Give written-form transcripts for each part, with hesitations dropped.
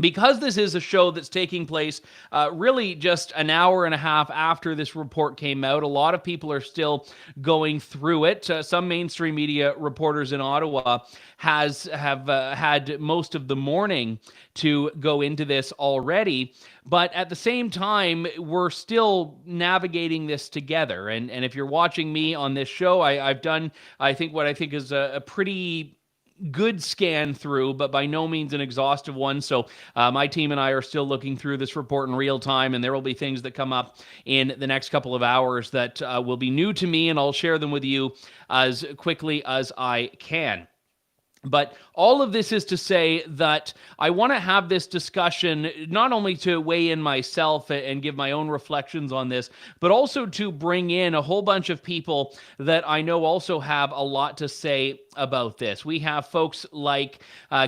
because this is a show that's taking place really just an hour and a half after this report came out, a lot of people are still going through it. Some mainstream media reporters in Ottawa have had most of the morning to go into this already. But at the same time, we're still navigating this together. And if you're watching me on this show, I've done, I think, what I think is a pretty good scan through, but by no means an exhaustive one. So my team and I are still looking through this report in real time, and there will be things that come up in the next couple of hours that will be new to me, and I'll share them with you as quickly as I can. But all of this is to say that I want to have this discussion not only to weigh in myself and give my own reflections on this, but also to bring in a whole bunch of people that I know also have a lot to say about this. We have folks like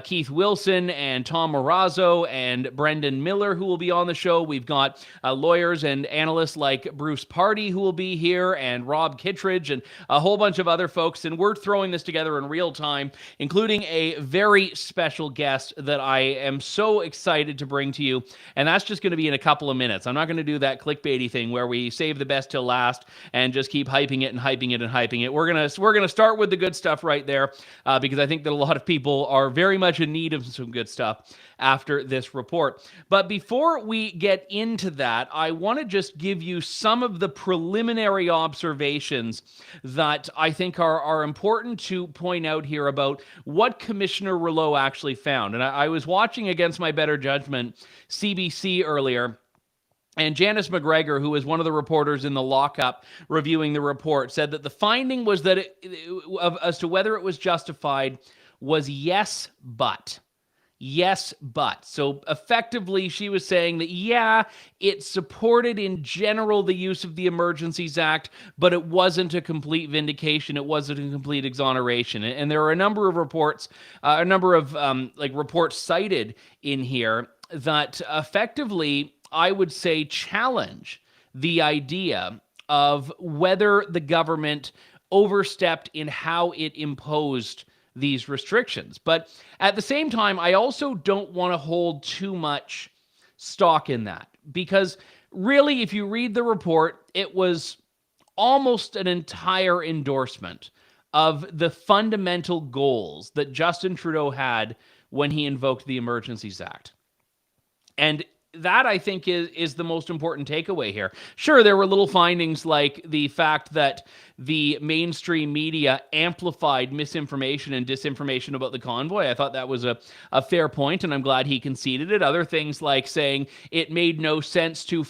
Keith Wilson and Tom Marazzo and Brendan Miller who will be on the show. We've got lawyers and analysts like Bruce Pardy who will be here, and Rob Kittredge, and a whole bunch of other folks. And we're throwing this together in real time, including a very special guest that I am so excited to bring to you. And that's just going to be in a couple of minutes. I'm not going to do that clickbaity thing where we save the best till last and just keep hyping it and hyping it and hyping it. We're gonna start with the good stuff right there, because I think that a lot of people are very much in need of some good stuff after this report. But before we get into that, I want to just give you some of the preliminary observations that I think are important to point out here about what Commissioner Rouleau actually found. And I was watching, against my better judgment, CBC earlier, and Janice McGregor, who was one of the reporters in the lockup reviewing the report, said that the finding was that as to whether it was justified was yes, but. Yes, but. So effectively, she was saying that, yeah, it supported in general the use of the Emergencies Act, but it wasn't a complete vindication. It wasn't a complete exoneration. And there are a number of reports, reports cited in here that effectively, I would say, challenge the idea of whether the government overstepped in how it imposed these restrictions. But at the same time, I also don't want to hold too much stock in that, because really, if you read the report, it was almost an entire endorsement of the fundamental goals that Justin Trudeau had when he invoked the Emergencies Act. And that, I think, is the most important takeaway here. Sure, there were little findings like the fact that the mainstream media amplified misinformation and disinformation about the convoy. I thought that was a fair point, and I'm glad he conceded it. Other things like saying it made no sense to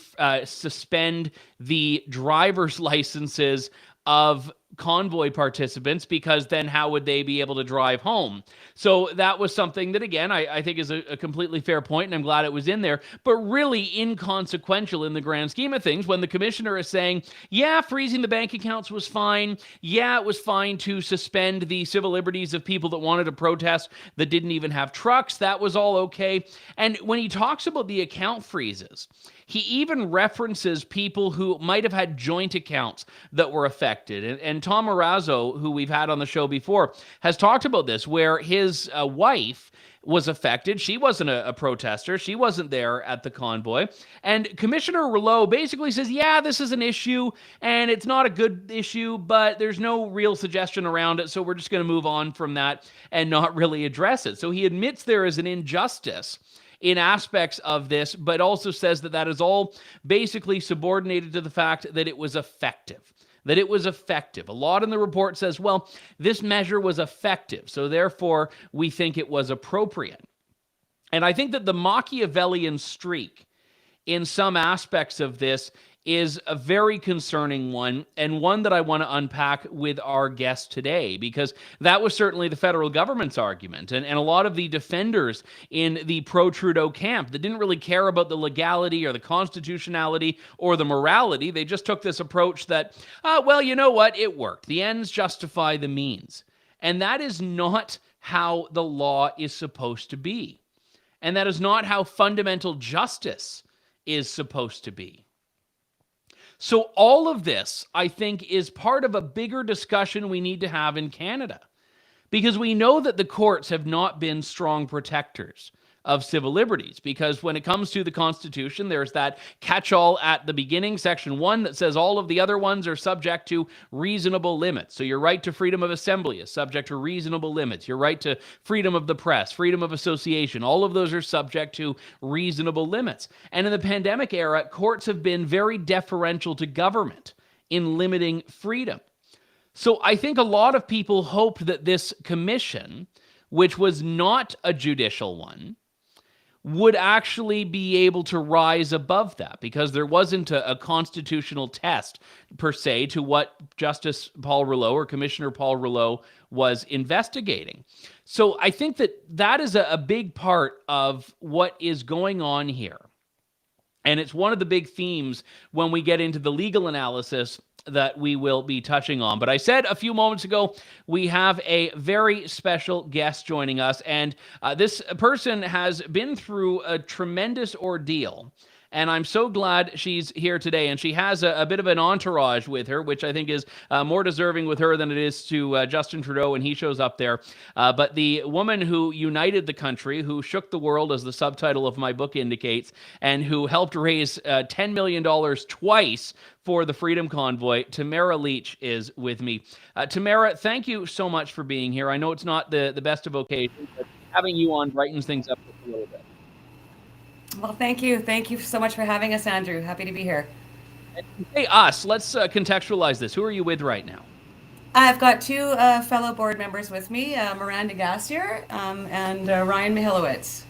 suspend the driver's licenses of convoy participants, because then how would they be able to drive home? So that was something that, again, I think is a completely fair point, and I'm glad it was in there, but really inconsequential in the grand scheme of things when the commissioner is saying, yeah, freezing the bank accounts was fine. Yeah, it was fine to suspend the civil liberties of people that wanted to protest that didn't even have trucks. That was all okay. And when he talks about the account freezes, he even references people who might have had joint accounts that were affected. And Tom Marazzo, who we've had on the show before, has talked about this, where his wife was affected. She wasn't a protester. She wasn't there at the convoy. And Commissioner Rouleau basically says, yeah, this is an issue, and it's not a good issue, but there's no real suggestion around it, so we're just going to move on from that and not really address it. So he admits there is an injustice in aspects of this, but also says that that is all basically subordinated to the fact that it was effective. A lot in the report says, well, this measure was effective, so therefore we think it was appropriate. And I think that the Machiavellian streak in some aspects of this is a very concerning one, and one that I want to unpack with our guest today, because that was certainly the federal government's argument, and a lot of the defenders in the pro-Trudeau camp that didn't really care about the legality or the constitutionality or the morality. They just took this approach that, well, you know what, it worked. The ends justify the means. And that is not how the law is supposed to be. And that is not how fundamental justice is supposed to be. So all of this, I think, is part of a bigger discussion we need to have in Canada, because we know that the courts have not been strong protectors of civil liberties. Because when it comes to the Constitution, there's that catch-all at the beginning, Section 1, that says all of the other ones are subject to reasonable limits. So your right to freedom of assembly is subject to reasonable limits. Your right to freedom of the press, freedom of association, all of those are subject to reasonable limits. And in the pandemic era, courts have been very deferential to government in limiting freedom. So I think a lot of people hoped that this commission, which was not a judicial one, would actually be able to rise above that, because there wasn't a constitutional test per se to what Justice Paul Rouleau or Commissioner Paul Rouleau was investigating. So I think that is a big part of what is going on here. And it's one of the big themes when we get into the legal analysis that we will be touching on. But I said a few moments ago, we have a very special guest joining us. And this person has been through a tremendous ordeal. And I'm so glad she's here today. And she has a bit of an entourage with her, which I think is more deserving with her than it is to Justin Trudeau when he shows up there. But the woman who united the country, who shook the world, as the subtitle of my book indicates, and who helped raise $10 million twice for the Freedom Convoy, Tamara Lich, is with me. Tamara, thank you so much for being here. I know it's not the best of occasions, but having you on brightens things up just a little bit. Well, thank you. Thank you so much for having us, Andrew. Happy to be here. Hey, us. Let's contextualize this. Who are you with right now? I've got two fellow board members with me, Miranda Gassier and Ryan Mihilowicz.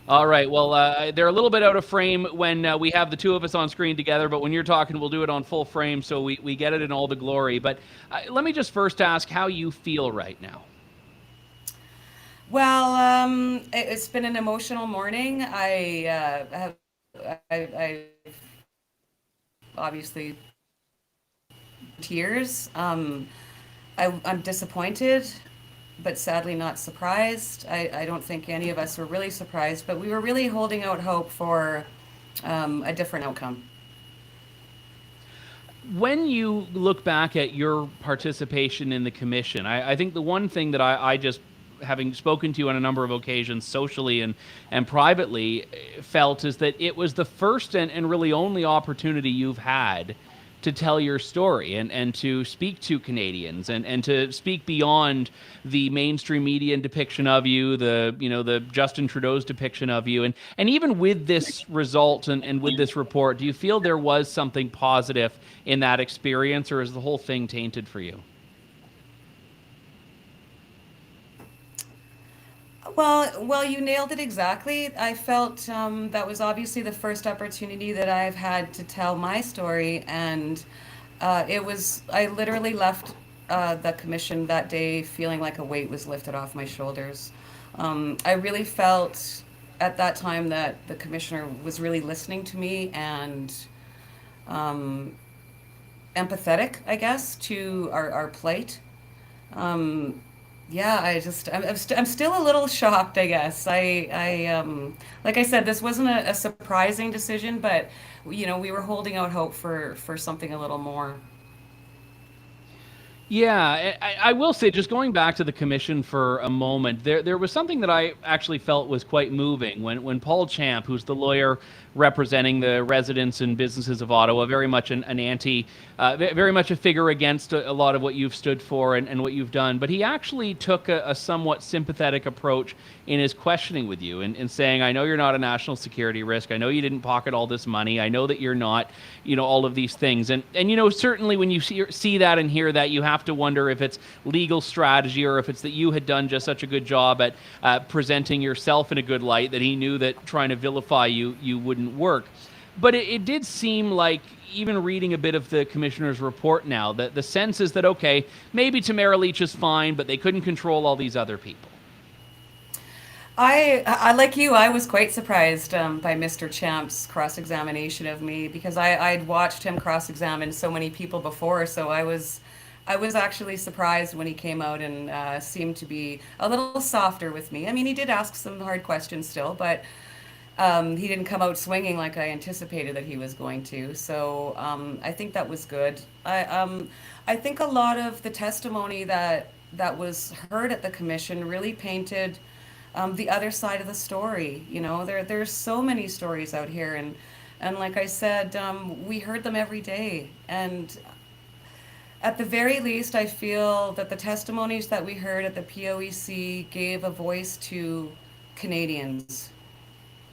All right. Well, they're a little bit out of frame when we have the two of us on screen together, but when you're talking, we'll do it on full frame so we get it in all the glory. But let me just first ask how you feel right now. Well, it's been an emotional morning. I obviously tears. I'm disappointed, but sadly not surprised. I don't think any of us were really surprised, but we were really holding out hope for a different outcome. When you look back at your participation in the commission, I think the one thing that I just, having spoken to you on a number of occasions socially and privately, felt is that it was the first and really only opportunity you've had to tell your story and to speak to Canadians and to speak beyond the mainstream media depiction of you, the Justin Trudeau's depiction of you. And even with this result and with this report, do you feel there was something positive in that experience, or is the whole thing tainted for you? Well, you nailed it exactly. I felt that was obviously the first opportunity that I've had to tell my story, and I literally left the commission that day feeling like a weight was lifted off my shoulders. I really felt at that time that the commissioner was really listening to me and um, empathetic, I guess, to our plight. Um, yeah, I'm still a little shocked, I guess. Like I said, this wasn't a surprising decision, but we were holding out hope for something a little more. Yeah, I will say, just going back to the commission for a moment, there was something that I actually felt was quite moving when Paul Champ, who's the lawyer representing the residents and businesses of Ottawa, very much an anti, very much a figure against a lot of what you've stood for and what you've done, but he actually took a somewhat sympathetic approach in his questioning with you and saying, I know you're not a national security risk. I know you didn't pocket all this money. I know that you're not, all of these things. And certainly when you see that and hear that, you have to wonder if it's legal strategy or if it's that you had done just such a good job at presenting yourself in a good light that he knew that trying to vilify you wouldn't work. But it did seem like, even reading a bit of the commissioner's report now, that the sense is that, okay, maybe Tamara Lich is fine, but they couldn't control all these other people. I like you. I was quite surprised by Mr. Champ's cross-examination of me because I'd watched him cross-examine so many people before. So I was actually surprised when he came out and seemed to be a little softer with me. I mean, he did ask some hard questions still, but he didn't come out swinging like I anticipated that he was going to. So I think that was good. I think a lot of the testimony that was heard at the commission really painted the other side of the story. There's so many stories out here, and like I said, we heard them every day. And at the very least, I feel that the testimonies that we heard at the POEC gave a voice to Canadians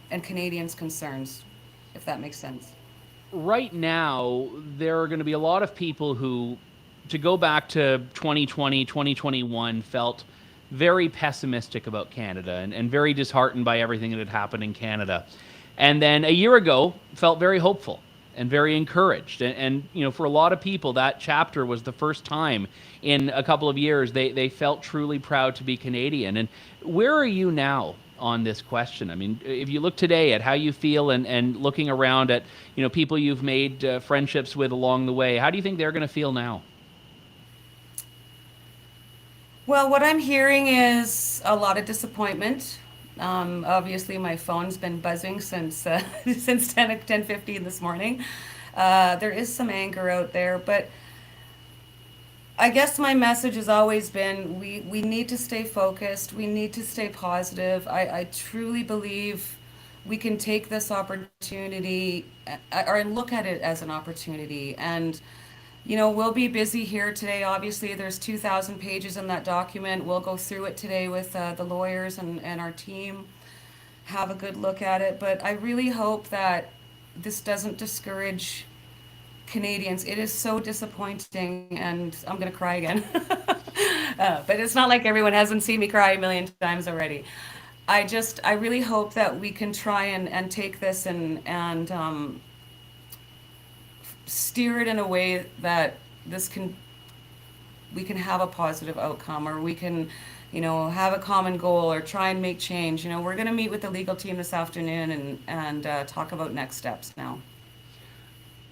and Canadians' concerns, if that makes sense. Right now, there are going to be a lot of people who, to go back to 2020, 2021, felt very pessimistic about Canada and very disheartened by everything that had happened in Canada. And then a year ago, felt very hopeful and very encouraged. For a lot of people, that chapter was the first time in a couple of years they felt truly proud to be Canadian. And where are you now on this question? I mean, if you look today at how you feel and looking around at, people you've made friendships with along the way, how do you think they're going to feel now? Well, what I'm hearing is a lot of disappointment. Obviously, my phone's been buzzing since since 10:50 this morning. There is some anger out there, but I guess my message has always been we need to stay focused. We need to stay positive. I truly believe we can take this opportunity or look at it as an opportunity. And, we'll be busy here today. Obviously, there's 2,000 pages in that document. We'll go through it today with the lawyers and our team, have a good look at it. But I really hope that this doesn't discourage Canadians. It is so disappointing, and I'm going to cry again. But it's not like everyone hasn't seen me cry a million times already. I really hope that we can try and take this and steer it in a way that we can have a positive outcome, or we can, have a common goal or try and make change. We're going to meet with the legal team this afternoon and talk about next steps now.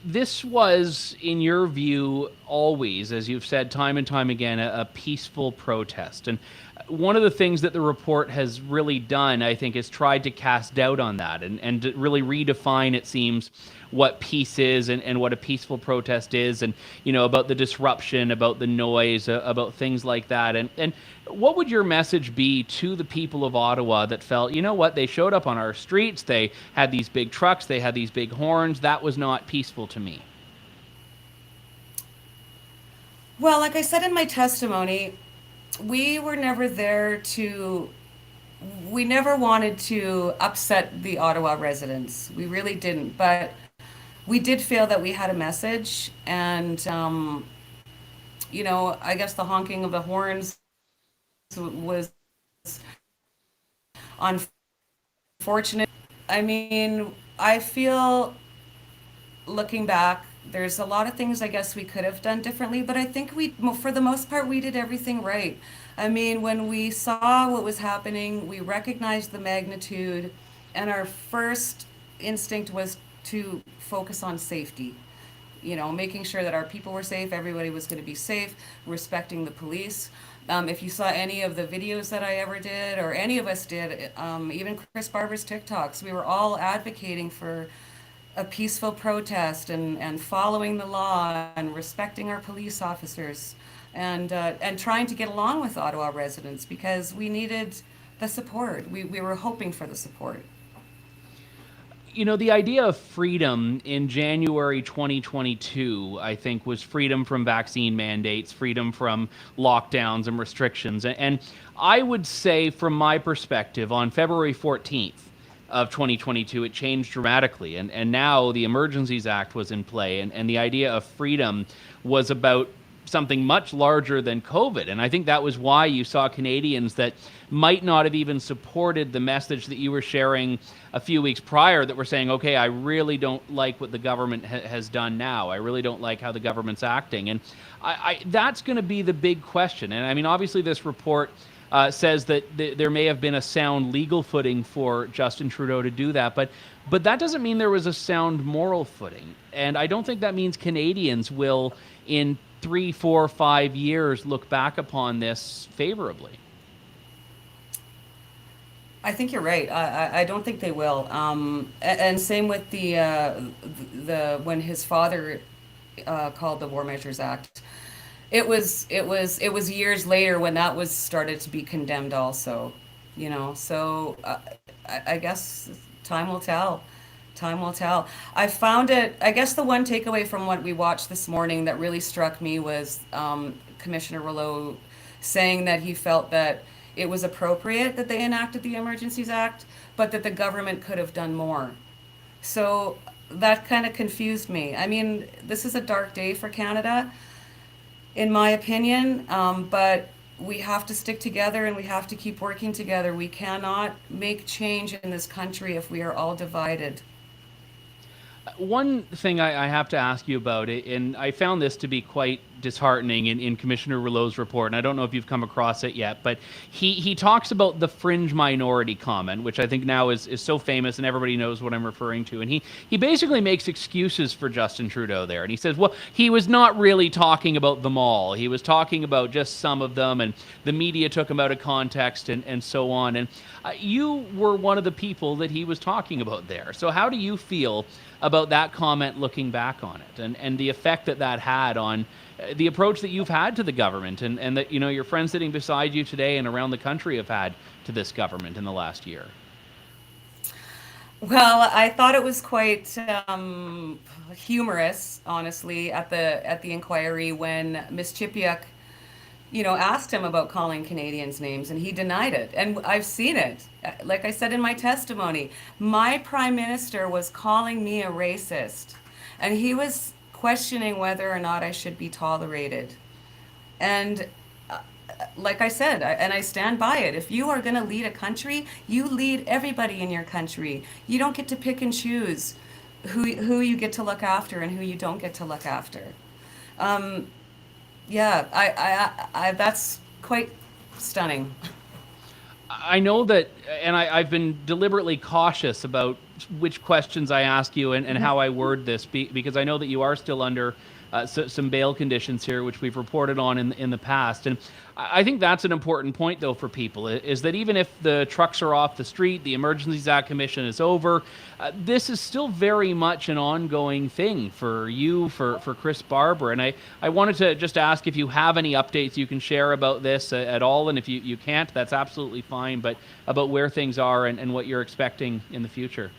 This was, in your view, always, as you've said time and time again, a peaceful protest. And one of the things that the report has really done, I think, is tried to cast doubt on that and to really redefine, it seems, what peace is and what a peaceful protest is, and, about the disruption, about the noise, about things like that. And what would your message be to the people of Ottawa that felt, what, they showed up on our streets, they had these big trucks, they had these big horns, that was not peaceful to me? Well, like I said in my testimony, we were never there we never wanted to upset the Ottawa residents. We really didn't. But we did feel that we had a message. And, I guess the honking of the horns was unfortunate. I mean, I feel, looking back, there's a lot of things I guess we could have done differently, but I think for the most part, we did everything right. I mean, when we saw what was happening, we recognized the magnitude, and our first instinct was to focus on safety. Making sure that our people were safe, everybody was going to be safe, respecting the police. If you saw any of the videos that I ever did, or any of us did, even Chris Barber's TikToks, we were all advocating for a peaceful protest and following the law and respecting our police officers and trying to get along with Ottawa residents because we needed the support. We were hoping for the support. The idea of freedom in January 2022, I think, was freedom from vaccine mandates, freedom from lockdowns and restrictions. And I would say, from my perspective, on February 14th of 2022, it changed dramatically. And now the Emergencies Act was in play, and the idea of freedom was about something much larger than COVID. And I think that was why you saw Canadians that might not have even supported the message that you were sharing a few weeks prior, that were saying, okay, I really don't like what the government has done now. I really don't like how the government's acting. And that's going to be the big question. And I mean, obviously this report says that there may have been a sound legal footing for Justin Trudeau to do that, but that doesn't mean there was a sound moral footing. And I don't think that means Canadians will, in 3, 4, 5 years, look back upon this favorably. I think you're right. I don't think they will. And same with the when his father called the War Measures Act. It was years later when that was started to be condemned also. So I guess time will tell. Time will tell. I found it, I guess the one takeaway from what we watched this morning that really struck me was Commissioner Rouleau saying that he felt that it was appropriate that they enacted the Emergencies Act, but that the government could have done more. So that kind of confused me. I mean, this is a dark day for Canada, in my opinion, but we have to stick together and we have to keep working together. We cannot make change in this country if we are all divided. One thing I have to ask you about it, and I found this to be quite disheartening in Commissioner Rouleau's report, and I don't know if you've come across it yet, but he talks about the fringe minority comment, which I think now is so famous and everybody knows what I'm referring to. And he basically makes excuses for Justin Trudeau there. And he says, well, he was not really talking about them all. He was talking about just some of them, and the media took him out of context and so on. And you were one of the people that he was talking about there. So how do you feel about that comment looking back on it, and the effect that that had on the approach that you've had to the government, and that your friends sitting beside you today and around the country have had to this government in the last year? Well, I thought it was quite humorous, honestly, at the inquiry when Miss Chipiuk, asked him about calling Canadians names, and he denied it. And I've seen it. Like I said in my testimony, my prime minister was calling me a racist, and he was questioning whether or not I should be tolerated. And like I said, and I stand by it. If you are going to lead a country, you lead everybody in your country. You don't get to pick and choose who you get to look after and who you don't get to look after. Um, yeah, that's quite stunning. I know that, and I've been deliberately cautious about which questions I ask you and how I word this, because I know that you are still under some bail conditions here, which we've reported on in the past. And I think that's an important point, though, for people, is that even if the trucks are off the street, the Emergencies Act Commission is over, this is still very much an ongoing thing for you, for Chris Barber. And I wanted to just ask if you have any updates you can share about this at all. And if you can't, that's absolutely fine. But about where things are and what you're expecting in the future.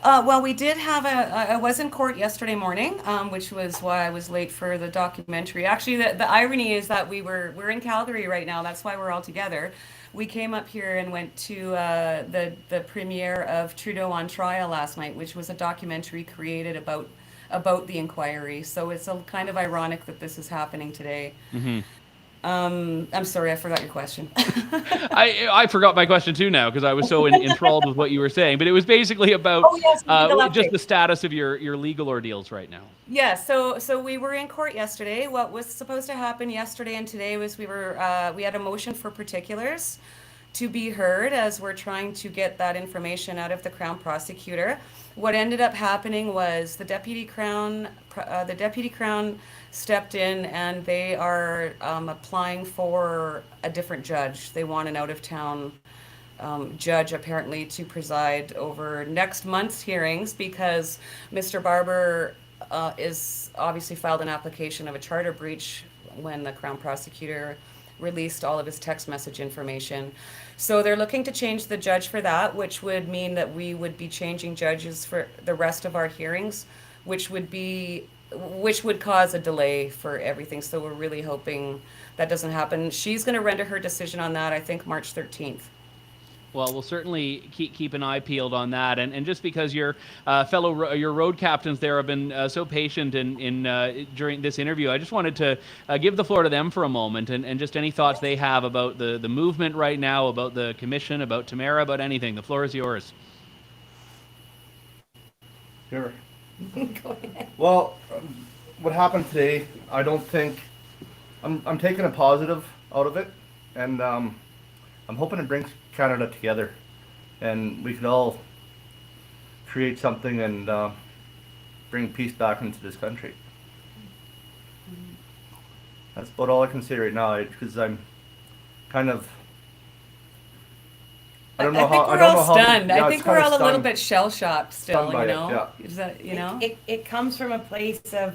Well, we did have I was in court yesterday morning, which was why I was late for the documentary. Actually, the irony is that we're in Calgary right now. That's why we're all together. We came up here and went to the premiere of Trudeau on Trial last night, which was a documentary created about the inquiry. So it's a kind of ironic that this is happening today. Mm-hmm. I'm sorry, I forgot your question. I forgot my question too now because I was so enthralled with what you were saying. But it was basically about Oh yes, legal just update. the status of your legal ordeals right now. Yeah, so we were in court yesterday. What was supposed to happen yesterday and today was we had a motion for particulars to be heard as we're trying to get that information out of the Crown prosecutor. What ended up happening was the deputy crown stepped in, and they are applying for a different judge. They want an out of town judge apparently to preside over next month's hearings because Mr. Barber is obviously filed an application of a charter breach when the Crown prosecutor released all of his text message information. So they're looking to change the judge for that, which would mean that we would be changing judges for the rest of our hearings, which would cause a delay for everything. So we're really hoping that doesn't happen. She's going to render her decision on that, I think, March 13th. Well, we'll certainly keep an eye peeled on that, and just because your your road captains there have been so patient in during this interview, I just wanted to give the floor to them for a moment, and just any thoughts they have about the movement right now, about the commission, about Tamara, about anything. The floor is yours. Sure. Go ahead. Well, what happened today, I don't think I'm taking a positive out of it, and I'm hoping it brings Canada together, and we could all create something and bring peace back into this country. That's about all I can say right now, because I'm kind of. I don't know I think how. we're I don't all know how. stunned. Yeah, I it's think we're kinda all a little stunned. bit shell shocked still, Stunned by you it, know? yeah. Is that, It comes from a place of,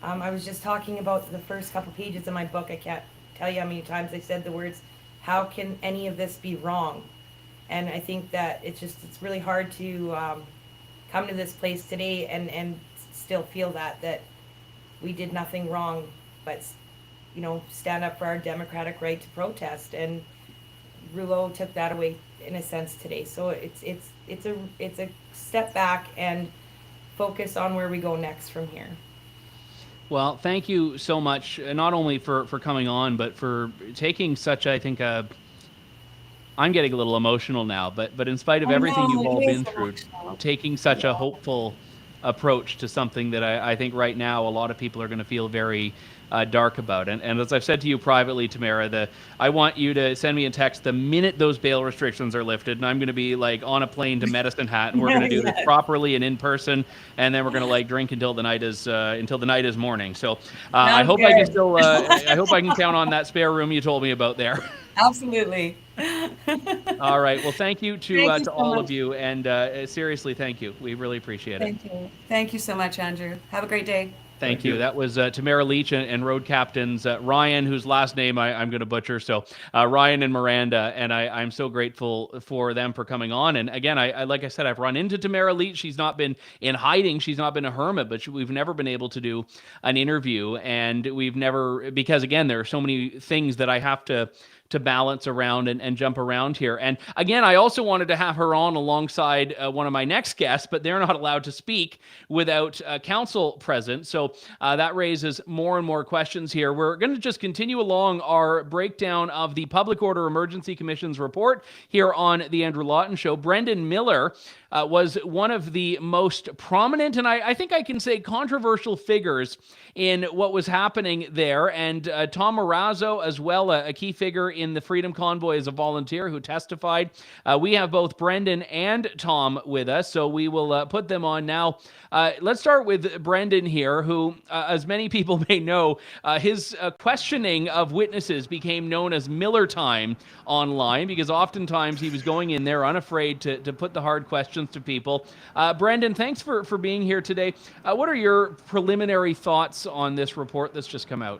I was just talking about the first couple pages of my book. I can't tell you how many times I said the words how can any of this be wrong? And I think that it's really hard to come to this place today and still feel that we did nothing wrong, but stand up for our democratic right to protest. And Rouleau took that away in a sense today. So it's a step back and focus on where we go next from here. Well, thank you so much, not only for coming on, but for taking such, I think, I'm getting a little emotional now, but in spite of I everything know, you've it all is been through, emotional. taking such a hopeful approach to something that I think right now a lot of people are going to feel very dark about. And as I've said to you privately, Tamara, I want you to send me a text the minute those bail restrictions are lifted, and I'm going to be like on a plane to Medicine Hat, and we're going to do this Yes. properly and in person, and then we're going to like drink until the night is morning. So I Sounds hope I can good. still I hope I can count on that spare room you told me about there. Absolutely. All right. Well, thank you Thank you to so all much. of you, and seriously, thank you. We really appreciate it. Thank you. Thank you so much, Andrew. Have a great day. Thank you. That was Tamara Lich and road captains Ryan, whose last name I'm going to butcher. So Ryan and Miranda, and I'm so grateful for them for coming on. And again, I like I said, I've run into Tamara Lich. She's not been in hiding. She's not been a hermit, but we've never been able to do an interview, and we've never, because again, there are so many things that I have to balance around and jump around here. And again, I also wanted to have her on alongside one of my next guests, but they're not allowed to speak without counsel present. So that raises more and more questions here. We're going to just continue along our breakdown of the Public Order Emergency Commission's report here on the Andrew Lawton Show. Brendan Miller was one of the most prominent, and I think I can say controversial figures in what was happening there. And Tom Marazzo as well, a key figure in the Freedom Convoy as a volunteer who testified. We have both Brendan and Tom with us, so we will put them on now. Let's start with Brendan here, who, as many people may know, his questioning of witnesses became known as Miller time online, because oftentimes he was going in there unafraid to put the hard questions to people. Brendan, thanks for being here today. What are your preliminary thoughts on this report that's just come out?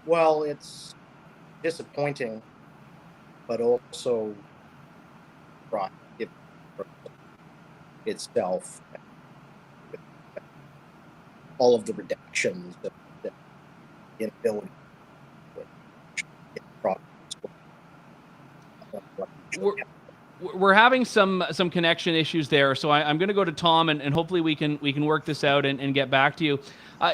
Well, it's disappointing, but also itself, all of the redactions, the inability We're having some connection issues there, so I'm going to go to Tom, and hopefully we can work this out and get back to you.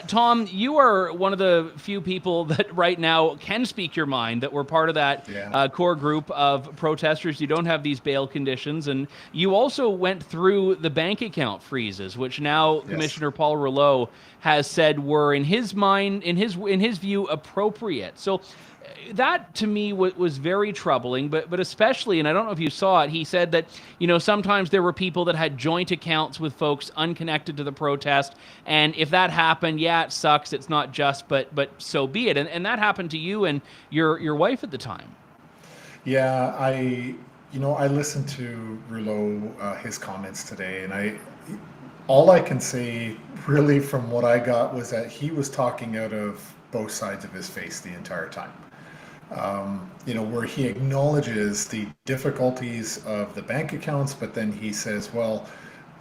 Tom, you are one of the few people that right now can speak your mind, that were part of that core group of protesters. You don't have these bail conditions, and you also went through the bank account freezes, which now Commissioner Paul Rouleau has said were, in his mind, in his view, appropriate. So that to me was very troubling, but especially, and I don't know if you saw it, he said that, sometimes there were people that had joint accounts with folks unconnected to the protest, and if that happened, it sucks, it's not just, but so be it. And that happened to you and your wife at the time. Yeah, I listened to Rouleau, his comments today, and all I can say really from what I got was that he was talking out of both sides of his face the entire time. Where he acknowledges the difficulties of the bank accounts, but then he says, well,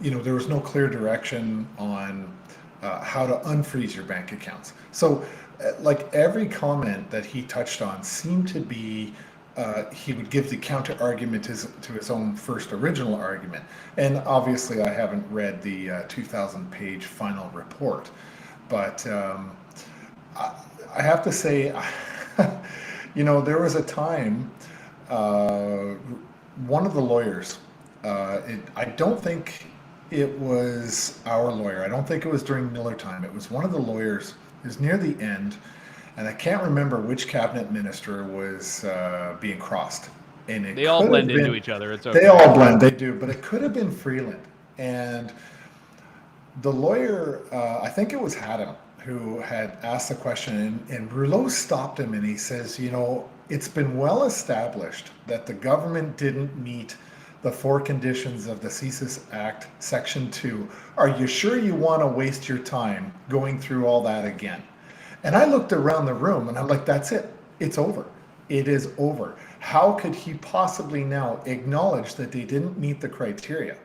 there was no clear direction on how to unfreeze your bank accounts. So like every comment that he touched on seemed to be he would give the counter argument to his own first original argument. And obviously I haven't read the 2,000-page final report, but I have to say, there was a time, one of the lawyers, I don't think it was our lawyer. I don't think it was during Miller time. It was one of the lawyers. It was near the end, and I can't remember which cabinet minister was being crossed. And they all blend into each other. It's okay. They all blend. They do, but it could have been Freeland. And the lawyer, I think it was Haddam, who had asked the question, and Rouleau stopped him and he says, it's been well established that the government didn't meet the 4 conditions of the Emergencies Act, Section 2. Are you sure you want to waste your time going through all that again? And I looked around the room and I'm like, that's it. It's over. It is over. How could he possibly now acknowledge that they didn't meet the criteria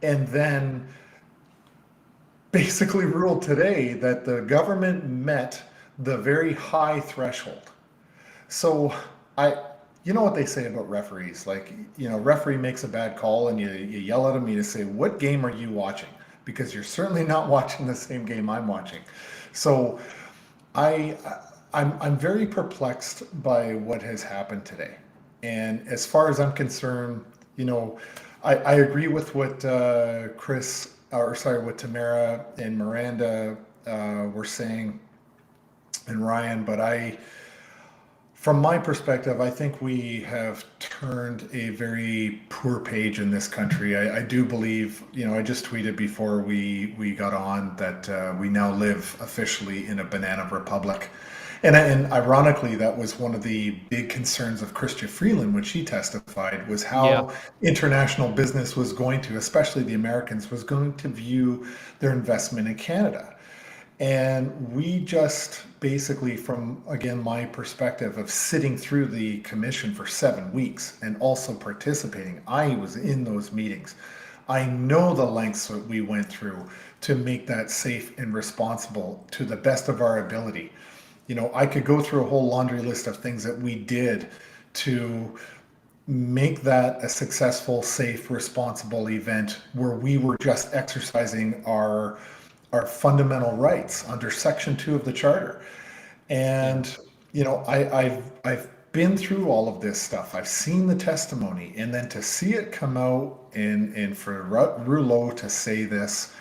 and then basically rule today that the government met the very high threshold? So you know what they say about referees, like, referee makes a bad call and you yell at him and you say, what game are you watching? Because you're certainly not watching the same game I'm watching. So I, I'm very perplexed by what has happened today. And as far as I'm concerned, I agree with what what Tamara and Miranda were saying, and Ryan, but from my perspective, I think we have turned a very poor page in this country. I do believe, I just tweeted before we got on that we now live officially in a banana republic. And ironically, that was one of the big concerns of Chrystia Freeland when she testified, was Yeah. how international business was going to, especially the Americans, was going to view their investment in Canada. And we just basically, from, again, my perspective of sitting through the commission for 7 weeks and also participating, I was in those meetings. I know the lengths that we went through to make that safe and responsible to the best of our ability. I could go through a whole laundry list of things that we did to make that a successful, safe, responsible event where we were just exercising our fundamental rights under Section 2 of the Charter. And I've been through all of this stuff. I've seen the testimony, and then to see it come out and for Rouleau to say this,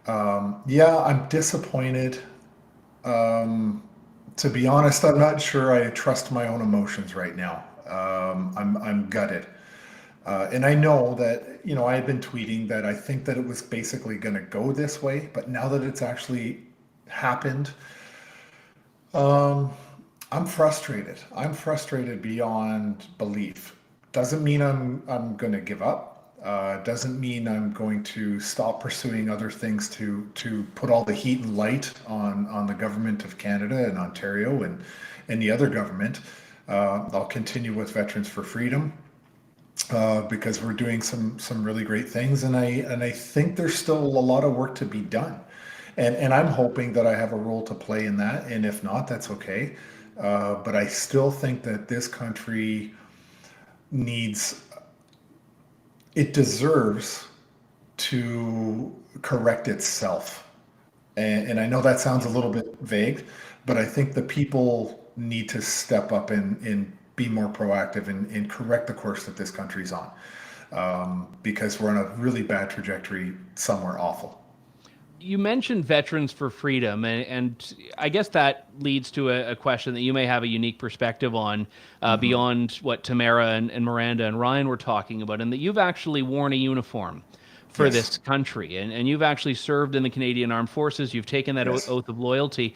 I'm disappointed. To be honest, I'm not sure I trust my own emotions right now. I'm gutted. And I know that, I had been tweeting that I think that it was basically going to go this way, but now that it's actually happened, I'm frustrated. I'm frustrated beyond belief. Doesn't mean I'm going to give up. Doesn't mean I'm going to stop pursuing other things to put all the heat and light on the government of Canada and Ontario and the other government. I'll continue with Veterans for Freedom because we're doing some really great things, and I think there's still a lot of work to be done, and I'm hoping that I have a role to play in that, and if not, that's okay. But I still think that this country deserves to correct itself. And I know that sounds a little bit vague, but I think the people need to step up and be more proactive and correct the course that this country's on, because we're on a really bad trajectory, somewhere awful. You mentioned Veterans for Freedom, and I guess that leads to a question that you may have a unique perspective on beyond what Tamara and Miranda and Ryan were talking about, and that you've actually worn a uniform for Yes. this country, and you've actually served in the Canadian Armed Forces. You've taken that Yes. oath of loyalty.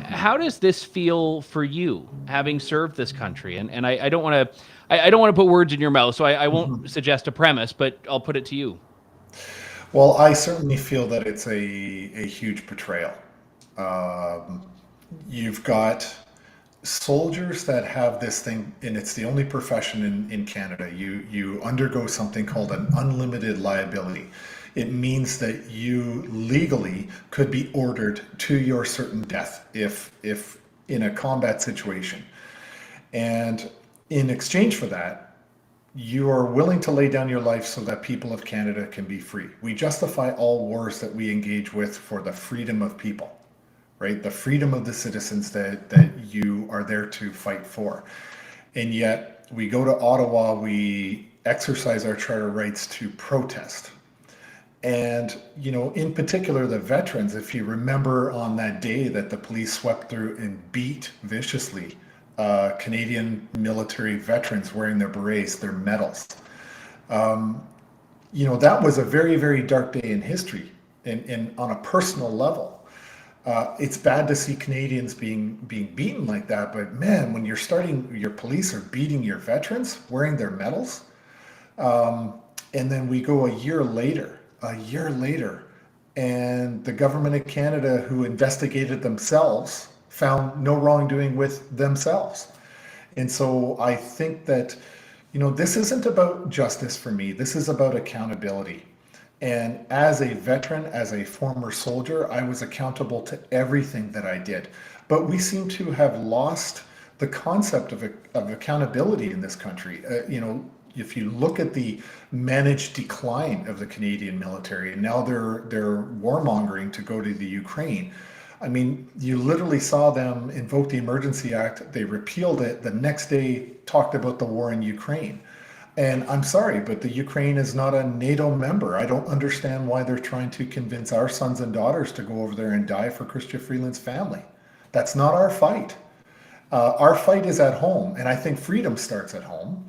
How does this feel for you, having served this country? And I don't want to I don't want to put words in your mouth, so I won't suggest a premise, but I'll put it to you. Well, I certainly feel that it's a huge betrayal. You've got soldiers that have this thing, and it's the only profession in Canada. You undergo something called an unlimited liability. It means that you legally could be ordered to your certain death if in a combat situation. And in exchange for that, you are willing to lay down your life so that people of Canada can be free. We justify all wars that we engage with for the freedom of people, right? The freedom of the citizens that you are there to fight for. And yet we go to Ottawa, we exercise our charter rights to protest. And, in particular, the veterans, if you remember on that day that the police swept through and beat viciously Canadian military veterans wearing their berets, their medals. That was a very, very dark day in history, and on a personal level. It's bad to see Canadians being beaten like that, but man, when your police are beating your veterans wearing their medals, and then we go a year later, and the government of Canada, who investigated themselves, found no wrongdoing with themselves. And so I think that, this isn't about justice for me. This is about accountability. And as a veteran, as a former soldier, I was accountable to everything that I did. But we seem to have lost the concept of accountability in this country. If you look at the managed decline of the Canadian military, and now they're warmongering to go to the Ukraine. I mean, you literally saw them invoke the Emergency Act. They repealed it. The next day, talked about the war in Ukraine. And I'm sorry, but the Ukraine is not a NATO member. I don't understand why they're trying to convince our sons and daughters to go over there and die for Chrystia Freeland's family. That's not our fight. Our fight is at home, and I think freedom starts at home.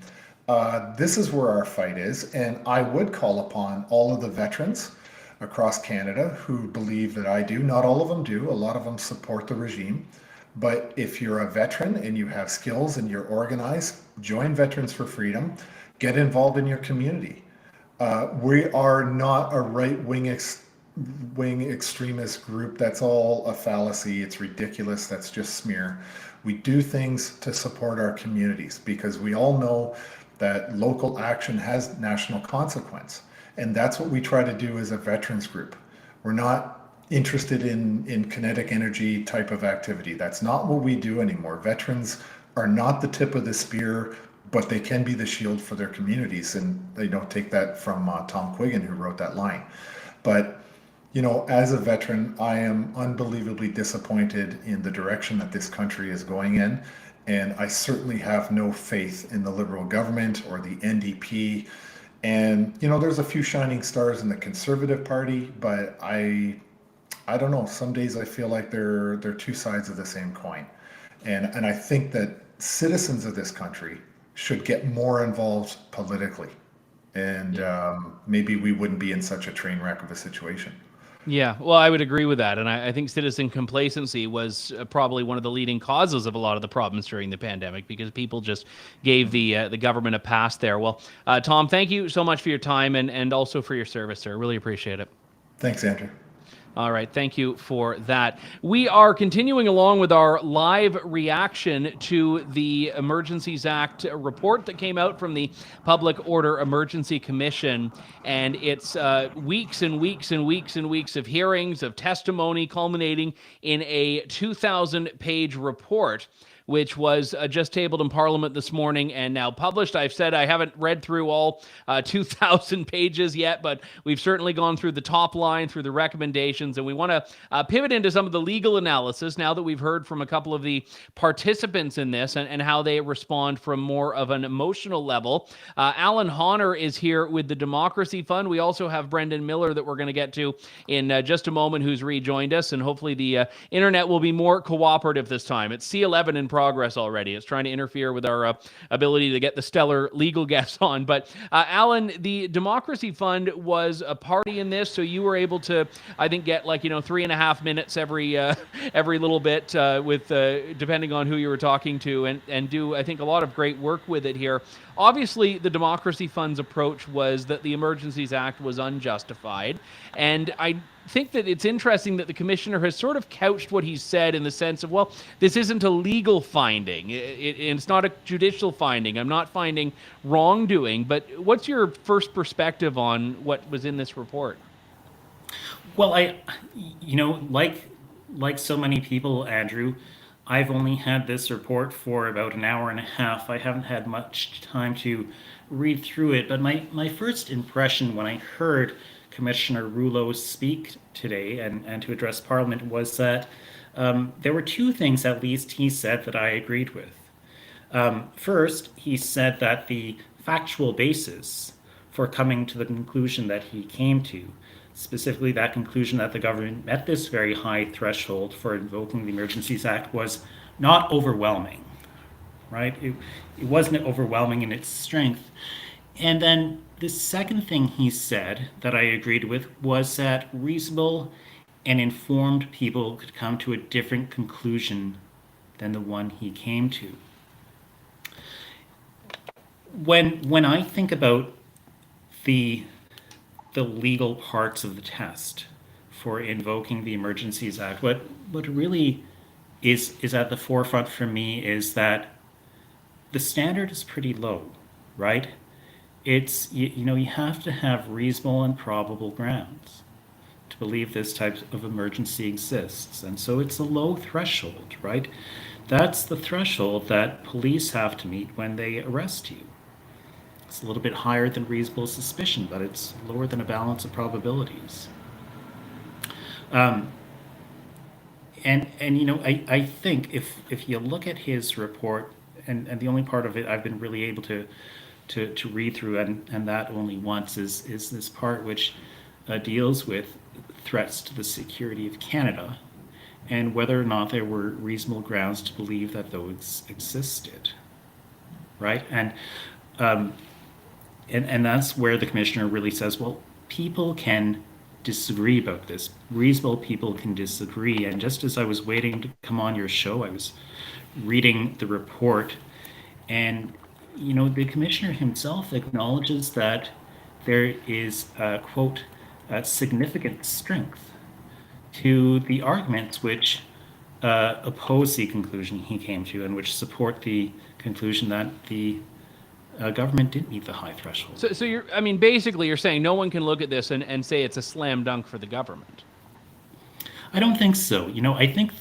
This is where our fight is, and I would call upon all of the veterans across Canada who believe that I do. Not all of them do. A lot of them support the regime. But if you're a veteran and you have skills and you're organized, join Veterans for Freedom. Get involved in your community. We are not a right-wing extremist group. That's all a fallacy. It's ridiculous. That's just smear. We do things to support our communities because we all know that local action has national consequence. And that's what we try to do as a veterans group. We're not interested in kinetic energy type of activity. That's not what we do anymore. Veterans are not the tip of the spear, but they can be the shield for their communities. And they don't take that from Tom Quiggin, who wrote that line. But, as a veteran, I am unbelievably disappointed in the direction that this country is going in. And I certainly have no faith in the Liberal government or the NDP. And, there's a few shining stars in the Conservative Party, but I don't know. Some days I feel like they're two sides of the same coin. And I think that citizens of this country should get more involved politically. And maybe we wouldn't be in such a train wreck of a situation. Yeah, well, I would agree with that. And I think citizen complacency was probably one of the leading causes of a lot of the problems during the pandemic because people just gave the government a pass there. Well, Tom, thank you so much for your time and also for your service, sir. Really appreciate it. Thanks, Andrew. All right, thank you for that. We are continuing along with our live reaction to the Emergencies Act report that came out from the Public Order Emergency Commission. And it's weeks and weeks and weeks and weeks of hearings, of testimony, culminating in a 2,000-page report, which was just tabled in Parliament this morning and now published. I've said I haven't read through all 2,000 pages yet, but we've certainly gone through the top line, through the recommendations, and we want to pivot into some of the legal analysis now that we've heard from a couple of the participants in this and how they respond from more of an emotional level. Alan Honor is here with the Democracy Fund. We also have Brendan Miller that we're going to get to in just a moment, who's rejoined us, and hopefully the internet will be more cooperative this time. It's C11 in progress already. It's trying to interfere with our ability to get the stellar legal guests on. But Alan, the Democracy Fund was a party in this, so you were able to, I think, get 3.5 minutes every little bit with depending on who you were talking to, and do, I think, a lot of great work with it here. Obviously, the Democracy Fund's approach was that the Emergencies Act was unjustified, and I think that it's interesting that the commissioner has sort of couched what he's said in the sense of, well, this isn't a legal finding. It's not a judicial finding. I'm not finding wrongdoing. But what's your first perspective on what was in this report? Well, like so many people, Andrew, I've only had this report for about an hour and a half. I haven't had much time to read through it. But my first impression when I heard Commissioner Rouleau speak today and to address Parliament was that there were two things, at least, he said that I agreed with. First, he said that the factual basis for coming to the conclusion that he came to, specifically that conclusion that the government met this very high threshold for invoking the Emergencies Act, was not overwhelming, right? It wasn't overwhelming in its strength. And then the second thing he said that I agreed with was that reasonable and informed people could come to a different conclusion than the one he came to. When I think about the legal parts of the test for invoking the Emergencies Act, what really is at the forefront for me is that the standard is pretty low, right? It's, you have to have reasonable and probable grounds to believe this type of emergency exists. And so it's a low threshold, right? That's the threshold that police have to meet when they arrest you. It's a little bit higher than reasonable suspicion, but it's lower than a balance of probabilities. I think if you look at his report, and the only part of it I've been really able to read through, and that only once, is this part which deals with threats to the security of Canada and whether or not there were reasonable grounds to believe that those existed, right? And that's where the commissioner really says, well, people can disagree about this. Reasonable people can disagree. And just as I was waiting to come on your show, I was reading the report, and the commissioner himself acknowledges that there is quote, significant strength to the arguments which oppose the conclusion he came to and which support the conclusion that the government didn't meet the high threshold. So basically you're saying no one can look at this and say it's a slam dunk for the government. I don't think so. I think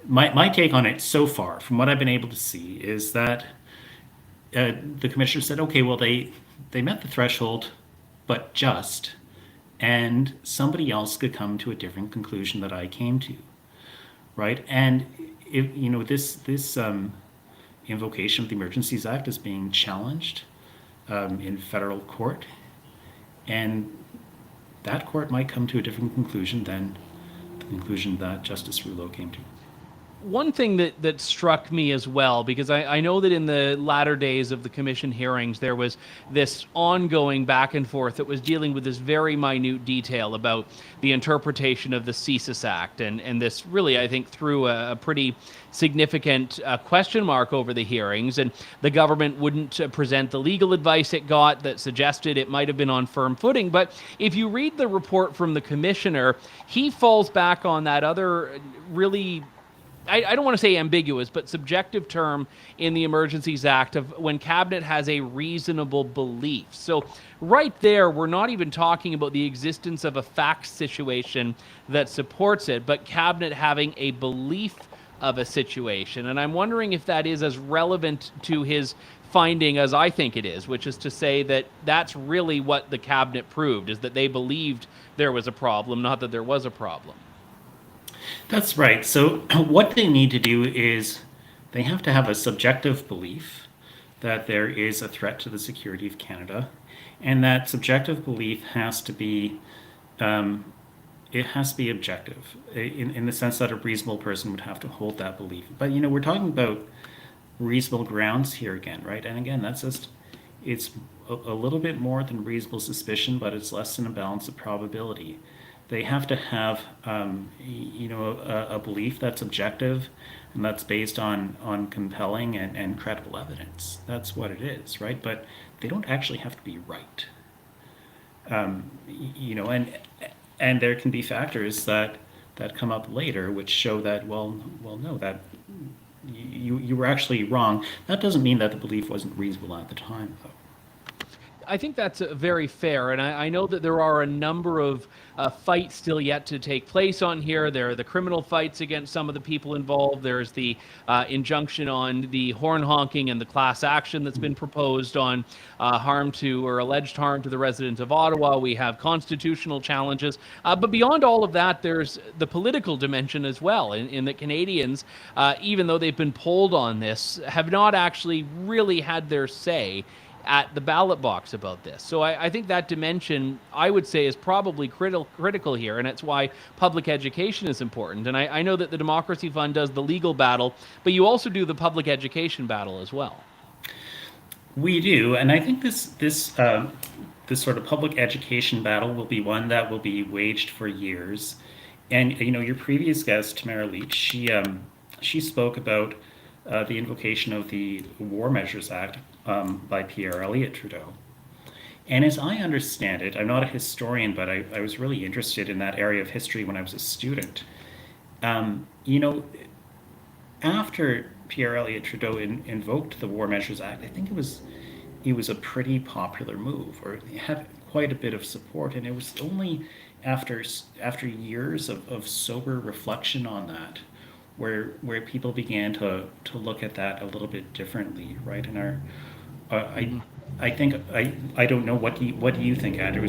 my take on it so far, from what I've been able to see, is that the commissioner said, okay, well, they met the threshold, but just, and somebody else could come to a different conclusion that I came to, right? And if this invocation of the Emergencies Act is being challenged in federal court, and that court might come to a different conclusion than the conclusion that Justice Rouleau came to. One thing that struck me as well, because I know that in the latter days of the commission hearings, there was this ongoing back and forth that was dealing with this very minute detail about the interpretation of the CSIS Act. And this really, I think, threw a pretty significant question mark over the hearings. And the government wouldn't present the legal advice it got that suggested it might have been on firm footing. But if you read the report from the commissioner, he falls back on that other really, I don't want to say ambiguous, but subjective term in the Emergencies Act of when Cabinet has a reasonable belief. So right there, we're not even talking about the existence of a fact situation that supports it, but Cabinet having a belief of a situation. And I'm wondering if that is as relevant to his finding as I think it is, which is to say that that's really what the Cabinet proved, is that they believed there was a problem, not that there was a problem. That's right. So what they need to do is they have to have a subjective belief that there is a threat to the security of Canada, and that subjective belief has to be objective in the sense that a reasonable person would have to hold that belief. But we're talking about reasonable grounds here again, right? And again, it's a little bit more than reasonable suspicion, but it's less than a balance of probability. They have to have, a belief that's objective and that's based on compelling and credible evidence. That's what it is, right? But they don't actually have to be right. And there can be factors that come up later which show that, well, no, that you were actually wrong. That doesn't mean that the belief wasn't reasonable at the time, though. I think that's very fair, and I know that there are a number of fights still yet to take place on here. There are the criminal fights against some of the people involved. There's the injunction on the horn honking and the class action that's been proposed on harm to or alleged harm to the residents of Ottawa. We have constitutional challenges. But beyond all of that, there's the political dimension as well, in that Canadians, even though they've been polled on this, have not actually really had their say at the ballot box about this. So I think that dimension, I would say, is probably critical here, and it's why public education is important. And I know that the Democracy Fund does the legal battle, but you also do the public education battle as well. We do, and I think this sort of public education battle will be one that will be waged for years. And your previous guest, Tamara Lich, she spoke about the invocation of the War Measures Act by Pierre Elliott Trudeau. And as I understand it, I'm not a historian, but I was really interested in that area of history when I was a student. After Pierre Elliott Trudeau invoked the War Measures Act, I think it was a pretty popular move, or it had quite a bit of support, and it was only after years of sober reflection on that where people began to look at that a little bit differently, right? And I think I don't know, what do you think, Andrew?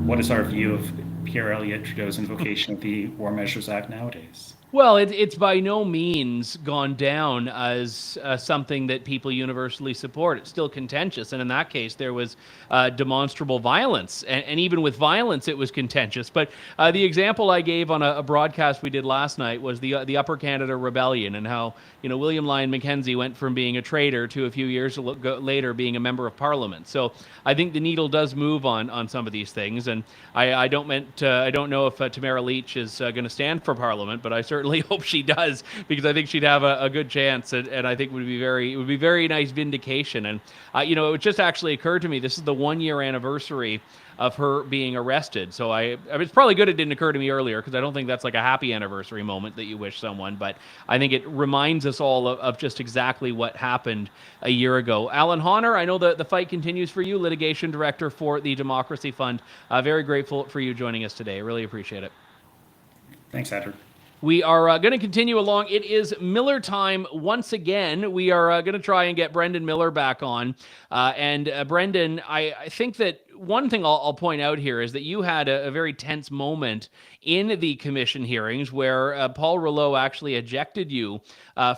What is our view of Pierre Elliott Trudeau's invocation of the War Measures Act nowadays? Well, it's by no means gone down as something that people universally support. It's still contentious, and in that case, there was demonstrable violence, and even with violence, it was contentious. But the example I gave on a broadcast we did last night was the Upper Canada Rebellion, and how William Lyon Mackenzie went from being a traitor to a few years later being a member of Parliament. So I think the needle does move on some of these things, and I don't know if Tamara Lich is going to stand for Parliament, but I certainly hope she does, because I think she'd have a good chance, and I think it would be very nice vindication. And it just actually occurred to me, this is the 1-year anniversary of her being arrested. So it's probably good it didn't occur to me earlier, because I don't think that's like a happy anniversary moment that you wish someone, but I think it reminds us all of just exactly what happened a year ago. Alan Honor, I know the fight continues for you, litigation director for the Democracy Fund. Very grateful for you joining us today. I really appreciate it. Thanks, Andrew. We are going to continue along. It is Miller time once again. We are going to try and get Brendan Miller back on. And Brendan, I think that one thing I'll point out here is that you had a very tense moment in the commission hearings where Paul Rouleau actually ejected you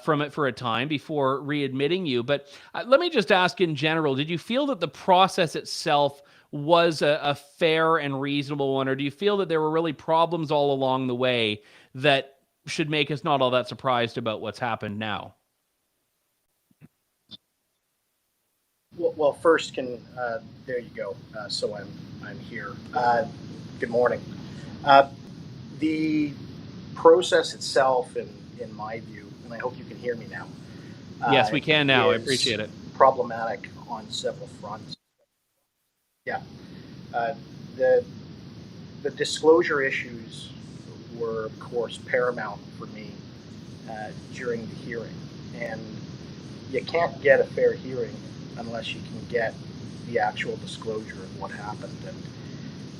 from it for a time before readmitting you. But let me just ask in general, did you feel that the process itself was a fair and reasonable one, or do you feel that there were really problems all along the way that should make us not all that surprised about what's happened now? Well, first, there you go. So I'm here. Good morning. The process itself, in my view, and I hope you can hear me now. Yes, we can now. I appreciate it. Problematic on several fronts. Yeah. The disclosure issues were, of course, paramount for me during the hearing. And you can't get a fair hearing unless you can get the actual disclosure of what happened. And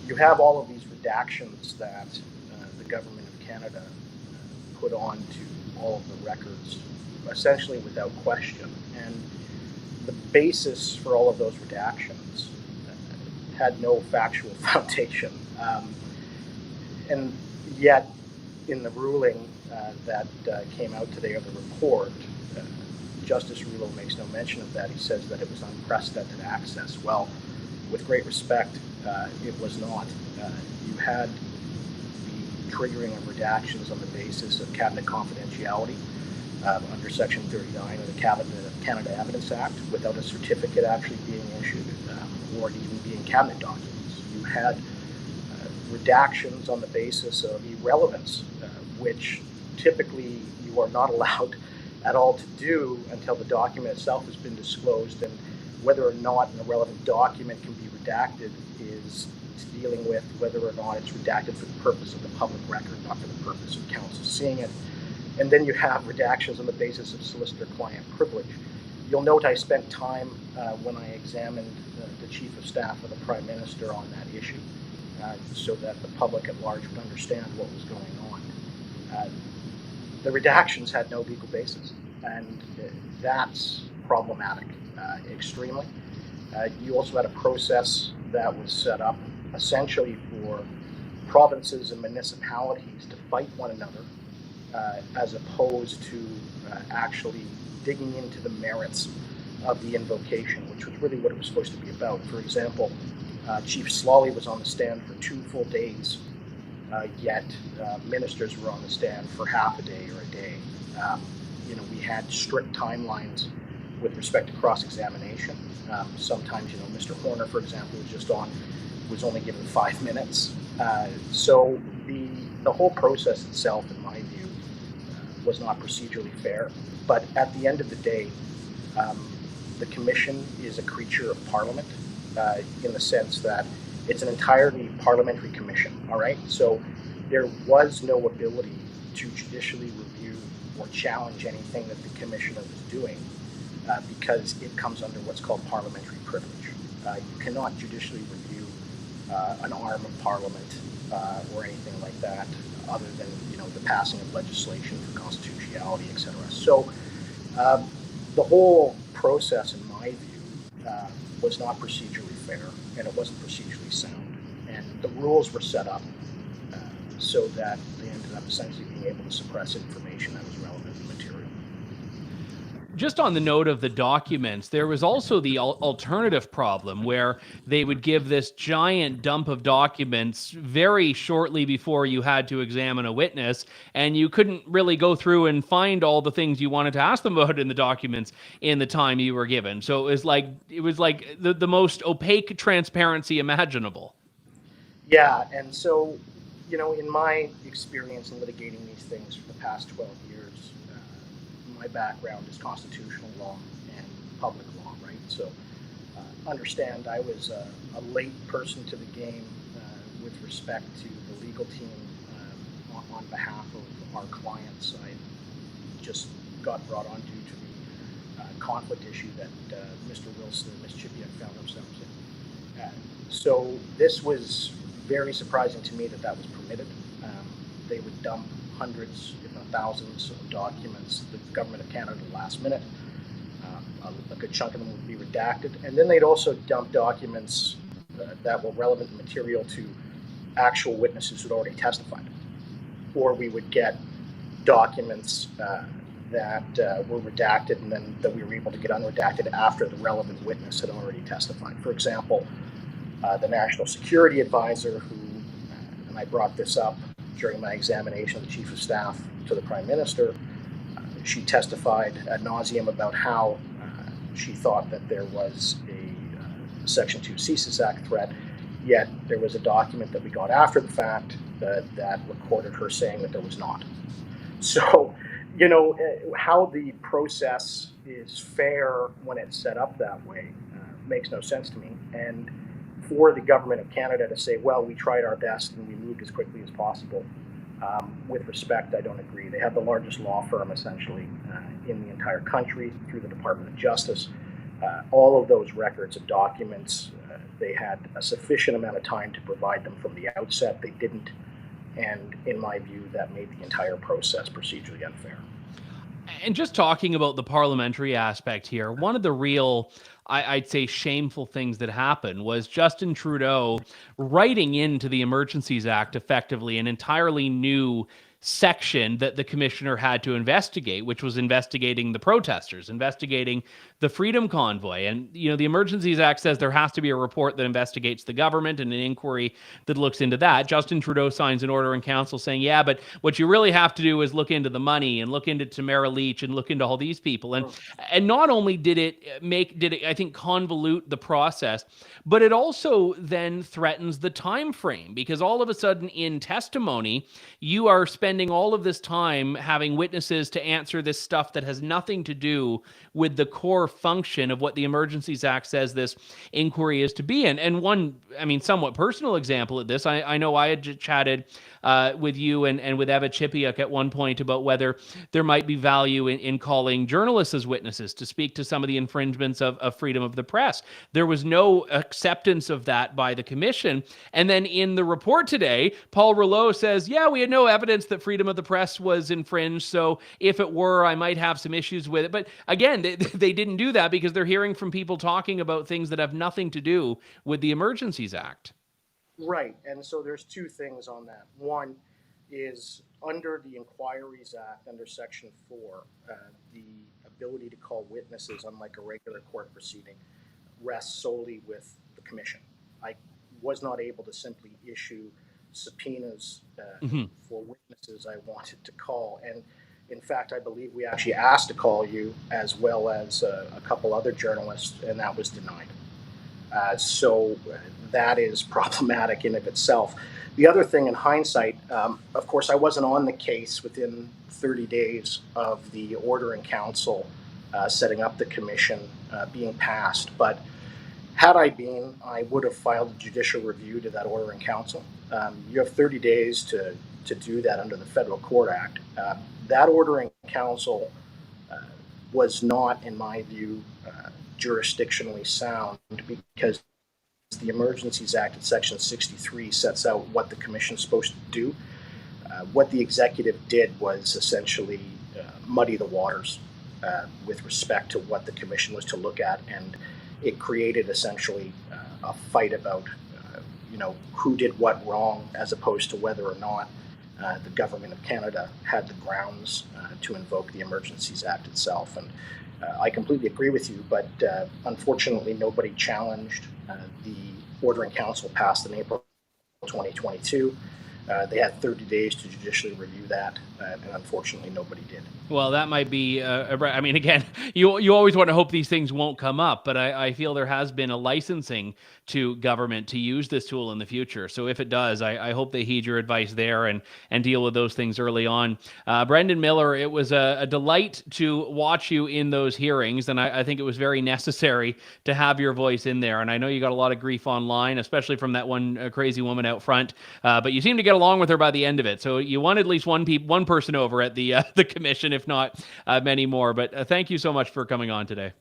you have all of these redactions that the government of Canada put onto all of the records, essentially without question. And the basis for all of those redactions had no factual foundation. And yet, in the ruling that came out today, of the report, Justice Rouleau makes no mention of that. He says that it was unprecedented access. Well, with great respect, it was not. You had the triggering of redactions on the basis of cabinet confidentiality under Section 39 of the Canada Evidence Act, without a certificate actually being issued or even being cabinet documents. You had redactions on the basis of irrelevance, which typically you are not allowed at all to do until the document itself has been disclosed, and whether or not an irrelevant document can be redacted is dealing with whether or not it's redacted for the purpose of the public record, not for the purpose of counsel seeing it. And then you have redactions on the basis of solicitor-client privilege. You'll note I spent time when I examined the Chief of Staff of the Prime Minister on that issue, so that the public at large would understand what was going on. The redactions had no legal basis, and that's problematic, extremely. You also had a process that was set up essentially for provinces and municipalities to fight one another, as opposed to actually digging into the merits of the invocation, which was really what it was supposed to be about. For example, Chief Slawley was on the stand for 2 full days, yet ministers were on the stand for half a day or a day. We had strict timelines with respect to cross-examination. Sometimes, Mr. Horner, for example, was only given 5 minutes. So the whole process itself, in my view, was not procedurally fair. But at the end of the day, the Commission is a creature of Parliament, in the sense that it's an entirely parliamentary commission, all right? So there was no ability to judicially review or challenge anything that the commissioner was doing because it comes under what's called parliamentary privilege. You cannot judicially review an arm of parliament or anything like that, other than the passing of legislation for constitutionality, etc. So the whole process, in my view, was not procedurally fair, and it wasn't procedurally sound. And the rules were set up so that they ended up essentially being able to suppress information that was relevant and material. Just on the note of the documents, there was also the alternative problem where they would give this giant dump of documents very shortly before you had to examine a witness, and you couldn't really go through and find all the things you wanted to ask them about in the documents in the time you were given. So it was like the most opaque transparency imaginable. Yeah, and so, in my experience in litigating these things for the past 12 years, my background is constitutional law and public law, right? So understand I was a late person to the game with respect to the legal team on behalf of our clients. I just got brought on due to the conflict issue that Mr. Wilson and Ms. Chipiuk found themselves in. So this was very surprising to me that was permitted. They would dump hundreds, if not thousands, of documents, the government of Canada last minute. A good chunk of them would be redacted. And then they'd also dump documents that were relevant material to actual witnesses who'd already testified. Or we would get documents that were redacted and then that we were able to get unredacted after the relevant witness had already testified. For example, the National Security Advisor, who, and I brought this up during my examination of the Chief of Staff to the Prime Minister, she testified ad nauseum about how she thought that there was a Section 2 Emergencies Act threat, yet there was a document that we got after the fact that recorded her saying that there was not. So, how the process is fair when it's set up that way makes no sense to me. And for the government of Canada to say, well, we tried our best and we moved as quickly as possible, with respect, I don't agree. They have the largest law firm, essentially, in the entire country through the Department of Justice. All of those records and documents, they had a sufficient amount of time to provide them from the outset. They didn't. And in my view, that made the entire process procedurally unfair. And just talking about the parliamentary aspect here, one of the real, I'd say, shameful things that happened was Justin Trudeau writing into the Emergencies Act effectively an entirely new section that the commissioner had to investigate, which was investigating the protesters, investigating the Freedom Convoy. And, the Emergencies Act says there has to be a report that investigates the government and an inquiry that looks into that. Justin Trudeau signs an order in council saying, yeah, but what you really have to do is look into the money and look into Tamara Lich and look into all these people. And not only did it, I think, convolute the process, but it also then threatens the time frame, because all of a sudden in testimony, you are spending all of this time having witnesses to answer this stuff that has nothing to do with the core function of what the Emergencies Act says this inquiry is to be. And one, somewhat personal example of this, I know I had chatted with you and with Eva Chipiuk at one point about whether there might be value in calling journalists as witnesses to speak to some of the infringements of freedom of the press. There was no acceptance of that by the commission. And then in the report today, Paul Rouleau says, yeah, we had no evidence that freedom of the press was infringed. So if it were, I might have some issues with it. But again, they didn't do that because they're hearing from people talking about things that have nothing to do with the Emergencies Act. Right, and so there's two things on that. One is under the Inquiries Act, under Section 4, the ability to call witnesses, unlike a regular court proceeding, rests solely with the commission. I was not able to simply issue subpoenas for witnesses I wanted to call. And in fact, I believe we actually asked to call you as well as a couple other journalists, and that was denied. So that is problematic in of itself. The other thing in hindsight, of course, I wasn't on the case within 30 days of the order in council setting up the commission being passed. But had I been, I would have filed a judicial review to that order in council. You have 30 days to do that under the Federal Court Act. That order in council was not, in my view, jurisdictionally sound, because the Emergencies Act in Section 63 sets out what the commission is supposed to do. What the executive did was essentially muddy the waters with respect to what the commission was to look at, and it created essentially a fight about who did what wrong, as opposed to whether or not the government of Canada had the grounds to invoke the Emergencies Act itself. And I completely agree with you, but unfortunately nobody challenged the order in council passed in April 2022. They had 30 days to judicially review that, and unfortunately nobody did. Well, that might be, I mean, again, you always want to hope these things won't come up, but I feel there has been a licensing to government to use this tool in the future. So if it does, I hope they heed your advice there and deal with those things early on. Brendan Miller, it was a delight to watch you in those hearings, and I think it was very necessary to have your voice in there. And I know you got a lot of grief online, especially from that one crazy woman out front, but you seem to get along with her by the end of it. So you won at least one person over at the commission, if not many more. But thank you so much for coming on today.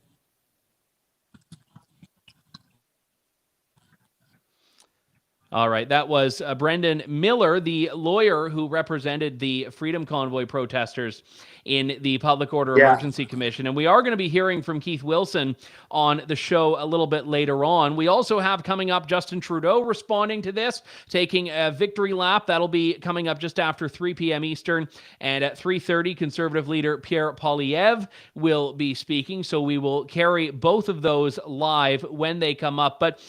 All right, that was Brendan Miller, the lawyer who represented the Freedom Convoy protesters in the Public Order Emergency Commission. And we are going to be hearing from Keith Wilson on the show a little bit later on. We also have coming up Justin Trudeau responding to this, taking a victory lap. That'll be coming up just after 3 p.m. Eastern. And at 3:30, Conservative leader Pierre Poilievre will be speaking. So we will carry both of those live when they come up. But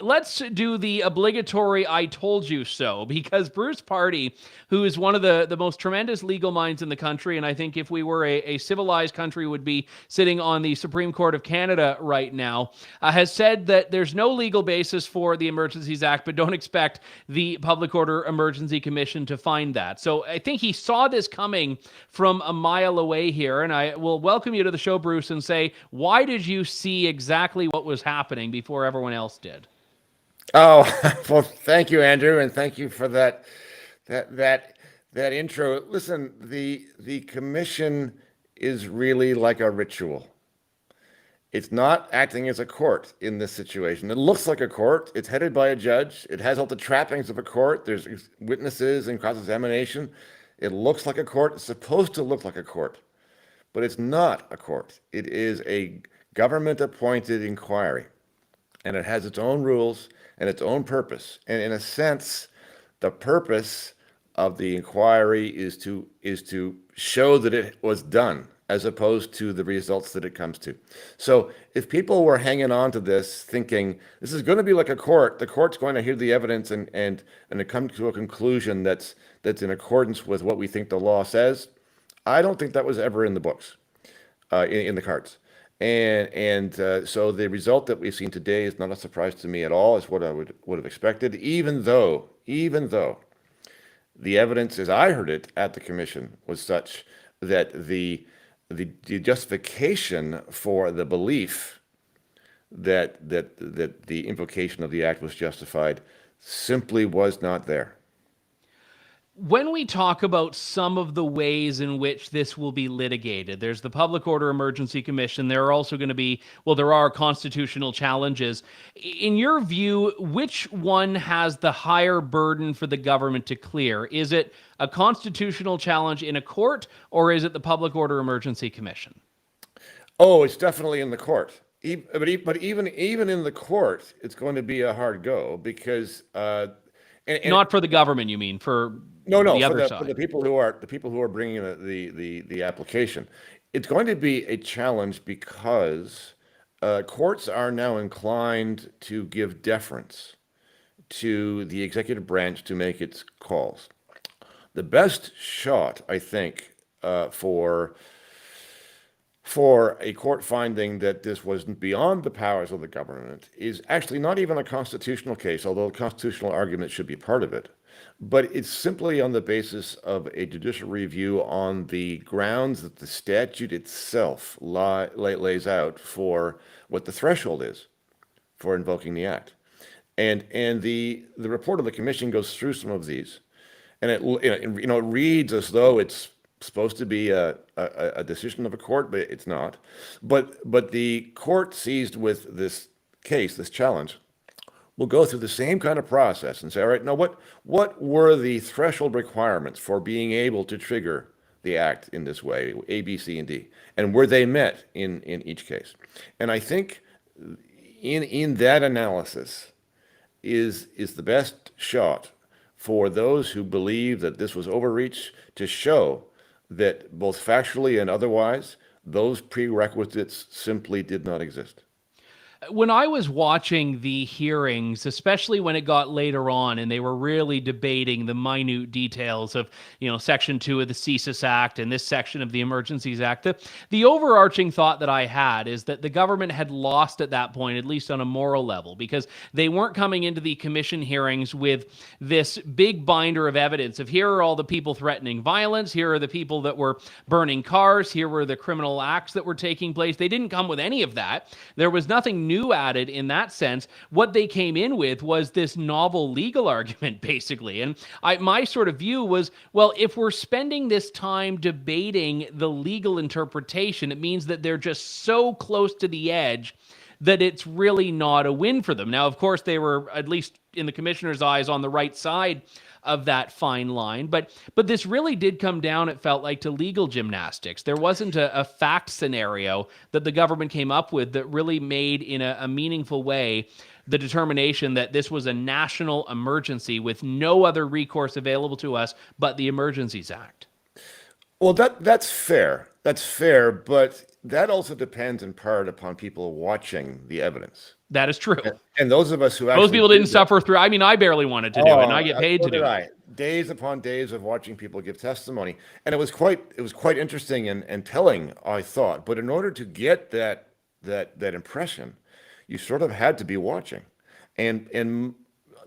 let's do the obligatory I told you so, because Bruce Pardy, who is one of the most tremendous legal minds in the country, and I think if we were a civilized country would be sitting on the Supreme Court of Canada right now, has said that there's no legal basis for the Emergencies Act, but don't expect the Public Order Emergency Commission to find that. So I think he saw this coming from a mile away here, and I will welcome you to the show, Bruce, and say, why did you see exactly what was happening before everyone else did? Oh, well, thank you, Andrew, and thank you for that intro. Listen, the commission is really like a ritual. It's not acting as a court in this situation. It looks like a court. It's headed by a judge. It has all the trappings of a court. There's witnesses and cross-examination. It looks like a court. It's supposed to look like a court, but it's not a court. It is a government-appointed inquiry, and it has its own rules and its own purpose. And in a sense, the purpose of the inquiry is to show that it was done, as opposed to the results that it comes to. So if people were hanging on to this thinking this is going to be like a court, the court's going to hear the evidence and come to a conclusion that's in accordance with what we think the law says, I don't think that was ever in the books, in the cards. And so the result that we've seen today is not a surprise to me at all. It's what I would have expected, even though the evidence, as I heard it at the commission, was such that the justification for the belief that the invocation of the act was justified simply was not there. When we talk about some of the ways in which this will be litigated, there's the Public Order Emergency Commission. There are also going to be, there are constitutional challenges. In your view, which one has the higher burden for the government to clear? Is it a constitutional challenge in a court, or is it the Public Order Emergency Commission? Oh, it's definitely in the court. But even in the court, it's going to be a hard go because not for the government, you mean, for no, the other side. For the people who are bringing the application. It's going to be a challenge because courts are now inclined to give deference to the executive branch to make its calls. The best shot, I think, for a court finding that this was beyond the powers of the government is actually not even a constitutional case, although a constitutional argument should be part of it. But it's simply on the basis of a judicial review on the grounds that the statute itself lays out for what the threshold is for invoking the act. And the report of the commission goes through some of these. And it reads as though it's supposed to be a decision of a court, but it's not. But the court seized with this case, this challenge, will go through the same kind of process and say, all right, now what were the threshold requirements for being able to trigger the act in this way, A, B, C, and D, and were they met in each case? And I think in that analysis is the best shot for those who believe that this was overreach to show that both factually and otherwise, those prerequisites simply did not exist. When I was watching the hearings, especially when it got later on and they were really debating the minute details of, Section 2 of the CSIS Act and this section of the Emergencies Act, the overarching thought that I had is that the government had lost at that point, at least on a moral level, because they weren't coming into the commission hearings with this big binder of evidence of here are all the people threatening violence, here are the people that were burning cars, here were the criminal acts that were taking place. They didn't come with any of that. There was nothing new added in that sense. What they came in with was this novel legal argument, basically. And my sort of view was, well, if we're spending this time debating the legal interpretation, it means that they're just so close to the edge that it's really not a win for them. Now, of course, they were, at least in the commissioner's eyes, on the right side of that fine line. But this really did come down, it felt like, to legal gymnastics. There wasn't a fact scenario that the government came up with that really made in a meaningful way the determination that this was a national emergency with no other recourse available to us but the Emergencies Act. Well, that's fair. That's fair, but that also depends in part upon people watching the evidence. That is true. And those of us who actually most people didn't suffer through. I mean, I barely wanted to do it, and I get paid to do it. Days upon days of watching people give testimony, and it was quite interesting and telling, I thought. But in order to get that impression, you sort of had to be watching, and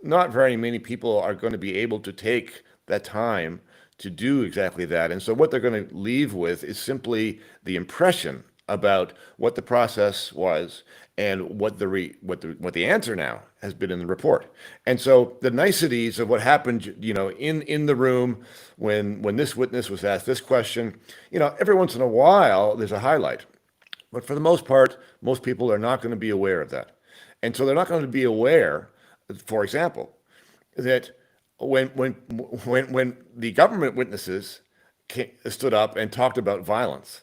not very many people are going to be able to take that time to do exactly that. And so what they're going to leave with is simply the impression about what the process was and what the answer now has been in the report. And so the niceties of what happened, in the room when this witness was asked this question, every once in a while there's a highlight. But for the most part, most people are not going to be aware of that. And so they're not going to be aware, for example, that when the government witnesses stood up and talked about violence,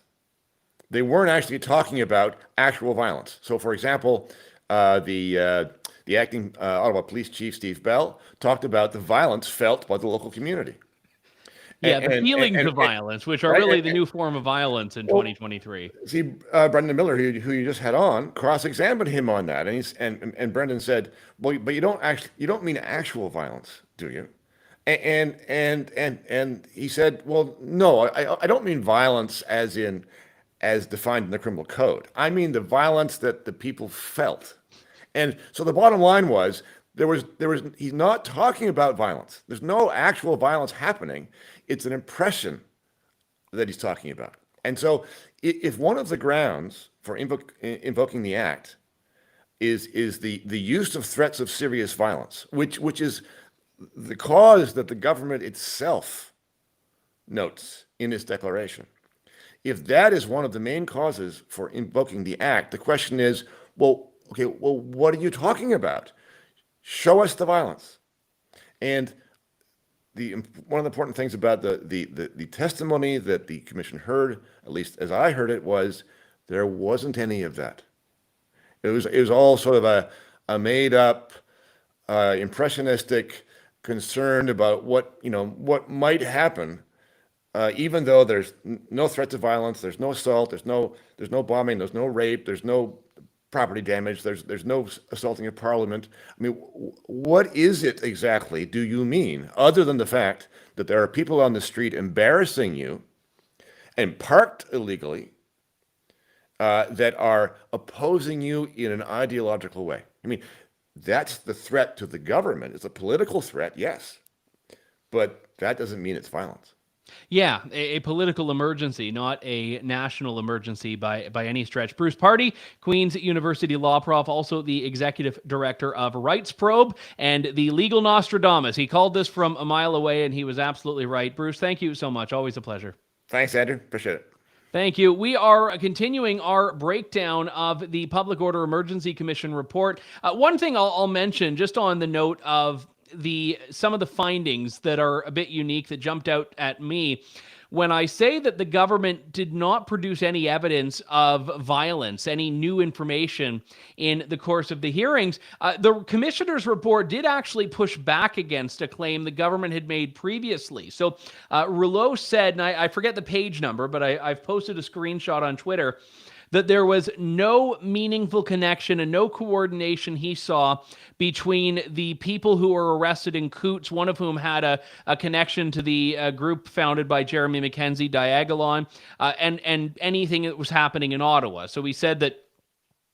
they weren't actually talking about actual violence. So, for example, the acting Ottawa Police Chief, Steve Bell, talked about the violence felt by the local community. Yeah, the feelings of violence, which are really the new form of violence in 2023. See, Brendan Miller, who you just had on, cross-examined him on that, and Brendan said, "Well, but you don't mean actual violence, do you?" And he said, "Well, no, I don't mean violence as defined in the criminal code. I mean the violence that the people felt." And so the bottom line was he's not talking about violence. There's no actual violence happening. It's an impression that he's talking about. And so if one of the grounds for invoking the act is the use of threats of serious violence, which is the cause that the government itself notes in its declaration, if that is one of the main causes for invoking the act, the question is, well, what are you talking about? Show us the violence. And one of the important things about the testimony that the commission heard, at least as I heard it, was there wasn't any of that. It was all sort of a made up, impressionistic concern about what might happen. Even though there's no threats of violence, there's no assault, there's no bombing, there's no rape, there's no property damage, there's no assaulting of Parliament. I mean, what is it exactly do you mean, other than the fact that there are people on the street embarrassing you and parked illegally that are opposing you in an ideological way? I mean, that's the threat to the government. It's a political threat, yes, but that doesn't mean it's violence. Yeah, a political emergency, not a national emergency by any stretch. Bruce Pardy, Queen's University law prof, also the executive director of Rights Probe and the Legal Nostradamus. He called this from a mile away, and he was absolutely right. Bruce, thank you so much. Always a pleasure. Thanks, Andrew. Appreciate it. Thank you. We are continuing our breakdown of the Public Order Emergency Commission report. One thing I'll mention, just on the note of some of the findings that are a bit unique that jumped out at me. When I say that the government did not produce any evidence of violence, any new information in the course of the hearings, the commissioner's report did actually push back against a claim the government had made previously. So Rouleau said, and I forget the page number, but I've posted a screenshot on Twitter, that there was no meaningful connection and no coordination he saw between the people who were arrested in Coutts, one of whom had a connection to the group founded by Jeremy McKenzie, Diagolon, and anything that was happening in Ottawa. So he said that,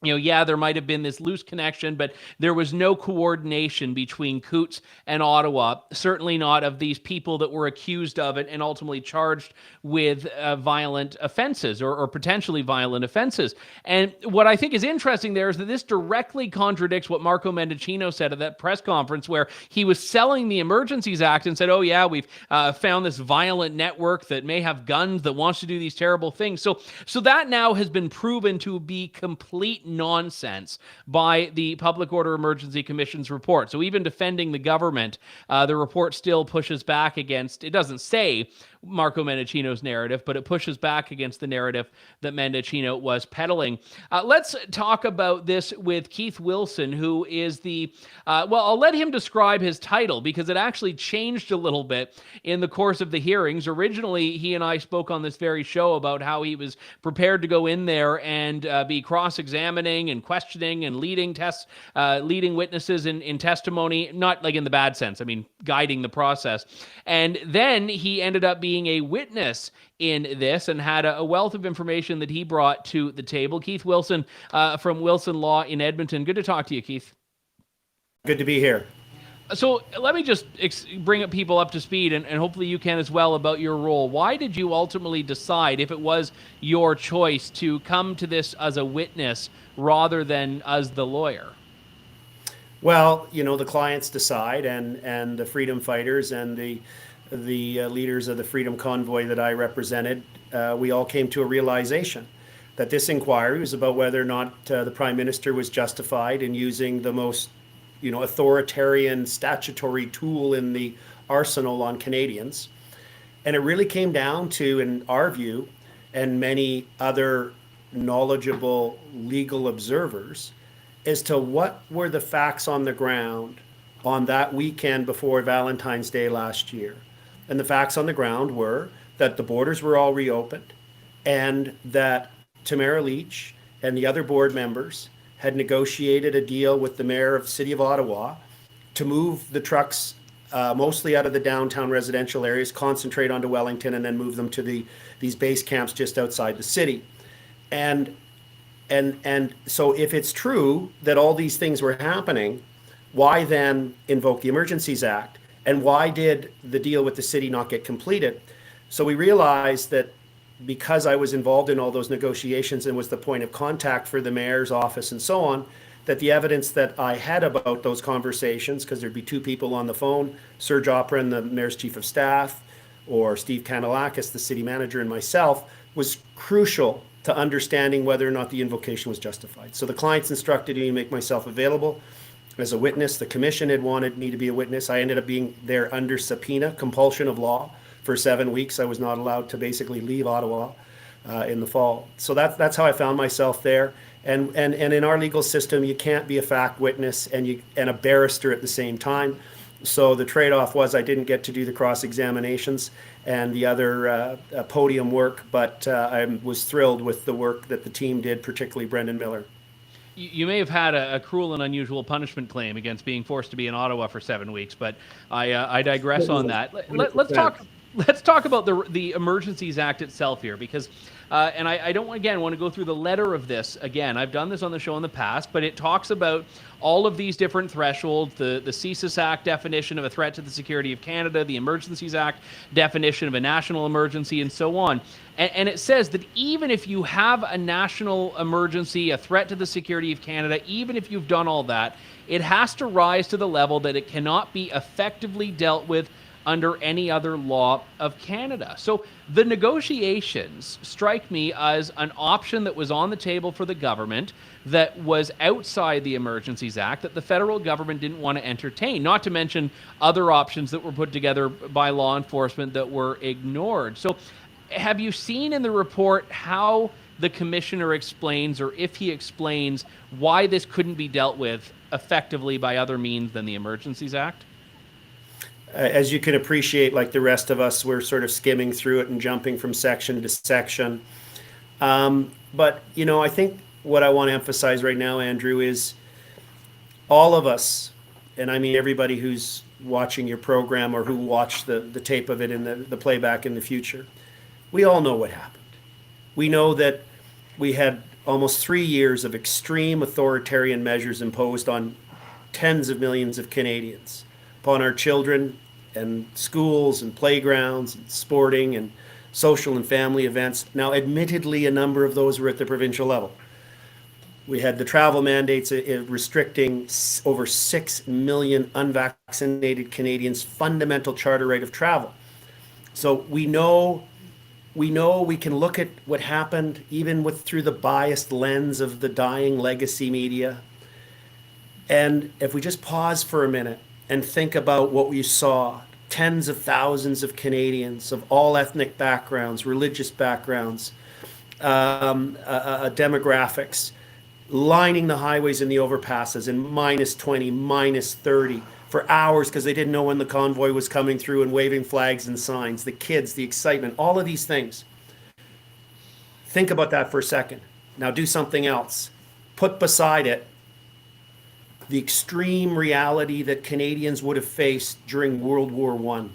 yeah, there might have been this loose connection, but there was no coordination between Coutts and Ottawa, certainly not of these people that were accused of it and ultimately charged with violent offenses or potentially violent offenses. And what I think is interesting there is that this directly contradicts what Marco Mendicino said at that press conference, where he was selling the Emergencies Act and said, oh yeah, we've found this violent network that may have guns that wants to do these terrible things. So that now has been proven to be complete nonsense by the Public Order Emergency Commission's report. So even defending the government, the report still pushes back against, it doesn't say Marco Mendicino's narrative, but it pushes back against the narrative that Mendicino was peddling. Let's talk about this with Keith Wilson, who is I'll let him describe his title because it actually changed a little bit in the course of the hearings. Originally, he and I spoke on this very show about how he was prepared to go in there and be cross-examining and questioning and leading witnesses in testimony, not like in the bad sense, I mean, guiding the process. And then he ended up being a witness in this and had a wealth of information that he brought to the table. Keith Wilson from Wilson Law in Edmonton. Good to talk to you, Keith. Good to be here. So let me just bring people up to speed, and hopefully you can as well, about your role. Why did you ultimately decide, if it was your choice, to come to this as a witness rather than as the lawyer? Well, the clients decide, and the freedom fighters and the leaders of the Freedom Convoy that I represented, we all came to a realization that this inquiry was about whether or not the Prime Minister was justified in using the most authoritarian statutory tool in the arsenal on Canadians. And it really came down to, in our view, and many other knowledgeable legal observers, as to what were the facts on the ground on that weekend before Valentine's Day last year. And the facts on the ground were that the borders were all reopened and that Tamara Lich and the other board members had negotiated a deal with the mayor of the city of Ottawa to move the trucks mostly out of the downtown residential areas, concentrate onto Wellington, and then move them to these base camps just outside the city. And so if it's true that all these things were happening, why then invoke the Emergencies Act? And why did the deal with the city not get completed? So we realized that because I was involved in all those negotiations and was the point of contact for the mayor's office and so on, that the evidence that I had about those conversations, because there'd be two people on the phone, Serge Opren, the mayor's chief of staff, or Steve Kanalakis, the city manager, and myself, was crucial to understanding whether or not the invocation was justified. So the clients instructed me to make myself available as a witness. The commission had wanted me to be a witness. I ended up being there under subpoena, compulsion of law, for 7 weeks. I was not allowed to basically leave Ottawa in the fall. So that's how I found myself there. And in our legal system, you can't be a fact witness and a barrister at the same time. So the trade-off was I didn't get to do the cross-examinations and the other podium work, but I was thrilled with the work that the team did, particularly Brendan Miller. You may have had a cruel and unusual punishment claim against being forced to be in Ottawa for 7 weeks, but I digress on that. Let's talk about the Emergencies Act itself here, because and I don't again want to go through the letter of this again. I've done this on the show in the past, but it talks about all of these different thresholds: the CSIS Act definition of a threat to the security of Canada, the Emergencies Act definition of a national emergency, and so on. And it says that even if you have a national emergency, a threat to the security of Canada, even if you've done all that, it has to rise to the level that it cannot be effectively dealt with under any other law of Canada. So the negotiations strike me as an option that was on the table for the government that was outside the Emergencies Act that the federal government didn't want to entertain, not to mention other options that were put together by law enforcement that were ignored. So have you seen in the report how the commissioner explains, or if he explains, why this couldn't be dealt with effectively by other means than the Emergencies Act? As you can appreciate, like the rest of us, we're sort of skimming through it and jumping from section to section. But, I think what I want to emphasize right now, Andrew, is all of us, and I mean everybody who's watching your program or who watched the tape of it in the playback in the future, we all know what happened. We know that we had almost 3 years of extreme authoritarian measures imposed on tens of millions of Canadians, upon our children and schools and playgrounds and sporting and social and family events. Now, admittedly, a number of those were at the provincial level. We had the travel mandates restricting over 6 million unvaccinated Canadians' fundamental charter right of travel. So we know we can look at what happened even through the biased lens of the dying legacy media. And if we just pause for a minute and think about what we saw, tens of thousands of Canadians of all ethnic backgrounds, religious backgrounds, demographics, lining the highways and the overpasses in -20, -30 for hours because they didn't know when the convoy was coming through, and waving flags and signs, the kids, the excitement, all of these things. Think about that for a second. Now do something else. Put beside it the extreme reality that Canadians would have faced during World War I,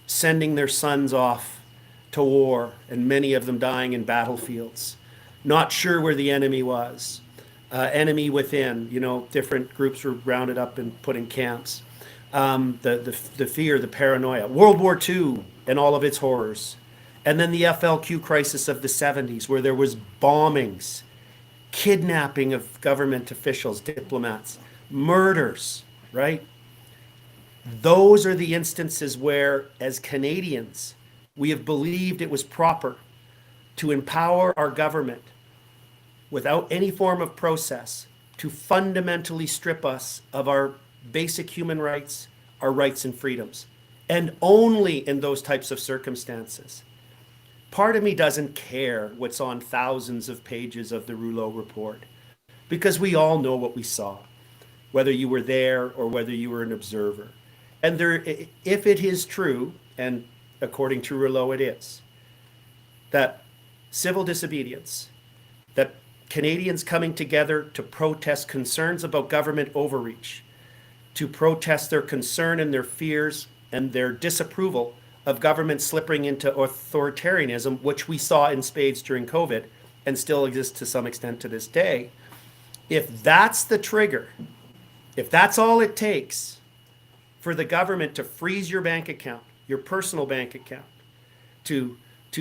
sending their sons off to war and many of them dying in battlefields, not sure where the enemy was, enemy within, different groups were rounded up and put in camps, the fear, the paranoia, World War II and all of its horrors, and then the FLQ crisis of the 70s where there was bombings, kidnapping of government officials, diplomats, murders, right? Those are the instances where, as Canadians, we have believed it was proper to empower our government without any form of process to fundamentally strip us of our basic human rights, our rights and freedoms, and only in those types of circumstances. Part of me doesn't care what's on thousands of pages of the Rouleau report, because we all know what we saw, whether you were there or whether you were an observer. And if it is true, and according to Rouleau it is, that civil disobedience, that Canadians coming together to protest concerns about government overreach, to protest their concern and their fears and their disapproval of government slipping into authoritarianism, which we saw in spades during COVID and still exists to some extent to this day. If that's the trigger, if that's all it takes for the government to freeze your bank account, your personal bank account, to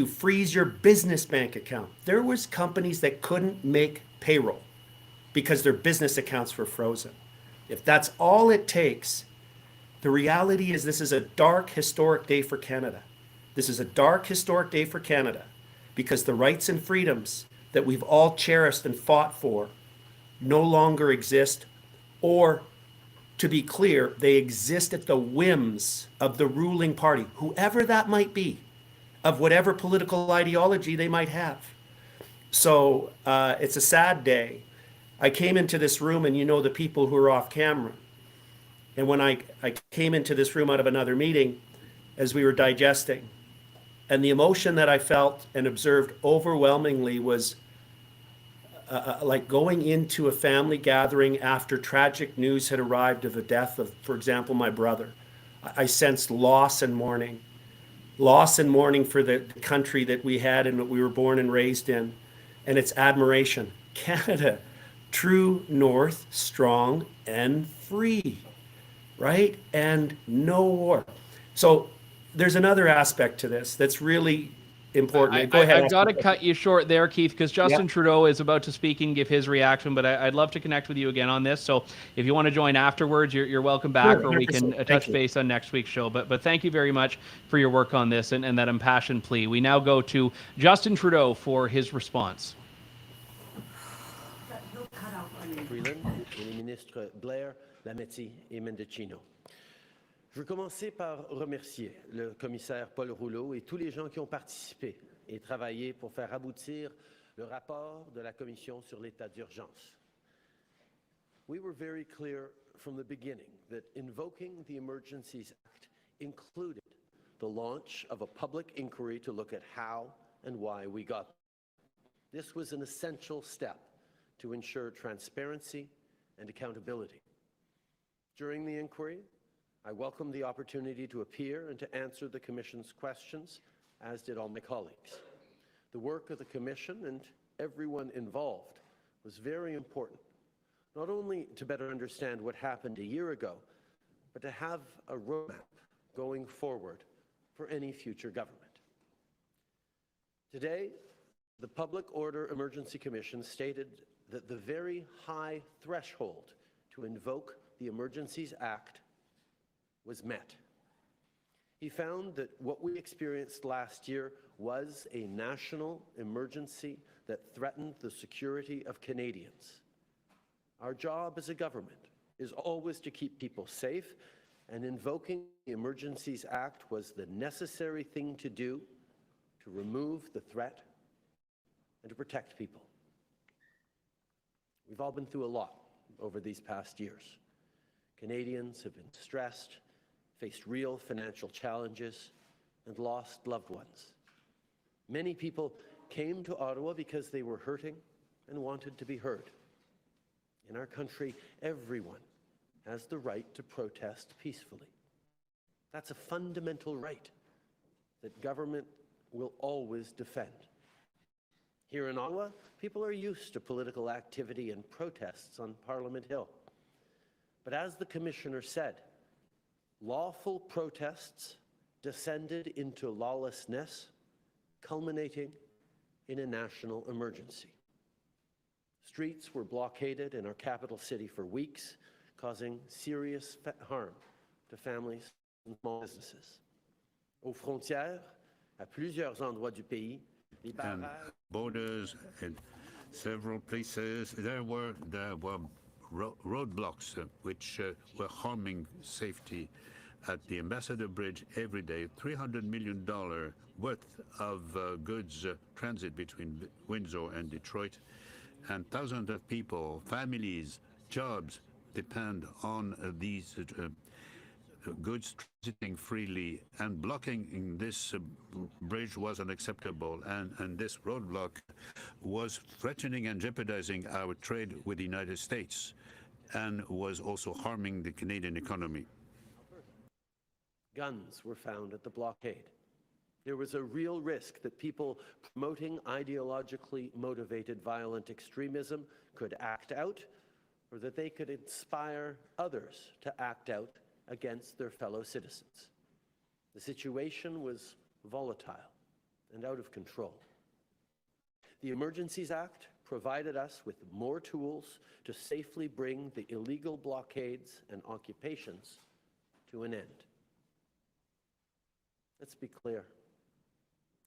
freeze your business bank account. There was companies that couldn't make payroll because their business accounts were frozen. If that's all it takes, the reality is this is a dark, historic day for Canada. This is a dark, historic day for Canada because the rights and freedoms that we've all cherished and fought for no longer exist, or, to be clear, they exist at the whims of the ruling party, whoever that might be, of whatever political ideology they might have. So it's a sad day. I came into this room, and the people who are off camera. And when I came into this room out of another meeting, as we were digesting, and the emotion that I felt and observed overwhelmingly was like going into a family gathering after tragic news had arrived of the death of, for example, my brother. I sensed loss and mourning for the country that we had and that we were born and raised in, and its admiration. Canada, true north, strong and free, right? And no war. So there's another aspect to this that's really important. Go ahead. I've got to cut you short there, Keith, because Justin Trudeau is about to speak and give his reaction, but I'd love to connect with you again on this. So if you want to join afterwards, you're welcome back, or we can touch base on next week's show. But thank you very much for your work on this and that impassioned plea. We now go to Justin Trudeau for his response. Freeland et les ministres Blair, Lametti et Mendicino. Je veux commencer par remercier le commissaire Paul Rouleau et tous les gens qui ont participé et travaillé pour faire aboutir le rapport de la Commission sur l'état d'urgence. We were very clear from the beginning that invoking the Emergencies Act included the launch of a public inquiry to look at how and why we got there. This was an essential step to ensure transparency and accountability. During the inquiry, I welcomed the opportunity to appear and to answer the Commission's questions, as did all my colleagues. The work of the Commission and everyone involved was very important, not only to better understand what happened a year ago, but to have a roadmap going forward for any future government. Today, the Public Order Emergency Commission stated that the very high threshold to invoke the Emergencies Act was met. He found that what we experienced last year was a national emergency that threatened the security of Canadians. Our job as a government is always to keep people safe, and invoking the Emergencies Act was the necessary thing to do to remove the threat and to protect people. We've all been through a lot over these past years. Canadians have been stressed, faced real financial challenges, and lost loved ones. Many people came to Ottawa because they were hurting and wanted to be heard. In our country, everyone has the right to protest peacefully. That's a fundamental right that government will always defend. Here in Ottawa, people are used to political activity and protests on Parliament Hill. But as the Commissioner said, lawful protests descended into lawlessness, culminating in a national emergency. Streets were blockaded in our capital city for weeks, causing serious harm to families and small businesses. Aux frontières, à plusieurs endroits du pays, and borders in several places, there were roadblocks which were harming safety. At the Ambassador Bridge every day, $300 million worth of goods transit between Windsor and Detroit, and thousands of people, families, jobs depend on these goods transiting freely, and blocking in this bridge was unacceptable, and this roadblock was threatening and jeopardizing our trade with the United States and was also harming the Canadian economy. Guns were found at the blockade. There was a real risk that people promoting ideologically motivated violent extremism could act out, or that they could inspire others to act out against their fellow citizens. The situation was volatile and out of control. The Emergencies Act provided us with more tools to safely bring the illegal blockades and occupations to an end. Let's be clear.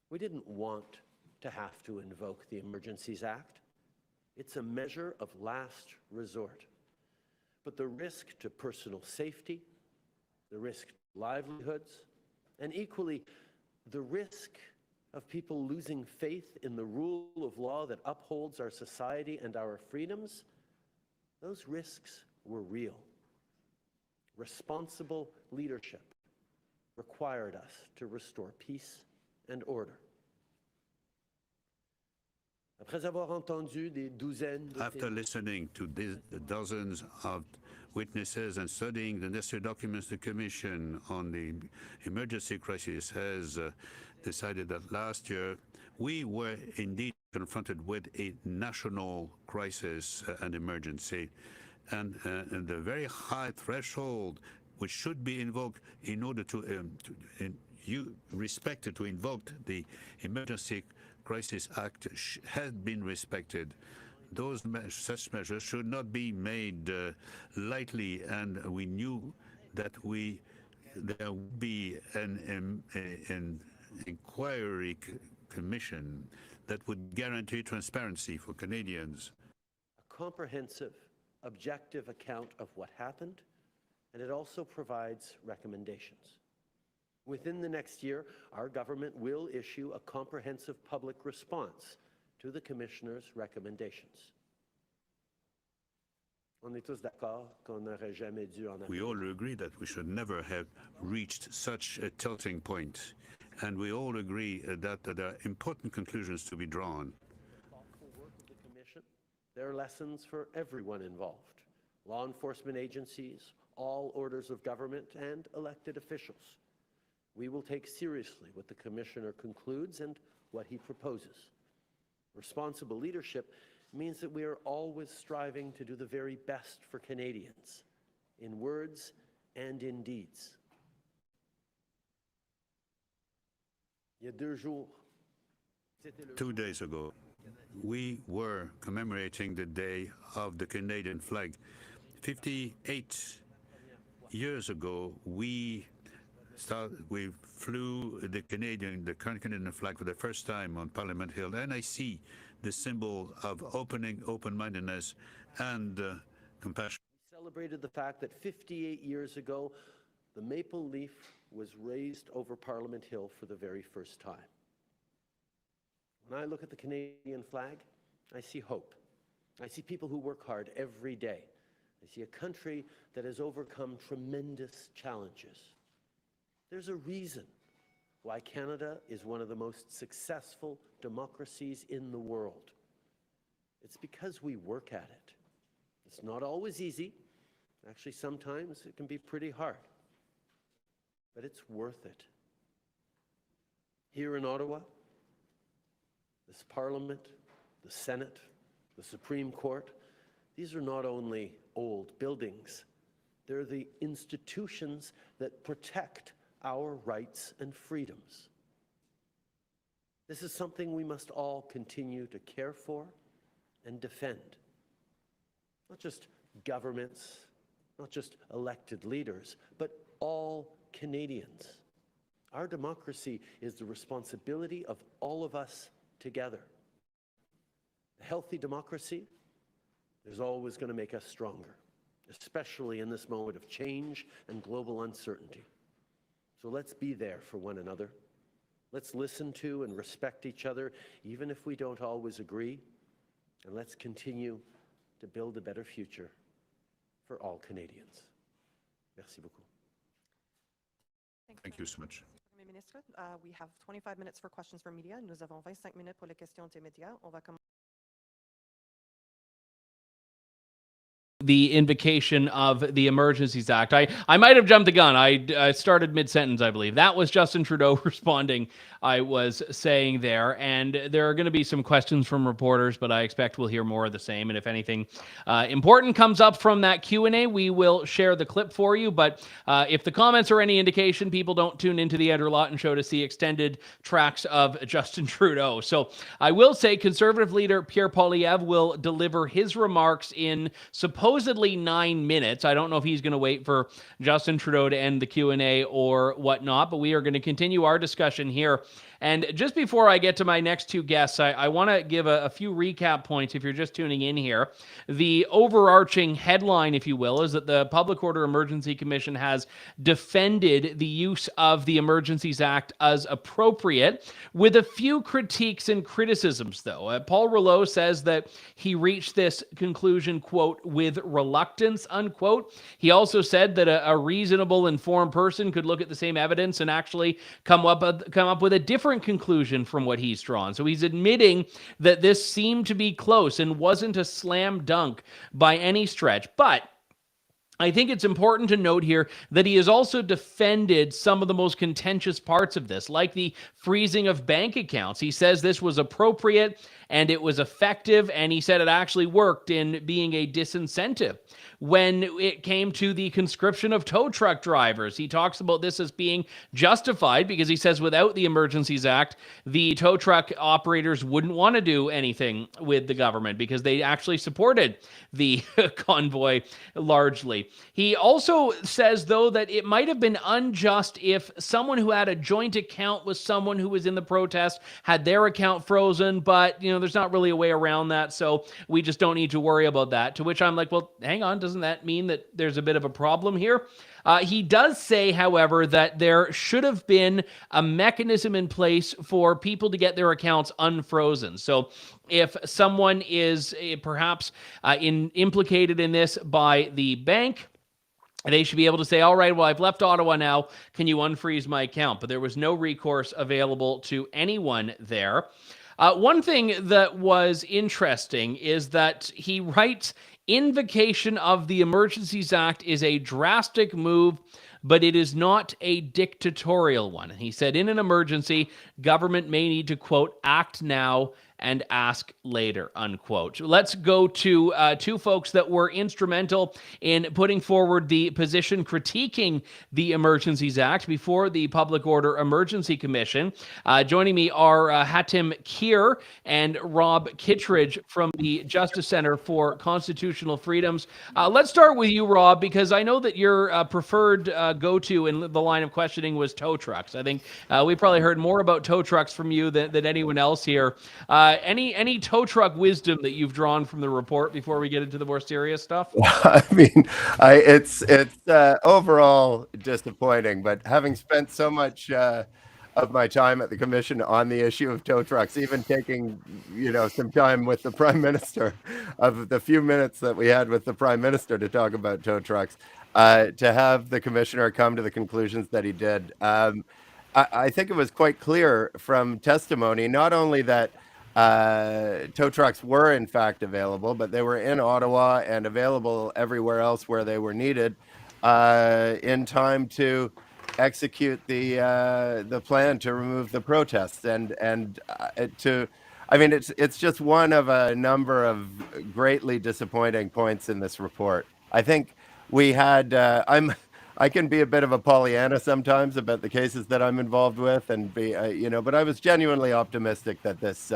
We didn't want to have to invoke the Emergencies Act. It's a measure of last resort. But the risk to personal safety, the risk to livelihoods, and equally, the risk of people losing faith in the rule of law that upholds our society and our freedoms, those risks were real. Responsible leadership required us to restore peace and order. After listening to dozens of witnesses and studying the necessary documents, the Commission on the Emergency Crisis has decided that last year we were indeed confronted with a national crisis and emergency. And the very high threshold which should be invoked in order to invoke the Emergency Crisis Act had been respected. Such measures should not be made lightly, and we knew that there would be an inquiry commission that would guarantee transparency for Canadians. A comprehensive, objective account of what happened, and it also provides recommendations. Within the next year, our government will issue a comprehensive public response to the Commissioner's recommendations. We all agree that we should never have reached such a tilting point, and we all agree that there are important conclusions to be drawn. Thoughtful work of the Commission. There are lessons for everyone involved: law enforcement agencies, all orders of government, and elected officials. We will take seriously what the Commissioner concludes and what he proposes. Responsible leadership means that we are always striving to do the very best for Canadians, in words and in deeds. Il y a 2 jours, 2 days ago, we were commemorating the Day of the Canadian flag. 58 years ago, we flew the current Canadian flag for the first time on Parliament Hill, and I see the symbol of open-mindedness and compassion. We celebrated the fact that 58 years ago, the maple leaf was raised over Parliament Hill for the very first time. When I look at the Canadian flag, I see hope. I see people who work hard every day. I see a country that has overcome tremendous challenges. There's a reason why Canada is one of the most successful democracies in the world. It's because we work at it. It's not always easy. Actually, sometimes it can be pretty hard. But it's worth it. Here in Ottawa, this Parliament, the Senate, the Supreme Court, these are not only old buildings, they're the institutions that protect our rights and freedoms. This is something we must all continue to care for and defend. Not just governments, not just elected leaders, but all Canadians. Our democracy is the responsibility of all of us together. A healthy democracy is always going to make us stronger, especially in this moment of change and global uncertainty. So let's be there for one another. Let's listen to and respect each other, even if we don't always agree. And let's continue to build a better future for all Canadians. Merci beaucoup. Thank you so much. Premier ministre, we have 25 minutes for questions from media. Nous avons 25 minutes pour les questions des médias. On va commencer. The invocation of the Emergencies Act. I might have jumped the gun. I started mid-sentence, I believe. That was Justin Trudeau responding, I was saying there. And there are going to be some questions from reporters, but I expect we'll hear more of the same. And if anything important comes up from that Q&A, we will share the clip for you. But if the comments are any indication, people don't tune into the Andrew Lawton Show to see extended tracks of Justin Trudeau. So I will say Conservative leader Pierre Poilievre will deliver his remarks in supposedly 9 minutes. I don't know if he's going to wait for Justin Trudeau to end the Q&A or whatnot, but we are going to continue our discussion here. And just before I get to my next 2 guests, I want to give a few recap points if you're just tuning in here. The overarching headline, if you will, is that the Public Order Emergency Commission has defended the use of the Emergencies Act as appropriate, with a few critiques and criticisms, though. Paul Rouleau says that he reached this conclusion, quote, with reluctance, unquote. He also said that a reasonable, informed person could look at the same evidence and actually come up with a different conclusion from what he's drawn. So he's admitting that this seemed to be close and wasn't a slam dunk by any stretch. But I think it's important to note here that he has also defended some of the most contentious parts of this, like the freezing of bank accounts. He says this was appropriate and it was effective, and he said it actually worked in being a disincentive. when it came to the conscription of tow truck drivers. He talks about this as being justified because he says without the Emergencies Act, the tow truck operators wouldn't want to do anything with the government because they actually supported the convoy largely. He also says, though, that it might have been unjust if someone who had a joint account with someone who was in the protest had their account frozen, but, there's not really a way around that, so we just don't need to worry about that. To which I'm like, well, hang on, doesn't that mean that there's a bit of a problem here? He does say, however, that there should have been a mechanism in place for people to get their accounts unfrozen. So if someone is perhaps implicated in this by the bank, they should be able to say, all right, well, I've left Ottawa now. Can you unfreeze my account? But there was no recourse available to anyone there. One thing that was interesting is that he writes, invocation of the Emergencies Act is a drastic move, but it is not a dictatorial one. He said, in an emergency, government may need to, quote, act now and ask later, unquote. Let's go to two folks that were instrumental in putting forward the position critiquing the Emergencies Act before the Public Order Emergency Commission. Joining me are Hatim Keir and Rob Kittredge from the Justice Center for Constitutional Freedoms. Let's start with you, Rob, because I know that your preferred go-to in the line of questioning was tow trucks. I think we probably heard more about tow trucks from you than anyone else here. Any tow truck wisdom that you've drawn from the report before we get into the more serious stuff? I mean, it's overall disappointing, but having spent so much of my time at the commission on the issue of tow trucks, even taking some time with the Prime Minister, of the few minutes that we had with the Prime Minister to talk about tow trucks, to have the commissioner come to the conclusions that he did, I think it was quite clear from testimony not only that tow trucks were in fact available, but they were in Ottawa and available everywhere else where they were needed in time to execute the plan to remove the protests it's just one of a number of greatly disappointing points in this report. I think we had I can be a bit of a Pollyanna sometimes about the cases that I'm involved with, and but I was genuinely optimistic that this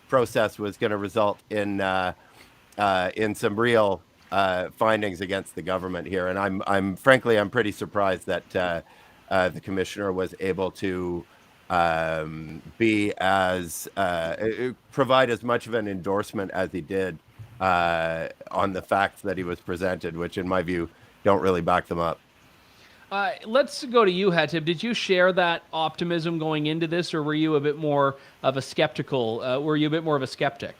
process was going to result in some real findings against the government here. And I'm frankly pretty surprised that the commissioner was able to be as provide as much of an endorsement as he did on the facts that he was presented, which in my view don't really back them up. Let's go to you, Hatib. Did you share that optimism going into this, or were you a bit more of a skeptical? Were you a bit more of a skeptic?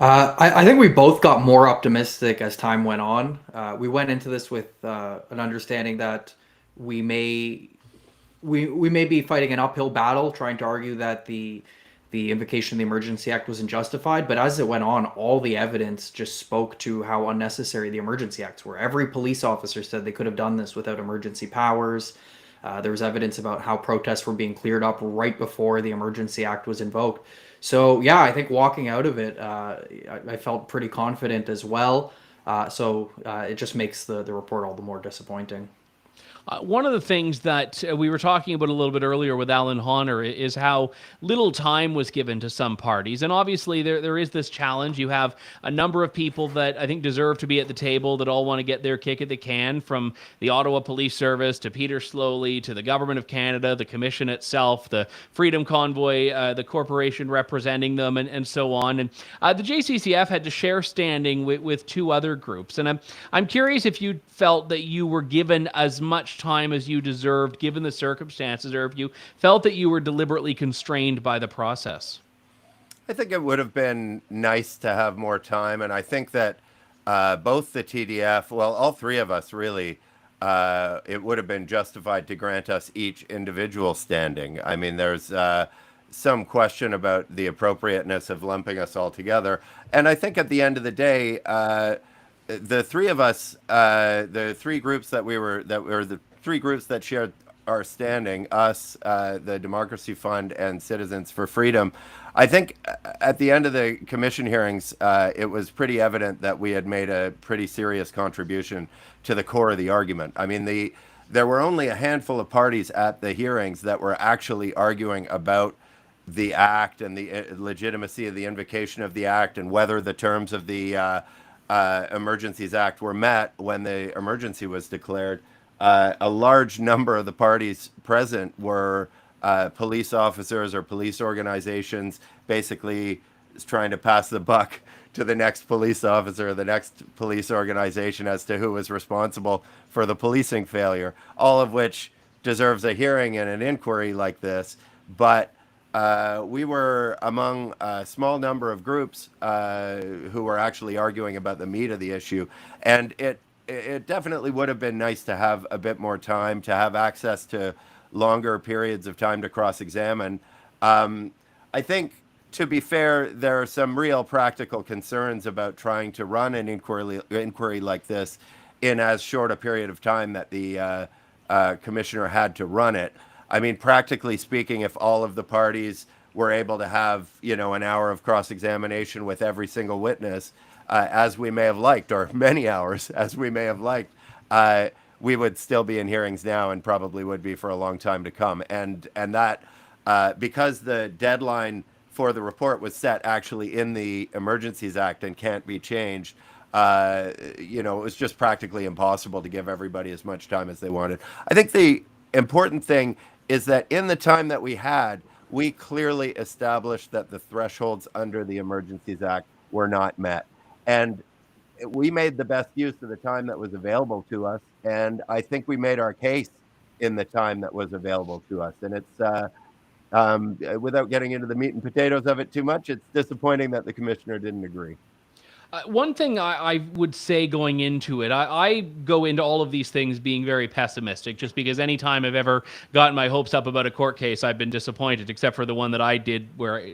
I think we both got more optimistic as time went on. We went into this with an understanding that we may be fighting an uphill battle, trying to argue that the invocation of the Emergency Act was unjustified. But as it went on, all the evidence just spoke to how unnecessary the Emergency Acts were. Every police officer said they could have done this without emergency powers. There was evidence about how protests were being cleared up right before the Emergency Act was invoked. So yeah, I think walking out of it, I felt pretty confident as well. So it just makes the report all the more disappointing. One of the things that we were talking about a little bit earlier with Alan Honor is how little time was given to some parties. And obviously there is this challenge. You have a number of people that I think deserve to be at the table that all want to get their kick at the can, from the Ottawa Police Service to Peter Slowly to the Government of Canada, the Commission itself, the Freedom Convoy, the corporation representing them, and so on. And the JCCF had to share standing with two other groups. And I'm curious if you felt that you were given as much time as you deserved given the circumstances, or if you felt that you were deliberately constrained by the process. I think it would have been nice to have more time, and I think that both the TDF, well, all three of us really, it would have been justified to grant us each individual standing. I mean, there's some question about the appropriateness of lumping us all together, and I think at the end of the day, the three of us, the three groups that shared our standing, us, the Democracy Fund, and Citizens for Freedom, I think at the end of the commission hearings, it was pretty evident that we had made a pretty serious contribution to the core of the argument. I mean, there were only a handful of parties at the hearings that were actually arguing about the act and the legitimacy of the invocation of the act and whether the terms of the Emergencies Act were met when the emergency was declared. A large number of the parties present were police officers or police organizations, basically trying to pass the buck to the next police officer or the next police organization as to who was responsible for the policing failure, all of which deserves a hearing and an inquiry like this. But we were among a small number of groups who were actually arguing about the meat of the issue. And it definitely would have been nice to have a bit more time, to have access to longer periods of time to cross-examine. I think, to be fair, there are some real practical concerns about trying to run an inquiry like this in as short a period of time that the commissioner had to run it. I mean, practically speaking, if all of the parties were able to have, an hour of cross-examination with every single witness, as we may have liked, or many hours as we may have liked, we would still be in hearings now and probably would be for a long time to come. And that, because the deadline for the report was set actually in the Emergencies Act and can't be changed, it was just practically impossible to give everybody as much time as they wanted. I think the important thing is that in the time that we had, we clearly established that the thresholds under the Emergencies Act were not met. And we made the best use of the time that was available to us. And I think we made our case in the time that was available to us. And it's, without getting into the meat and potatoes of it too much, it's disappointing that the commissioner didn't agree. One thing I would say going into it, I go into all of these things being very pessimistic, just because any time I've ever gotten my hopes up about a court case, I've been disappointed, except for the one that I did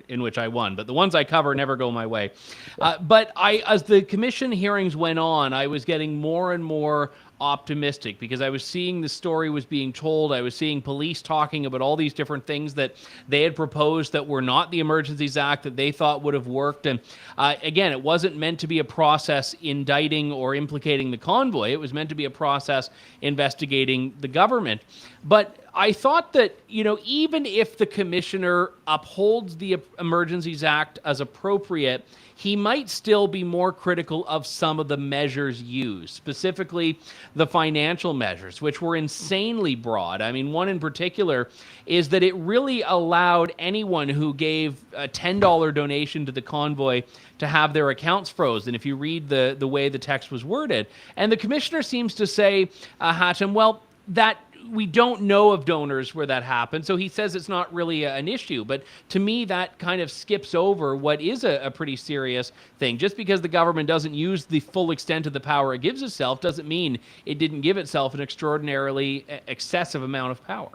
in which I won. But the ones I cover never go my way. But as the commission hearings went on, I was getting more and more optimistic because I was seeing the story was being told. I was seeing police talking about all these different things that they had proposed that were not the Emergencies Act that they thought would have worked. And again, it wasn't meant to be a process indicting or implicating the convoy. It was meant to be a process investigating the government. But I thought that, even if the commissioner upholds the Emergencies Act as appropriate, he might still be more critical of some of the measures used, specifically the financial measures, which were insanely broad. I mean, one in particular is that it really allowed anyone who gave a $10 donation to the convoy to have their accounts frozen, if you read the way the text was worded. And the commissioner seems to say, Hatcham, well, that we don't know of donors where that happened, so he says it's not really an issue. But to me, that kind of skips over what is a pretty serious thing. Just because the government doesn't use the full extent of the power it gives itself doesn't mean it didn't give itself an extraordinarily excessive amount of power.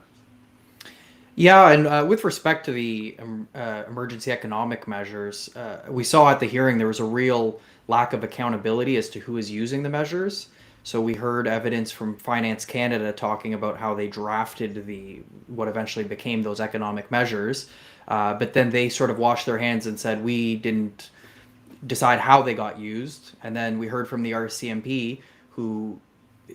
Yeah, and with respect to the emergency economic measures, we saw at the hearing there was a real lack of accountability as to who is using the measures. So we heard evidence from Finance Canada talking about how they drafted what eventually became those economic measures, but then they sort of washed their hands and said we didn't decide how they got used. And then we heard from the RCMP, who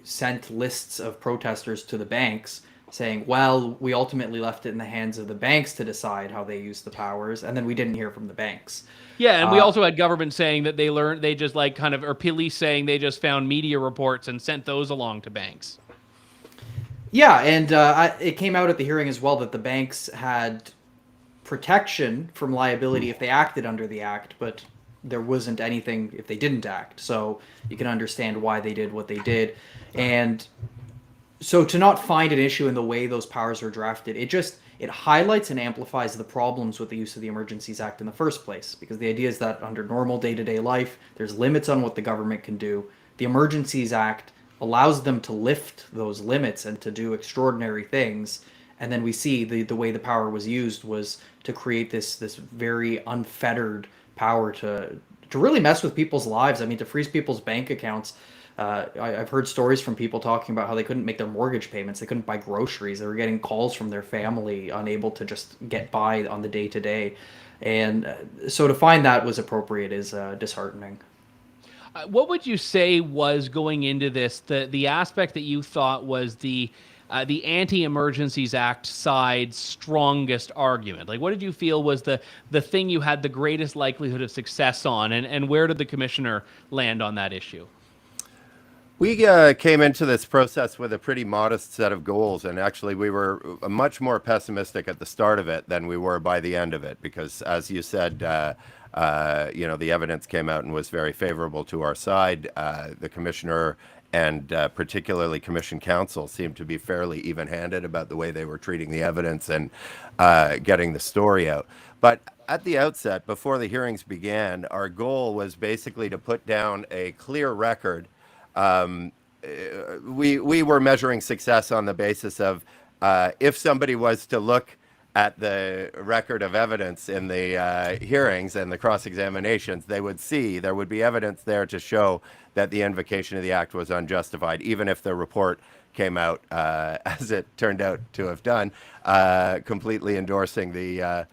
sent lists of protesters to the banks saying, well, we ultimately left it in the hands of the banks to decide how they use the powers, and then we didn't hear from the banks. Yeah, and we also had government saying that or police saying they just found media reports and sent those along to banks. Yeah, and it came out at the hearing as well that the banks had protection from liability if they acted under the act, but there wasn't anything if they didn't act. So you can understand why they did what they did. And so to not find an issue in the way those powers were drafted, it highlights and amplifies the problems with the use of the Emergencies Act in the first place, because the idea is that under normal day-to-day life, there's limits on what the government can do. The Emergencies Act allows them to lift those limits and to do extraordinary things. And then we see the way the power was used was to create this very unfettered power to really mess with people's lives. I mean, to freeze people's bank accounts. I've heard stories from people talking about how they couldn't make their mortgage payments, they couldn't buy groceries, they were getting calls from their family, unable to just get by on the day to day. And so to find that was appropriate is disheartening. What would you say was going into this the aspect that you thought was the Anti-Emergencies Act side's strongest argument? Like, what did you feel was the thing you had the greatest likelihood of success on, and where did the commissioner land on that issue? We came into this process with a pretty modest set of goals, and actually we were much more pessimistic at the start of it than we were by the end of it, because as you said, the evidence came out and was very favorable to our side. The commissioner and particularly commission counsel seemed to be fairly even-handed about the way they were treating the evidence and getting the story out. But at the outset, before the hearings began, our goal was basically to put down a clear record. We were measuring success on the basis of if somebody was to look at the record of evidence in the hearings and the cross-examinations, they would see there would be evidence there to show that the invocation of the act was unjustified, even if the report came out, as it turned out to have done, completely endorsing the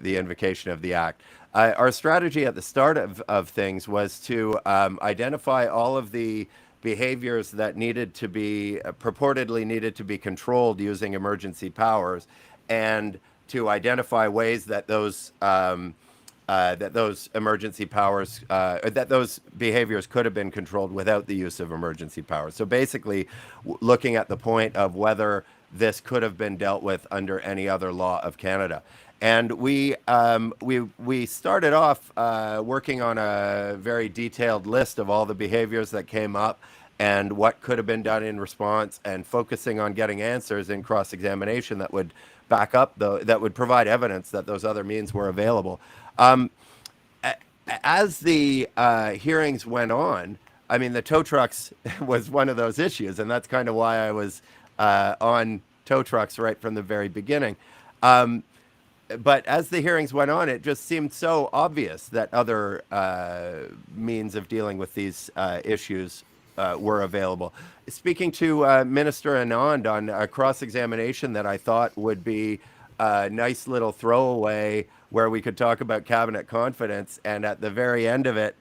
invocation of the act. Our strategy at the start of things was to identify all of the behaviors that needed to be purportedly needed to be controlled using emergency powers, and to identify ways that those emergency powers, that those behaviors could have been controlled without the use of emergency powers. So basically, looking at the point of whether this could have been dealt with under any other law of Canada. And we started off working on a very detailed list of all the behaviors that came up and what could have been done in response, and focusing on getting answers in cross-examination that would back up, that would provide evidence that those other means were available. As the hearings went on, I mean, the tow trucks was one of those issues, and that's kind of why I was on tow trucks right from the very beginning. But as the hearings went on, it just seemed so obvious that other means of dealing with these issues were available. Speaking to Minister Anand on a cross-examination that I thought would be a nice little throwaway where we could talk about cabinet confidence, and at the very end of it,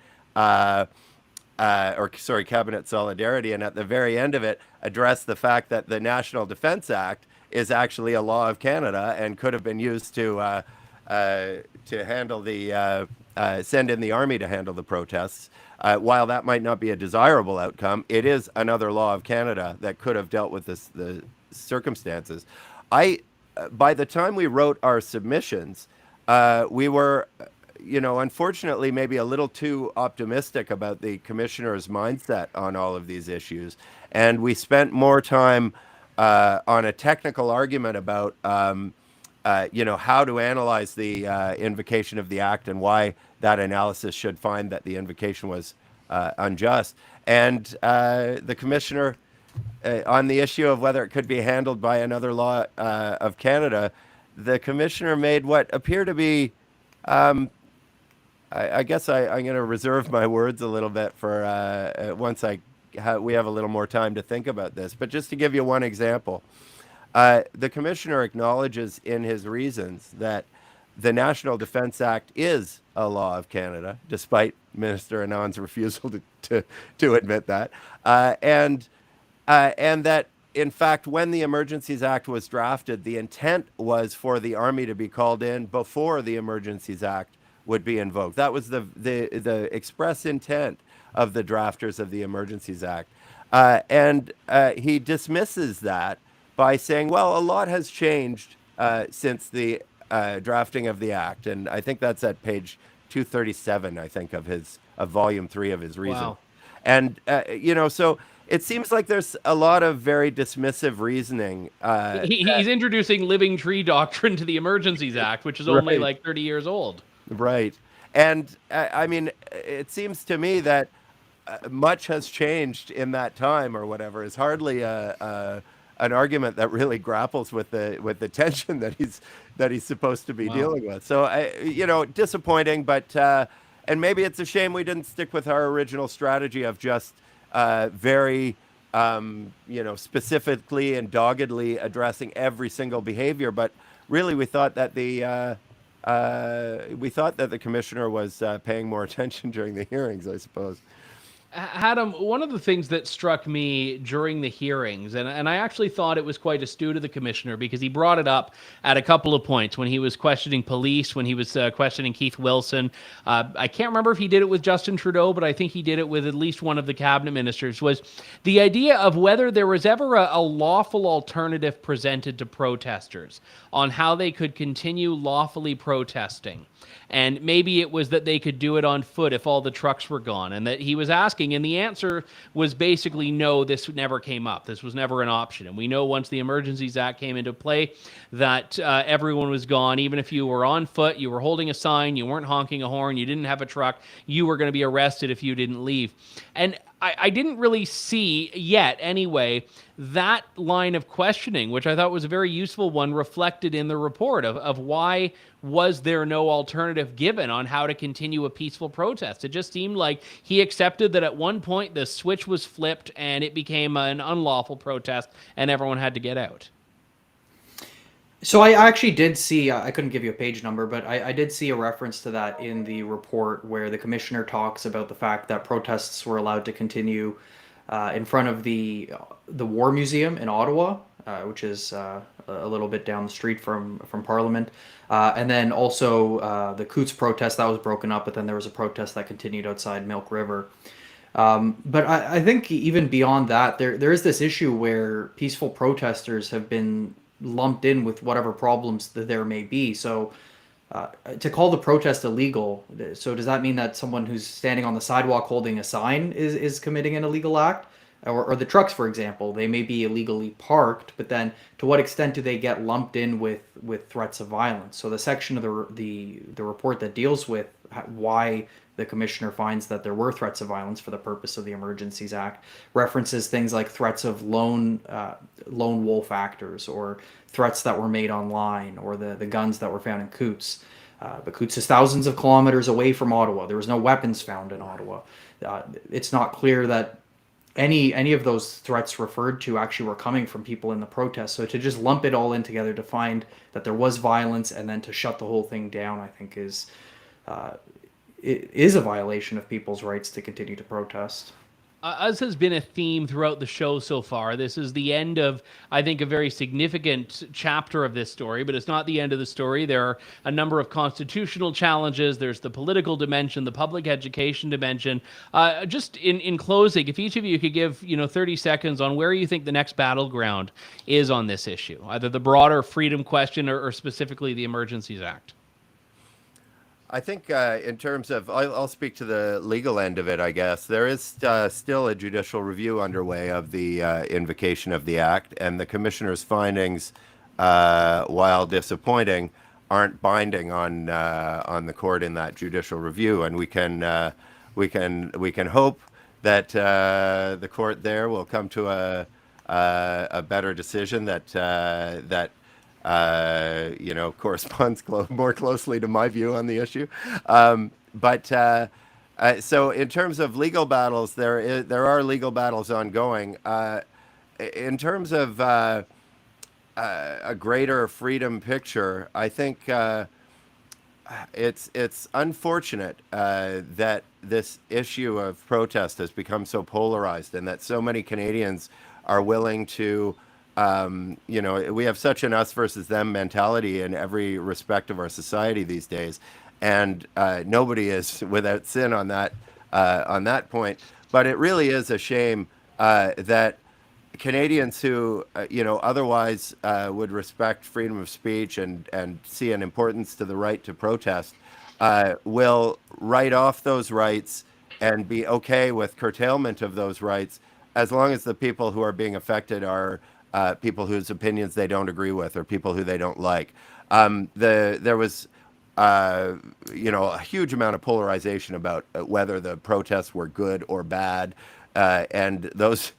cabinet solidarity, and at the very end of it, address the fact that the National Defence Act is actually a law of Canada and could have been used to handle the send in the army to handle the protests. While that might not be a desirable outcome, it is another law of Canada that could have dealt with the circumstances. By the time we wrote our submissions, we were, unfortunately, maybe a little too optimistic about the commissioner's mindset on all of these issues, and we spent more time on a technical argument about, how to analyze the invocation of the act and why that analysis should find that the invocation was unjust. And the commissioner, on the issue of whether it could be handled by another law of Canada, the commissioner made what appear to be, I guess I'm going to reserve my words a little bit for once we have a little more time to think about this. But just to give you one example, the commissioner acknowledges in his reasons that the National Defence Act is a law of Canada, despite Minister Anand's refusal to admit that, and that, in fact, when the Emergencies Act was drafted, the intent was for the Army to be called in before the Emergencies Act would be invoked. That was the express intent of the drafters of the Emergencies Act. And he dismisses that by saying, well, a lot has changed since the drafting of the act. And I think that's at page 237, I think, of volume 3 of his reason. Wow. And, so it seems like there's a lot of very dismissive reasoning. He's introducing living tree doctrine to the Emergencies Act, which is only like 30 years old. Right. And I mean, it seems to me that much has changed in that time, or whatever, is hardly an argument that really grapples with the tension that he's supposed to be dealing with. So, disappointing, but and maybe it's a shame we didn't stick with our original strategy of just very specifically and doggedly addressing every single behavior. But really, we thought that the commissioner was paying more attention during the hearings, I suppose. Adam, one of the things that struck me during the hearings, and I actually thought it was quite astute of the commissioner, because he brought it up at a couple of points when he was questioning police, when he was questioning Keith Wilson. I can't remember if he did it with Justin Trudeau, but I think he did it with at least one of the cabinet ministers, was the idea of whether there was ever a lawful alternative presented to protesters on how they could continue lawfully protesting. And maybe it was that they could do it on foot if all the trucks were gone, and that he was asking, and the answer was basically no, this never came up. This was never an option. And we know once the Emergencies Act came into play that everyone was gone. Even if you were on foot, you were holding a sign, you weren't honking a horn, you didn't have a truck, you were going to be arrested if you didn't leave. And I didn't really see yet, anyway, that line of questioning, which I thought was a very useful one, reflected in the report of why was there no alternative given on how to continue a peaceful protest. It just seemed like he accepted that at one point the switch was flipped and it became an unlawful protest and everyone had to get out. So I actually did see, I couldn't give you a page number, but I did see a reference to that in the report where the commissioner talks about the fact that protests were allowed to continue in front of the War Museum in Ottawa, which is a little bit down the street from Parliament. And then also the Coutts protest, that was broken up, but then there was a protest that continued outside Milk River. But I think even beyond that, there is this issue where peaceful protesters have been lumped in with whatever problems that there may be. So to call the protest illegal, so does that mean that someone who's standing on the sidewalk holding a sign is committing an illegal act? Or the trucks, for example, they may be illegally parked, but then to what extent do they get lumped in with threats of violence? So the section of the report that deals with why the commissioner finds that there were threats of violence for the purpose of the Emergencies Act references things like threats of lone wolf actors, or threats that were made online, or the guns that were found in Coutts. But Coutts is thousands of kilometers away from Ottawa. There was no weapons found in Ottawa. It's not clear that any of those threats referred to actually were coming from people in the protest. So to just lump it all in together to find that there was violence and then to shut the whole thing down, I think it is a violation of people's rights to continue to protest. As has been a theme throughout the show so far, this is the end of, I think, a very significant chapter of this story, but it's not the end of the story. There are a number of constitutional challenges. There's the political dimension, the public education dimension. Just in closing, if each of you could give 30 seconds on where you think the next battleground is on this issue, either the broader freedom question or specifically the Emergencies Act. I think in terms of, I'll speak to the legal end of it, I guess. There is still a judicial review underway of the invocation of the act, and the commissioner's findings, while disappointing, aren't binding on the court in that judicial review. And we can hope that the court there will come to a better decision that corresponds more closely to my view on the issue. So in terms of legal battles, there are legal battles ongoing. In terms of a greater freedom picture, I think it's unfortunate that this issue of protest has become so polarized, and that so many Canadians are willing to we have such an us versus them mentality in every respect of our society these days, and nobody is without sin on that point. But it really is a shame that Canadians who otherwise would respect freedom of speech and see an importance to the right to protest will write off those rights and be okay with curtailment of those rights, as long as the people who are being affected are people whose opinions they don't agree with, or people who they don't like. There was, a huge amount of polarization about whether the protests were good or bad, and those,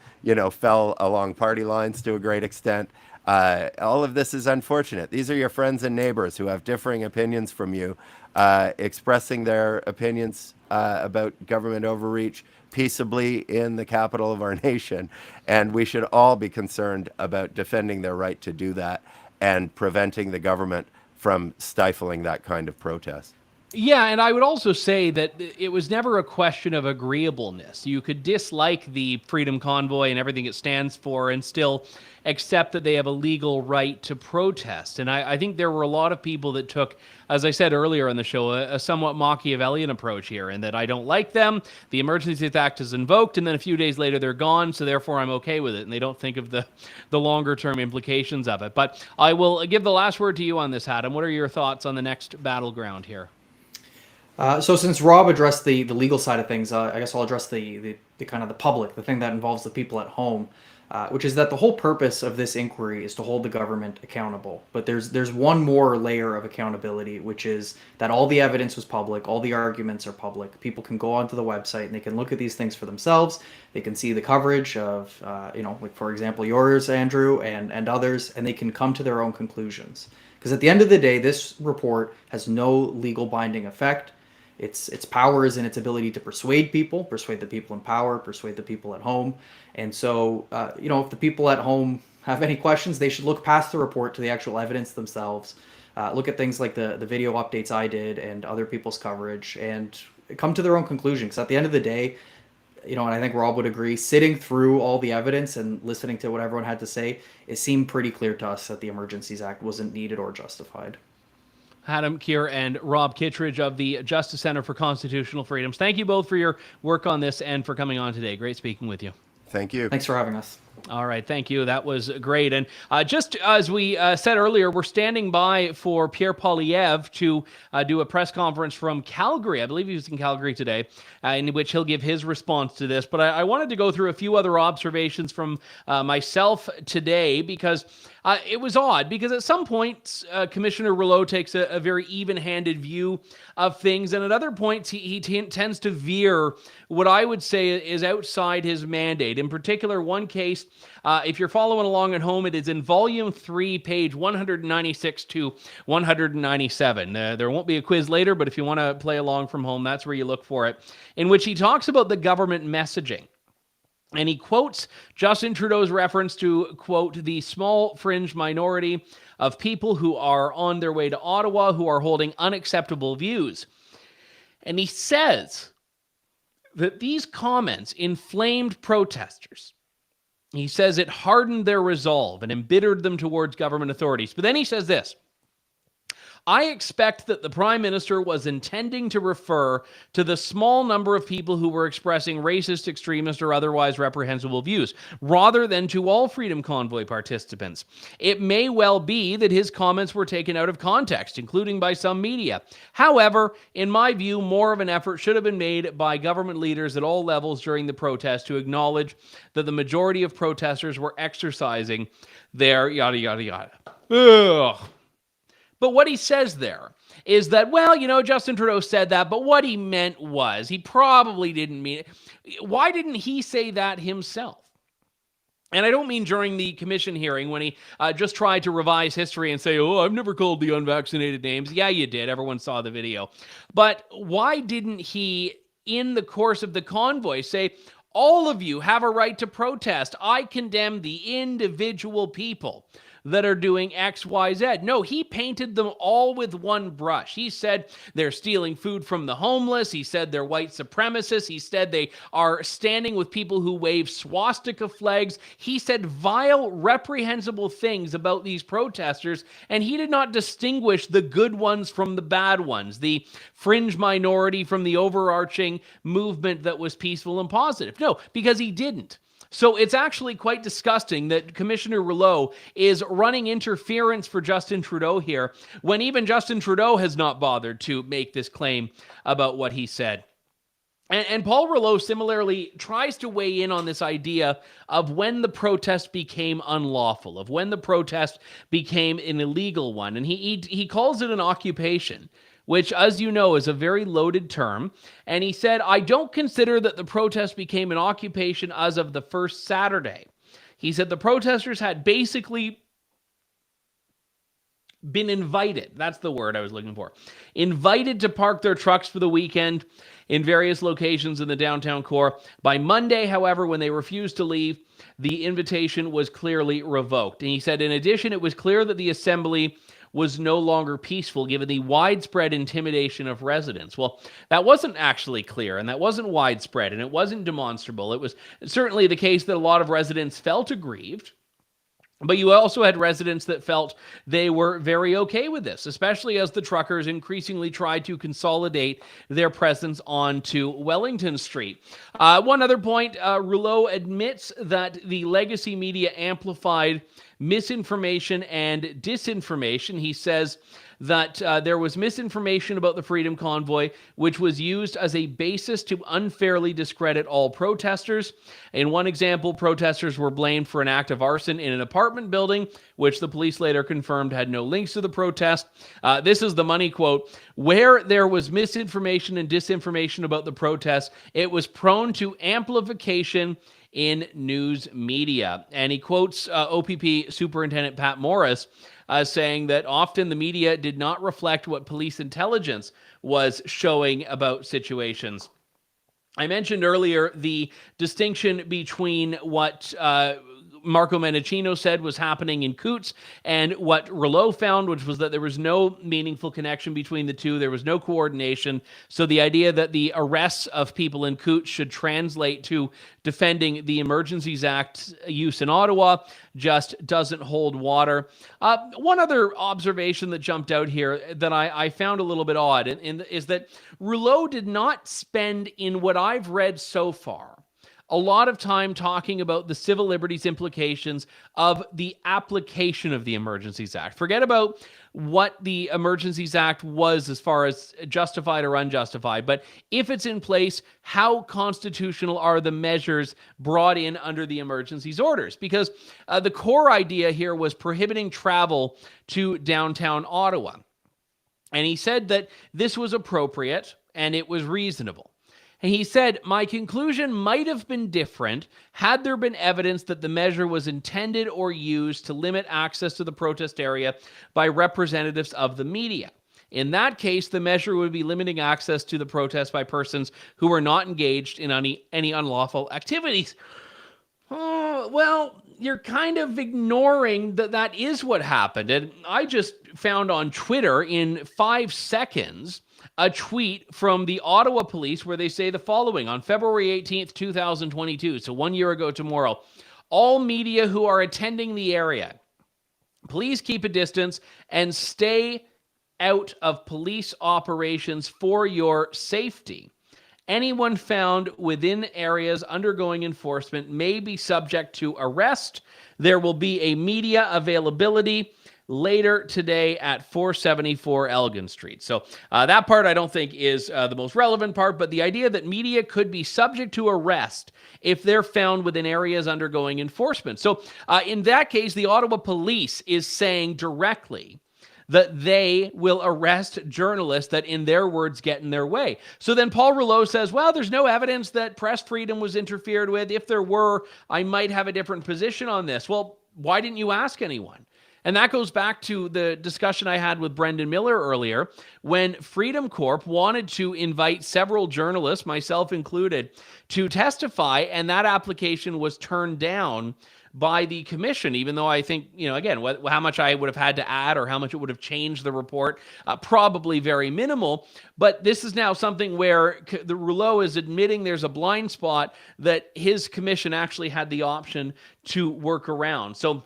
fell along party lines to a great extent. All of this is unfortunate. These are your friends and neighbors who have differing opinions from you, expressing their opinions about government overreach peaceably in the capital of our nation. And we should all be concerned about defending their right to do that and preventing the government from stifling that kind of protest. Yeah, and I would also say that it was never a question of agreeableness. You could dislike the Freedom Convoy and everything it stands for and still accept that they have a legal right to protest. And I think there were a lot of people that took, as I said earlier on the show, a somewhat Machiavellian approach here, and that I don't like them, the Emergencies Act is invoked, and then a few days later they're gone, so therefore I'm okay with it. And they don't think of the longer-term implications of it. But I will give the last word to you on this, Adam. What are your thoughts on the next battleground here? So since Rob addressed the legal side of things, I guess I'll address the kind of the public, the thing that involves the people at home, which is that the whole purpose of this inquiry is to hold the government accountable. But there's one more layer of accountability, which is that all the evidence was public, all the arguments are public. People can go onto the website and they can look at these things for themselves. They can see the coverage of, like for example, yours, Andrew, and others, and they can come to their own conclusions. Because at the end of the day, this report has no legal binding effect. Its power is in its ability to persuade the people in power, persuade the people at home. And so, if the people at home have any questions, they should look past the report to the actual evidence themselves. Look at things like the video updates I did and other people's coverage and come to their own conclusion. Because at the end of the day, and I think Rob would agree, sitting through all the evidence and listening to what everyone had to say, it seemed pretty clear to us that the Emergencies Act wasn't needed or justified. Adam Keir and Rob Kittredge of the Justice Center for Constitutional Freedoms. Thank you both for your work on this and for coming on today. Great speaking with you. Thank you. Thanks for having us. All right, thank you. That was great. And just as we said earlier, we're standing by for Pierre Poilievre to do a press conference from Calgary. I believe he was in Calgary today, in which he'll give his response to this. But I wanted to go through a few other observations from myself today, because it was odd, because at some points, Commissioner Rouleau takes a very even-handed view of things, and at other points, he tends to veer what I would say is outside his mandate. In particular, one case, if you're following along at home, it is in Volume 3, page 196 to 197. There won't be a quiz later, but if you want to play along from home, that's where you look for it, in which he talks about the government messaging. And he quotes Justin Trudeau's reference to, quote, the small fringe minority of people who are on their way to Ottawa who are holding unacceptable views. And he says that these comments inflamed protesters. He says it hardened their resolve and embittered them towards government authorities. But then he says this: I expect that the Prime Minister was intending to refer to the small number of people who were expressing racist, extremist, or otherwise reprehensible views, rather than to all Freedom Convoy participants. It may well be that his comments were taken out of context, including by some media. However, in my view, more of an effort should have been made by government leaders at all levels during the protest to acknowledge that the majority of protesters were exercising their yada, yada, yada. Ugh. But what he says there is that, well, Justin Trudeau said that, but what he meant was, he probably didn't mean it. Why didn't he say that himself? And I don't mean during the commission hearing when he just tried to revise history and say, oh, I've never called the unvaccinated names. Yeah, you did. Everyone saw the video. But why didn't he, in the course of the convoy, say, all of you have a right to protest. I condemn the individual people that are doing X, Y, Z. No, he painted them all with one brush. He said they're stealing food from the homeless. He said they're white supremacists. He said they are standing with people who wave swastika flags. He said vile, reprehensible things about these protesters, and he did not distinguish the good ones from the bad ones, the fringe minority from the overarching movement that was peaceful and positive. No, because he didn't. So it's actually quite disgusting that Commissioner Rouleau is running interference for Justin Trudeau here, when even Justin Trudeau has not bothered to make this claim about what he said. And Paul Rouleau similarly tries to weigh in on this idea of when the protest became unlawful, of when the protest became an illegal one. And he calls it an occupation, which, as you know, is a very loaded term. And he said, I don't consider that the protest became an occupation as of the first Saturday. He said the protesters had basically been invited, that's the word I was looking for, invited to park their trucks for the weekend in various locations in the downtown core. By Monday, however, when they refused to leave, the invitation was clearly revoked. And he said, in addition, it was clear that the assembly was no longer peaceful given the widespread intimidation of residents. Well, that wasn't actually clear, and that wasn't widespread, and it wasn't demonstrable. It was certainly the case that a lot of residents felt aggrieved, but you also had residents that felt they were very okay with this, especially as the truckers increasingly tried to consolidate their presence onto Wellington Street. One other point, Rouleau admits that the legacy media amplified misinformation and disinformation. He says that there was misinformation about the Freedom Convoy, which was used as a basis to unfairly discredit all protesters. In one example, protesters were blamed for an act of arson in an apartment building, which the police later confirmed had no links to the protest. This is the money quote: where there was misinformation and disinformation about the protest, it was prone to amplification in news media. And he quotes OPP Superintendent Pat Morris saying that often the media did not reflect what police intelligence was showing about situations. I mentioned earlier the distinction between what Marco Mendicino said was happening in Coutts and what Rouleau found, which was that there was no meaningful connection between the two. There was no coordination. So the idea that the arrests of people in Coutts should translate to defending the Emergencies Act use in Ottawa just doesn't hold water. One other observation that jumped out here that I found a little bit odd is that Rouleau did not spend, in what I've read so far, a lot of time talking about the civil liberties implications of the application of the Emergencies Act. Forget about what the Emergencies Act was as far as justified or unjustified, but if it's in place, how constitutional are the measures brought in under the emergencies orders? Because the core idea here was prohibiting travel to downtown Ottawa. And he said that this was appropriate and it was reasonable. And he said, my conclusion might have been different had there been evidence that the measure was intended or used to limit access to the protest area by representatives of the media. In that case, the measure would be limiting access to the protest by persons who are not engaged in any unlawful activities. Oh, well, you're kind of ignoring that is what happened. And I just found on Twitter in 5 seconds a tweet from the Ottawa police where they say the following: on February 18th, 2022, so 1 year ago tomorrow, all media who are attending the area, please keep a distance and stay out of police operations for your safety. Anyone found within areas undergoing enforcement may be subject to arrest. There will be a media availability later today at 474 Elgin Street. So that part I don't think is the most relevant part, but the idea that media could be subject to arrest if they're found within areas undergoing enforcement. So in that case, the Ottawa police is saying directly that they will arrest journalists that, in their words, get in their way. So then Paul Rouleau says, well, there's no evidence that press freedom was interfered with. If there were, I might have a different position on this. Well, why didn't you ask anyone? And that goes back to the discussion I had with Brendan Miller earlier, when Freedom Corp wanted to invite several journalists, myself included, to testify, and that application was turned down by the commission, even though I think, again, how much I would have had to add or how much it would have changed the report, probably very minimal. But this is now something where the Rouleau is admitting there's a blind spot that his commission actually had the option to work around. So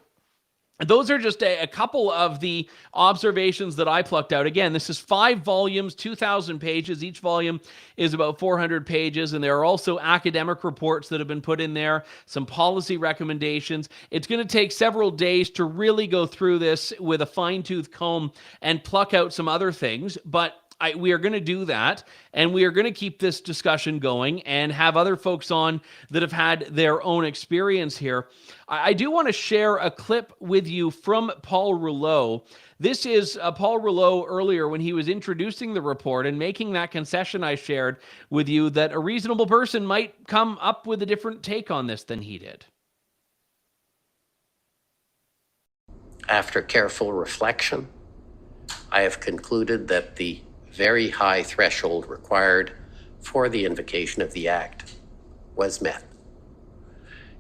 those are just a couple of the observations that I plucked out. Again, this is 5 volumes, 2,000 pages. Each volume is about 400 pages, and there are also academic reports that have been put in there, some policy recommendations. It's going to take several days to really go through this with a fine-tooth comb and pluck out some other things, but we are going to do that, and we are going to keep this discussion going and have other folks on that have had their own experience here. I do want to share a clip with you from Paul Rouleau. This is Paul Rouleau earlier when he was introducing the report and making that concession I shared with you that a reasonable person might come up with a different take on this than he did. After careful reflection, I have concluded that the very high threshold required for the invocation of the Act was met.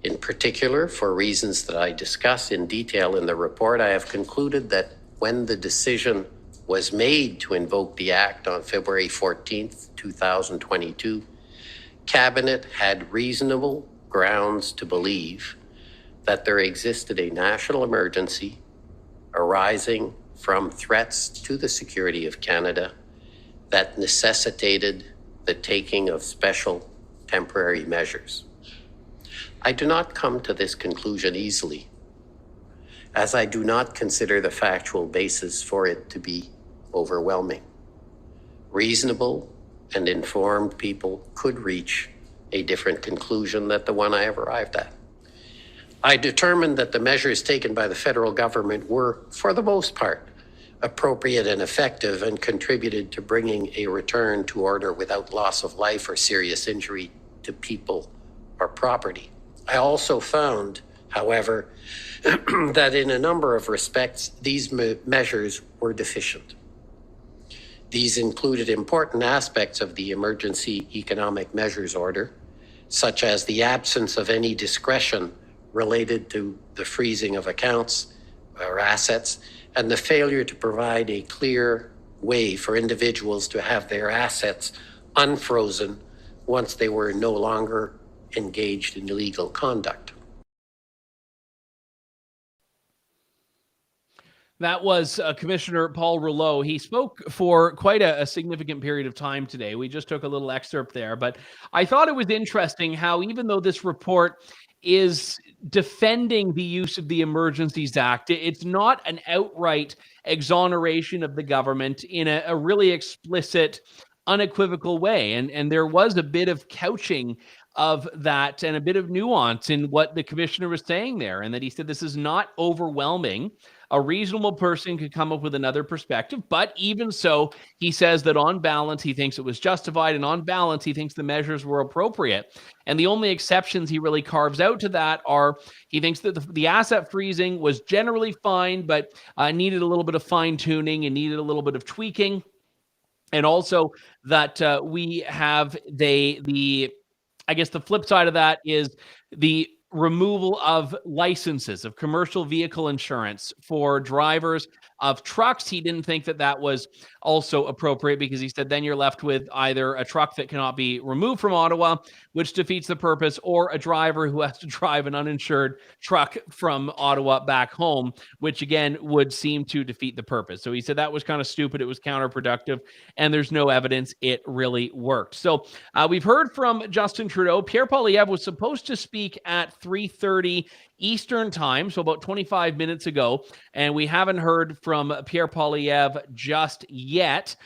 In particular, for reasons that I discuss in detail in the report, I have concluded that when the decision was made to invoke the Act on February 14th, 2022, Cabinet had reasonable grounds to believe that there existed a national emergency arising from threats to the security of Canada that necessitated the taking of special temporary measures. I do not come to this conclusion easily, as I do not consider the factual basis for it to be overwhelming. Reasonable and informed people could reach a different conclusion than the one I have arrived at. I determined that the measures taken by the federal government were, for the most part, appropriate and effective and contributed to bringing a return to order without loss of life or serious injury to people or property. I also found, however, that in a number of respects, these measures were deficient. These included important aspects of the Emergency Economic Measures Order, such as the absence of any discretion related to the freezing of accounts or assets, and the failure to provide a clear way for individuals to have their assets unfrozen once they were no longer engaged in illegal conduct. That was Commissioner Paul Rouleau. He spoke for quite a significant period of time today. We just took a little excerpt there, but I thought it was interesting how even though this report is defending the use of the Emergencies Act, it's not an outright exoneration of the government in a really explicit, unequivocal way. And there was a bit of couching of that and a bit of nuance in what the commissioner was saying there, and that he said this is not overwhelming. A reasonable person could come up with another perspective, but even so, he says that on balance, he thinks it was justified, and on balance, he thinks the measures were appropriate. And the only exceptions he really carves out to that are he thinks that the asset freezing was generally fine, but needed a little bit of fine-tuning and needed a little bit of tweaking. And also that we have I guess the flip side of that is the removal of licenses of commercial vehicle insurance for drivers of trucks. He didn't think that that was also appropriate because he said then you're left with either a truck that cannot be removed from Ottawa, which defeats the purpose, or a driver who has to drive an uninsured truck from Ottawa back home, which again would seem to defeat the purpose. So he said that was kind of stupid. It was counterproductive, and there's no evidence it really worked. So we've heard from Justin Trudeau. Pierre Poilievre was supposed to speak at 3:30 Eastern time, so about 25 minutes ago, and we haven't heard from Pierre Poilievre just yet.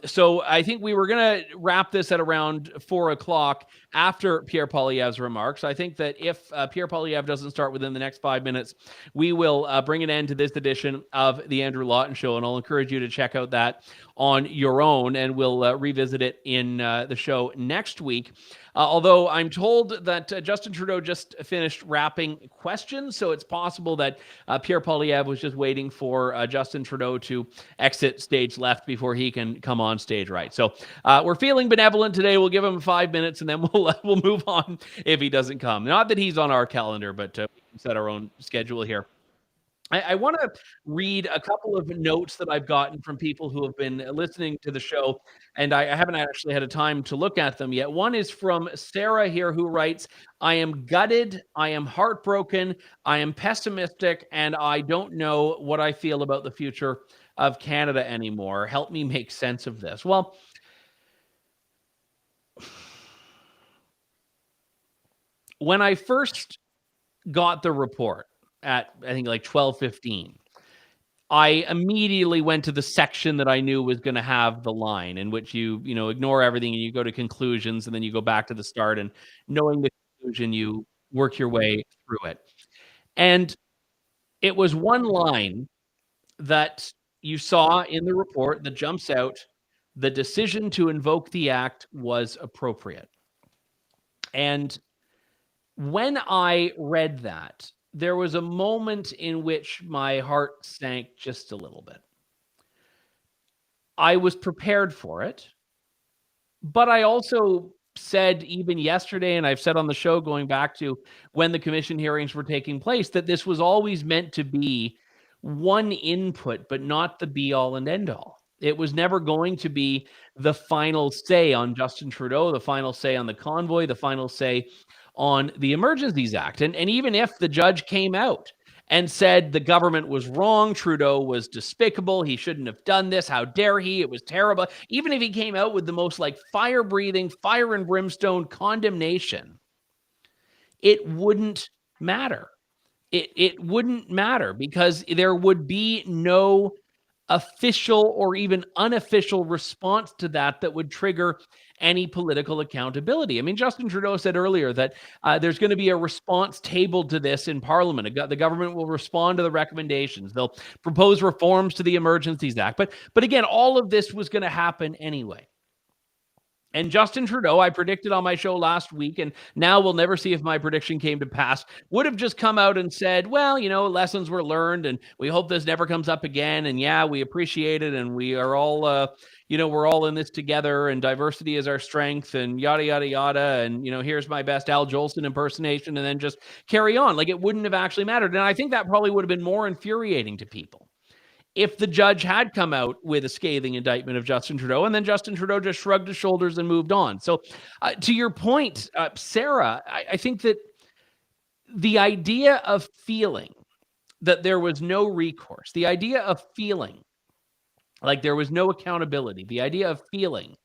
So I think we were going to wrap this at around 4 o'clock after Pierre Poilievre's remarks. I think that if Pierre Poilievre doesn't start within the next 5 minutes, we will bring an end to this edition of the Andrew Lawton Show, and I'll encourage you to check out that on your own, and we'll revisit it in the show next week. Although I'm told that Justin Trudeau just finished wrapping questions, so it's possible that Pierre Poilievre was just waiting for Justin Trudeau to exit stage left before he can come on stage right. So we're feeling benevolent today. We'll give him 5 minutes, and then we'll move on if he doesn't come. Not that he's on our calendar, but we can set our own schedule here. I want to read a couple of notes that I've gotten from people who have been listening to the show, and I haven't actually had a time to look at them yet. One is from Sarah here, who writes, I am gutted, I am heartbroken, I am pessimistic, and I don't know what I feel about the future of Canada anymore. Help me make sense of this. Well, when I first got the report at, I think, like 12:15, I immediately went to the section that I knew was going to have the line in which you ignore everything and you go to conclusions, and then you go back to the start, and knowing the conclusion, you work your way through it. And it was one line that you saw in the report that jumps out: the decision to invoke the act was appropriate. And when I read that, there was a moment in which my heart sank just a little bit. I was prepared for it, but I also said even yesterday, and I've said on the show going back to when the commission hearings were taking place, that this was always meant to be one input, but not the be all and end all. It was never going to be the final say on Justin Trudeau, the final say on the convoy, the final say on the Emergencies Act. And even if the judge came out and said the government was wrong, Trudeau was despicable, he shouldn't have done this, how dare he, it was terrible. Even if he came out with the most like fire-breathing, fire and brimstone condemnation, it wouldn't matter. It wouldn't matter because there would be no official or even unofficial response to that would trigger any political accountability. I mean, Justin Trudeau said earlier that there's going to be a response tabled to this in Parliament. The government will respond to the recommendations. They'll propose reforms to the Emergencies Act. But again, all of this was going to happen anyway. And Justin Trudeau, I predicted on my show last week, and now we'll never see if my prediction came to pass, would have just come out and said, well, lessons were learned, and we hope this never comes up again. And yeah, we appreciate it, and we are all, we're all in this together, and diversity is our strength, and yada, yada, yada. And, here's my best Al Jolson impersonation, and then just carry on. Like it wouldn't have actually mattered. And I think that probably would have been more infuriating to people if the judge had come out with a scathing indictment of Justin Trudeau, and then Justin Trudeau just shrugged his shoulders and moved on. So to your point, Sarah, I think that the idea of feeling that there was no recourse, the idea of feeling like there was no accountability, the idea of feeling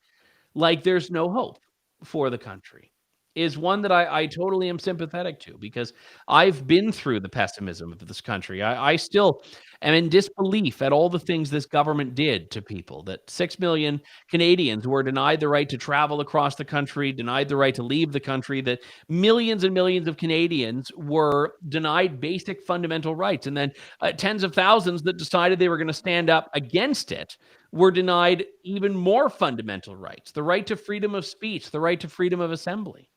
like there's no hope for the country is one that I totally am sympathetic to, because I've been through the pessimism of this country. I still am in disbelief at all the things this government did to people, that 6 million Canadians were denied the right to travel across the country, denied the right to leave the country, that millions and millions of Canadians were denied basic fundamental rights, and then tens of thousands that decided they were going to stand up against it were denied even more fundamental rights, the right to freedom of speech, the right to freedom of assembly.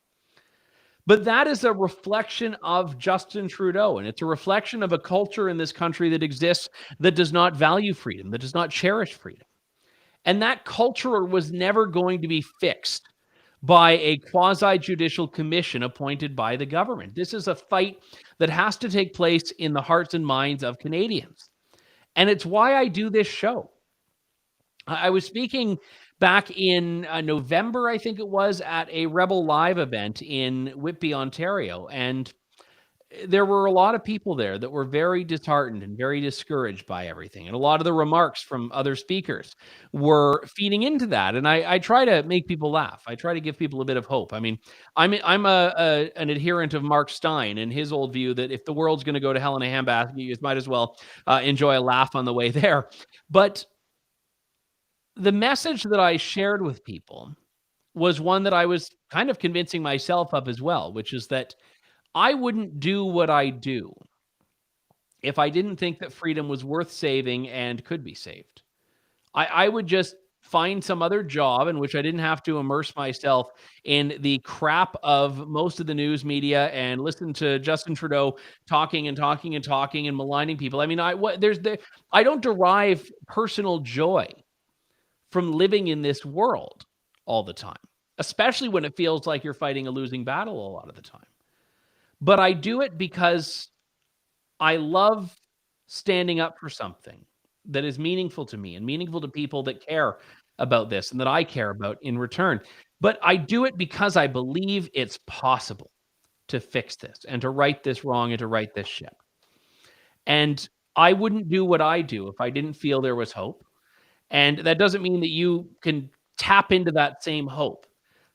But that is a reflection of Justin Trudeau, and it's a reflection of a culture in this country that exists that does not value freedom, that does not cherish freedom. And that culture was never going to be fixed by a quasi-judicial commission appointed by the government. This is a fight that has to take place in the hearts and minds of Canadians. And it's why I do this show. I was speaking back in November, I think it was, at a Rebel Live event in Whitby, Ontario. And there were a lot of people there that were very disheartened and very discouraged by everything. And a lot of the remarks from other speakers were feeding into that. And I try to make people laugh. I try to give people a bit of hope. I mean, I'm an adherent of Mark Stein and his old view that if the world's going to go to hell in a handbasket, you might as well enjoy a laugh on the way there. But the message that I shared with people was one that I was kind of convincing myself of as well, which is that I wouldn't do what I do if I didn't think that freedom was worth saving and could be saved. I would just find some other job in which I didn't have to immerse myself in the crap of most of the news media and listen to Justin Trudeau talking and talking and talking and maligning people. I mean, I don't derive personal joy from living in this world all the time, especially when it feels like you're fighting a losing battle a lot of the time. But I do it because I love standing up for something that is meaningful to me and meaningful to people that care about this and that I care about in return. But I do it because I believe it's possible to fix this and to right this wrong and to right this ship. And I wouldn't do what I do if I didn't feel there was hope. And that doesn't mean that you can tap into that same hope.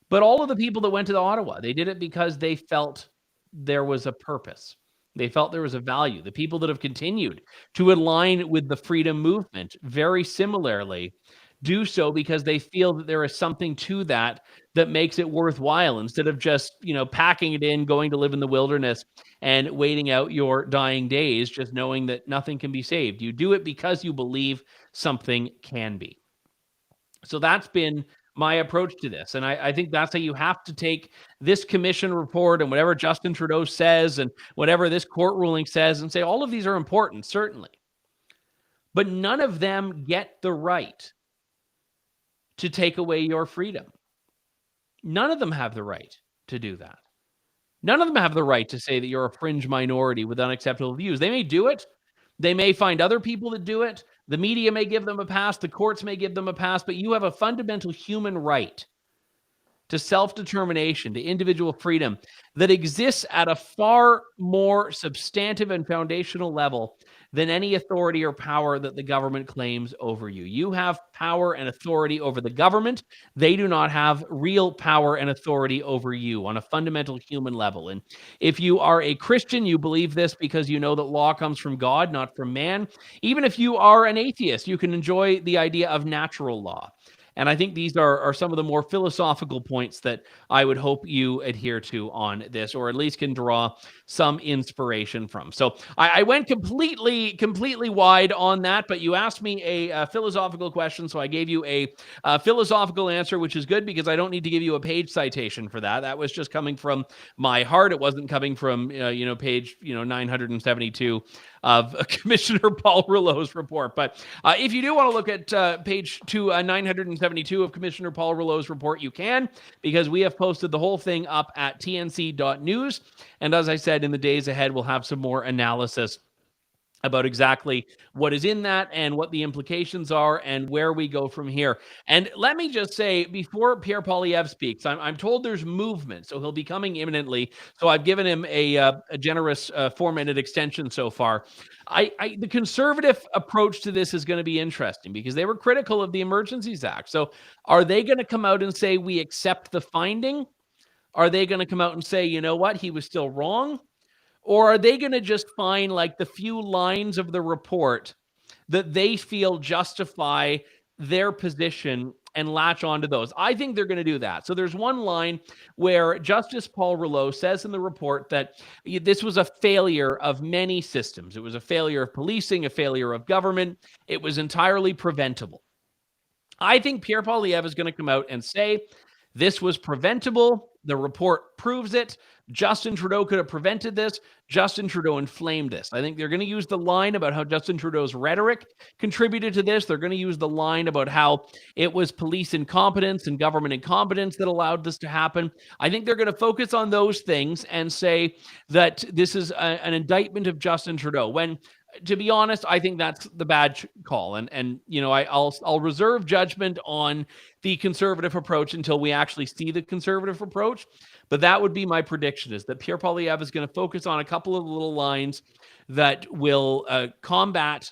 But all of the people that went to Ottawa, they did it because they felt there was a purpose. They felt there was a value. The people that have continued to align with the freedom movement very similarly do so because they feel that there is something to that makes it worthwhile, instead of just, packing it in, going to live in the wilderness and waiting out your dying days, just knowing that nothing can be saved. You do it because you believe something can be. So that's been my approach to this. And I think that's how you have to take this commission report and whatever Justin Trudeau says and whatever this court ruling says and say, all of these are important, certainly. But none of them get the right to take away your freedom. None of them have the right to do that. None of them have the right to say that you're a fringe minority with unacceptable views. They may do it. They may find other people that do it. The media may give them a pass. The courts may give them a pass. But you have a fundamental human right to self-determination, to individual freedom that exists at a far more substantive and foundational level than any authority or power that the government claims over you. You have power and authority over the government. They do not have real power and authority over you on a fundamental human level. And if you are a Christian, you believe this because you know that law comes from God, not from man. Even if you are an atheist, you can enjoy the idea of natural law. And I think these are some of the more philosophical points that I would hope you adhere to on this, or at least can draw some inspiration from. So I went completely wide on that, but you asked me a philosophical question, so I gave you a philosophical answer, which is good because I don't need to give you a page citation for that. That was just coming from my heart. It wasn't coming from page 972 of Commissioner Paul Rouleau's report. But if you do want to look at page 972 of Commissioner Paul Rouleau's report, you can, because we have posted the whole thing up at tnc.news. And as I said, in the days ahead, we'll have some more analysis about exactly what is in that and what the implications are and where we go from here. And let me just say, before Pierre Poilievre speaks, I'm told there's movement, so he'll be coming imminently. So I've given him a generous 4-minute extension so far. The conservative approach to this is going to be interesting because they were critical of the Emergencies Act. So are they going to come out and say, we accept the finding? Are they going to come out and say, you know what, he was still wrong? Or are they going to just find like the few lines of the report that they feel justify their position and latch onto those? I think they're going to do that. So there's one line where Justice Paul Rouleau says in the report that this was a failure of many systems. It was a failure of policing, a failure of government. It was entirely preventable. I think Pierre Poilievre is going to come out and say this was preventable. The report proves it. Justin Trudeau could have prevented this. Justin Trudeau inflamed this. I think they're going to use the line about how Justin Trudeau's rhetoric contributed to this. They're going to use the line about how it was police incompetence and government incompetence that allowed this to happen. I think they're going to focus on those things and say that this is an indictment of Justin Trudeau, when, to be honest, I think that's the bad call. And I'll reserve judgment on the conservative approach until we actually see the conservative approach. But that would be my prediction, is that Pierre Poilievre is going to focus on a couple of little lines that will combat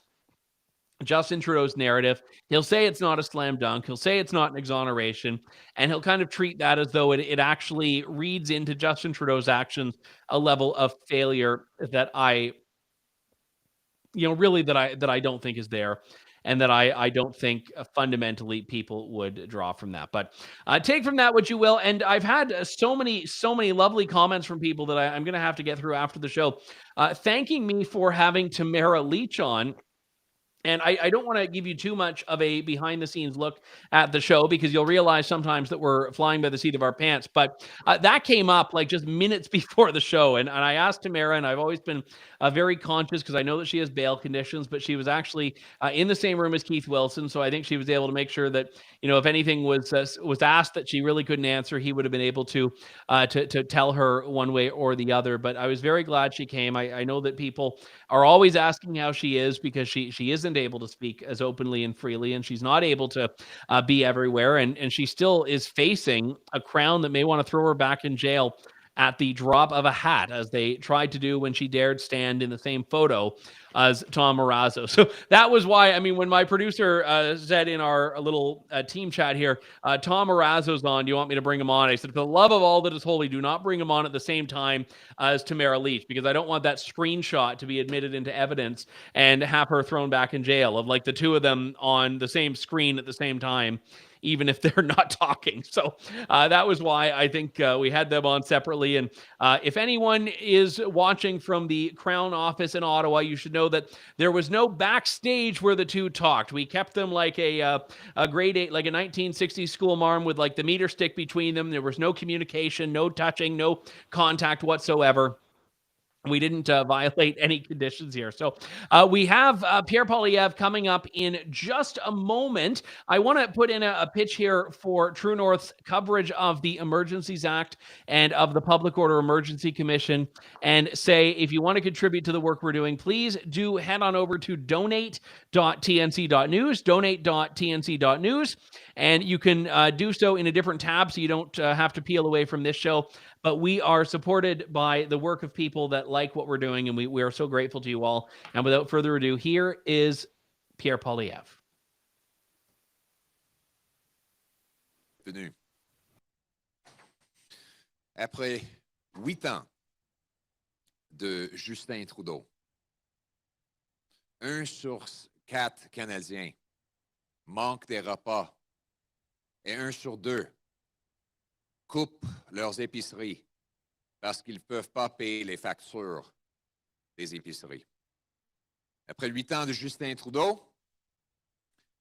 Justin Trudeau's narrative. He'll say it's not a slam dunk. He'll say it's not an exoneration. And he'll kind of treat that as though it actually reads into Justin Trudeau's actions a level of failure that I don't think is there, and that I don't think fundamentally people would draw from that. But take from that what you will. And I've had so many lovely comments from people that I'm going to have to get through after the show, thanking me for having Tamara Lich on. And I don't want to give you too much of a behind-the-scenes look at the show, because you'll realize sometimes that we're flying by the seat of our pants. But that came up like just minutes before the show. And I asked Tamara, and I've always been very conscious because I know that she has bail conditions, but she was actually in the same room as Keith Wilson. So I think she was able to make sure that, if anything was asked that she really couldn't answer, he would have been able to tell her one way or the other. But I was very glad she came. I know that people are always asking how she is, because she isn't able to speak as openly and freely, and she's not able to be everywhere, and she still is facing a crown that may want to throw her back in jail at the drop of a hat, as they tried to do when she dared stand in the same photo as Tom Marazzo. So that was why, when my producer said in our little team chat here, Tom Marazzo's on, do you want me to bring him on? I said, for the love of all that is holy, do not bring him on at the same time as Tamara Lich, because I don't want that screenshot to be admitted into evidence and have her thrown back in jail, of like the two of them on the same screen at the same time, even if they're not talking. So that was why I think we had them on separately. And if anyone is watching from the Crown office in Ottawa, you should know that there was no backstage where the two talked. We kept them like a grade 8, like a 1960s school marm with like the meter stick between them. There was no communication, no touching, no contact whatsoever. We didn't violate any conditions here. So we have Pierre Poilievre coming up in just a moment. I want to put in a pitch here for True North's coverage of the Emergencies Act and of the Public Order Emergency Commission, and say, if you want to contribute to the work we're doing, please do head on over to donate.tnc.news, donate.tnc.news, and you can do so in a different tab so you don't have to peel away from this show. But we are supported by the work of people that like what we're doing, and we are so grateful to you all. And without further ado, here is Pierre Poilievre. Bienvenue. Après 8 ans de Justin Trudeau, 1 sur 4 Canadiens manquent des repas et 1 sur 2 coupent leurs épiceries parce qu'ils ne peuvent pas payer les factures des épiceries. Après 8 ans de Justin Trudeau,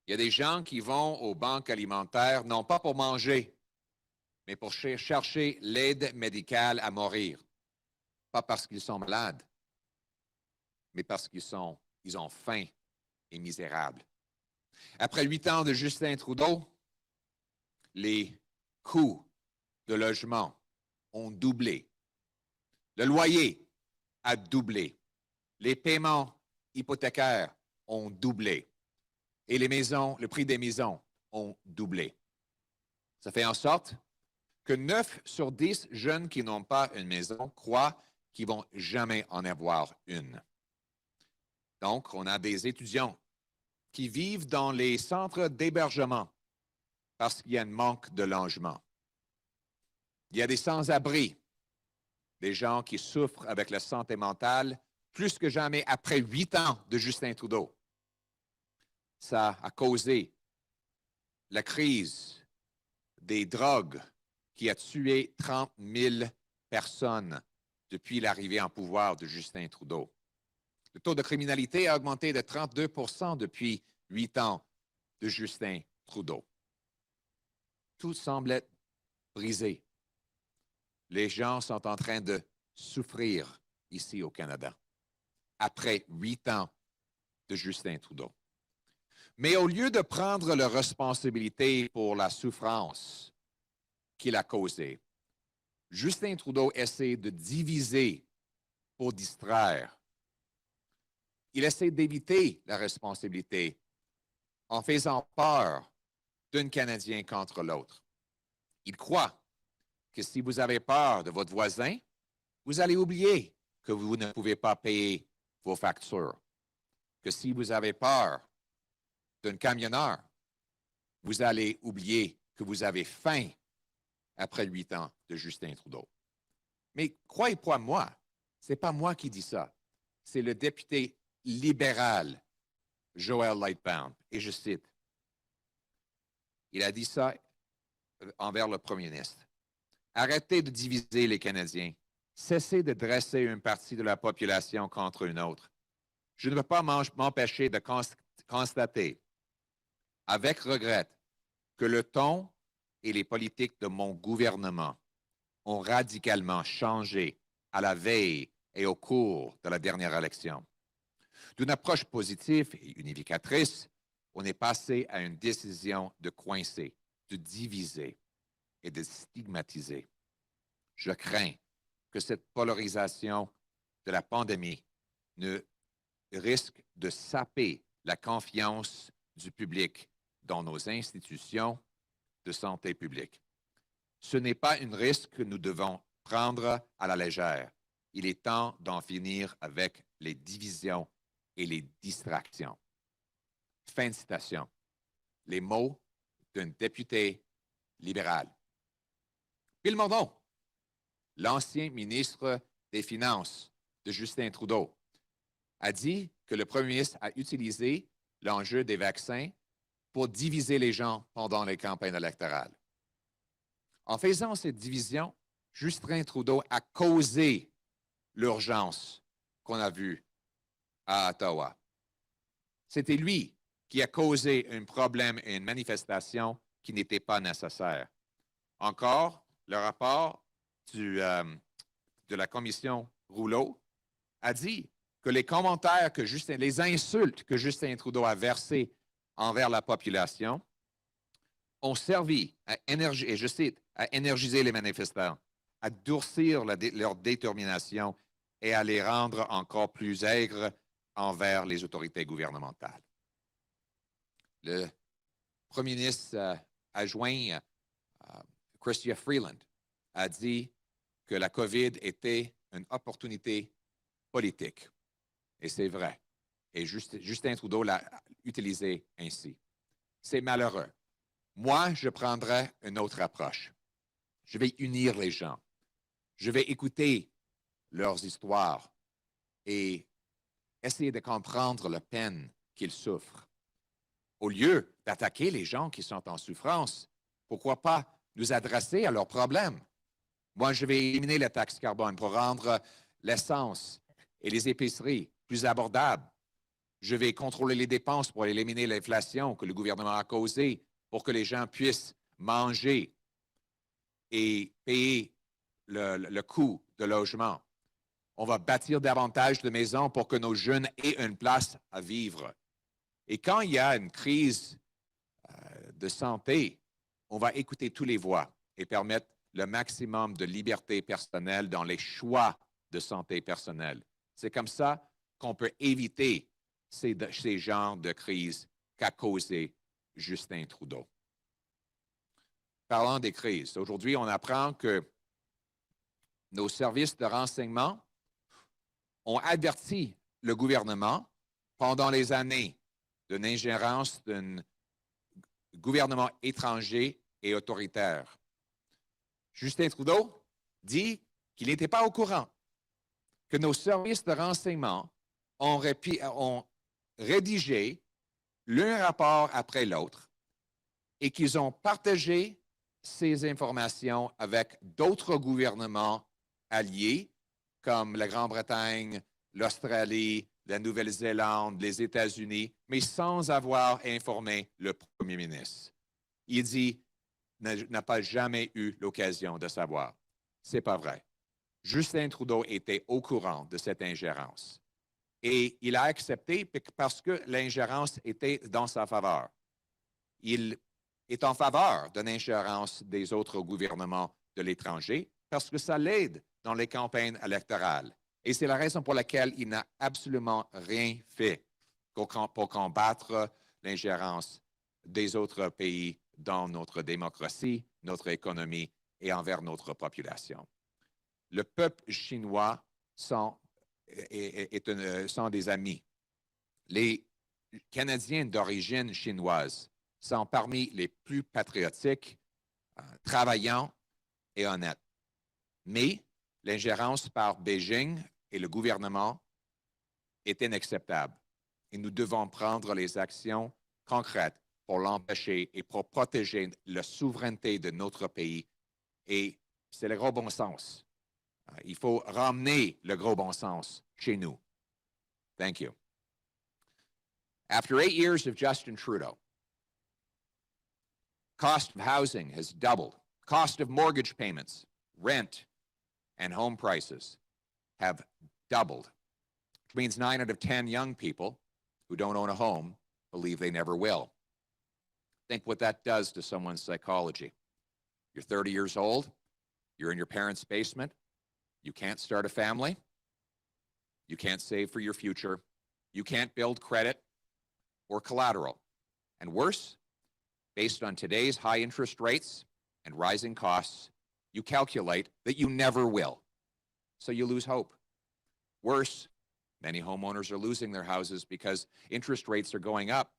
il y a des gens qui vont aux banques alimentaires, non pas pour manger, mais pour chercher l'aide médicale à mourir. Pas parce qu'ils sont malades, mais parce qu'ils ont faim et misérables. Après 8 ans de Justin Trudeau, les coûts de logement ont doublé. Le loyer a doublé. Les paiements hypothécaires ont doublé. Et les maisons, le prix des maisons ont doublé. Ça fait en sorte que 9 sur 10 jeunes qui n'ont pas une maison croient qu'ils ne vont jamais en avoir une. Donc, on a des étudiants qui vivent dans les centres d'hébergement parce qu'il y a un manque de logement. Il y a des sans-abri, des gens qui souffrent avec la santé mentale plus que jamais après 8 ans de Justin Trudeau. Ça a causé la crise des drogues qui a tué 30 000 personnes depuis l'arrivée en pouvoir de Justin Trudeau. Le taux de criminalité a augmenté de 32 % depuis 8 ans de Justin Trudeau. Tout semble être brisé. Les gens sont en train de souffrir ici au Canada, après 8 ans de Justin Trudeau. Mais au lieu de prendre la responsabilité pour la souffrance qu'il a causée, Justin Trudeau essaie de diviser pour distraire. Il essaie d'éviter la responsabilité en faisant peur d'un Canadien contre l'autre. Il croit que si vous avez peur de votre voisin, vous allez oublier que vous ne pouvez pas payer vos factures. Que si vous avez peur d'un camionneur, vous allez oublier que vous avez faim après 8 ans de Justin Trudeau. Mais croyez-moi, moi, ce n'est pas moi qui dis ça. C'est le député libéral Joel Lightbound. Et je cite, il a dit ça envers le premier ministre. Arrêtez de diviser les Canadiens. Cessez de dresser une partie de la population contre une autre. Je ne veux pas m'empêcher de constater, avec regret, que le ton et les politiques de mon gouvernement ont radicalement changé à la veille et au cours de la dernière élection. D'une approche positive et unificatrice, on est passé à une décision de coincer, de diviser et de stigmatiser. Je crains que cette polarisation de la pandémie ne risque de saper la confiance du public dans nos institutions de santé publique. Ce n'est pas un risque que nous devons prendre à la légère. Il est temps d'en finir avec les divisions et les distractions. Fin de citation. Les mots d'un député libéral. Bill Morneau, l'ancien ministre des Finances de Justin Trudeau, a dit que le premier ministre a utilisé l'enjeu des vaccins pour diviser les gens pendant les campagnes électorales. En faisant cette division, Justin Trudeau a causé l'urgence qu'on a vue à Ottawa. C'était lui qui a causé un problème et une manifestation qui n'était pas nécessaire. Encore, le rapport de la commission Rouleau a dit que les commentaires les insultes que Justin Trudeau a versés envers la population ont servi et je cite, à énergiser les manifestants, à durcir leur détermination et à les rendre encore plus aigres envers les autorités gouvernementales. Le premier ministre adjoint, Chrystia Freeland, a dit que la COVID était une opportunité politique. Et c'est vrai. Et Justin Trudeau l'a utilisé ainsi. C'est malheureux. Moi, je prendrais une autre approche. Je vais unir les gens. Je vais écouter leurs histoires et essayer de comprendre la peine qu'ils souffrent. Au lieu d'attaquer les gens qui sont en souffrance, pourquoi pas nous adresser à leurs problèmes? Moi, je vais éliminer la taxe carbone pour rendre l'essence et les épiceries plus abordables. Je vais contrôler les dépenses pour éliminer l'inflation que le gouvernement a causée pour que les gens puissent manger et payer le coût de logement. On va bâtir davantage de maisons pour que nos jeunes aient une place à vivre. Et quand il y a une crise de santé, on va écouter toutes les voix et permettre le maximum de liberté personnelle dans les choix de santé personnelle. C'est comme ça qu'on peut éviter ces genres de crises qu'a causé Justin Trudeau. Parlant des crises, aujourd'hui, on apprend que nos services de renseignement ont averti le gouvernement pendant les années d'une ingérence d'un gouvernement étranger et autoritaire. Justin Trudeau dit qu'il n'était pas au courant que nos services de renseignement ont rédigé l'un rapport après l'autre et qu'ils ont partagé ces informations avec d'autres gouvernements alliés comme la Grande-Bretagne, l'Australie, la Nouvelle-Zélande, les États-Unis, mais sans avoir informé le premier ministre. Il dit n'a pas jamais eu l'occasion de savoir. C'est pas vrai. Justin Trudeau était au courant de cette ingérence. Et il a accepté parce que l'ingérence était dans sa faveur. Il est en faveur d'une ingérence des autres gouvernements de l'étranger parce que ça l'aide dans les campagnes électorales. Et c'est la raison pour laquelle il n'a absolument rien fait pour combattre l'ingérence des autres pays dans notre démocratie, notre économie et envers notre population. Le peuple chinois sont des amis. Les Canadiens d'origine chinoise sont parmi les plus patriotiques, travaillants et honnêtes. Mais l'ingérence par Beijing et le gouvernement est inacceptable. Et nous devons prendre les actions concrètes pour l'empêcher et pour protéger la souveraineté de notre pays. Et c'est le gros bon sens. Il faut ramener le gros bon sens chez nous. Thank you. After 8 years of Justin Trudeau, cost of housing has doubled. Cost of mortgage payments, rent, and home prices have doubled, which means 9 out of 10 young people who don't own a home believe they never will. Think what that does to someone's psychology. You're 30 years old, you're in your parents' basement, you can't start a family, you can't save for your future, you can't build credit or collateral. And worse, based on today's high interest rates and rising costs, you calculate that you never will. So you lose hope. Worse, many homeowners are losing their houses because interest rates are going up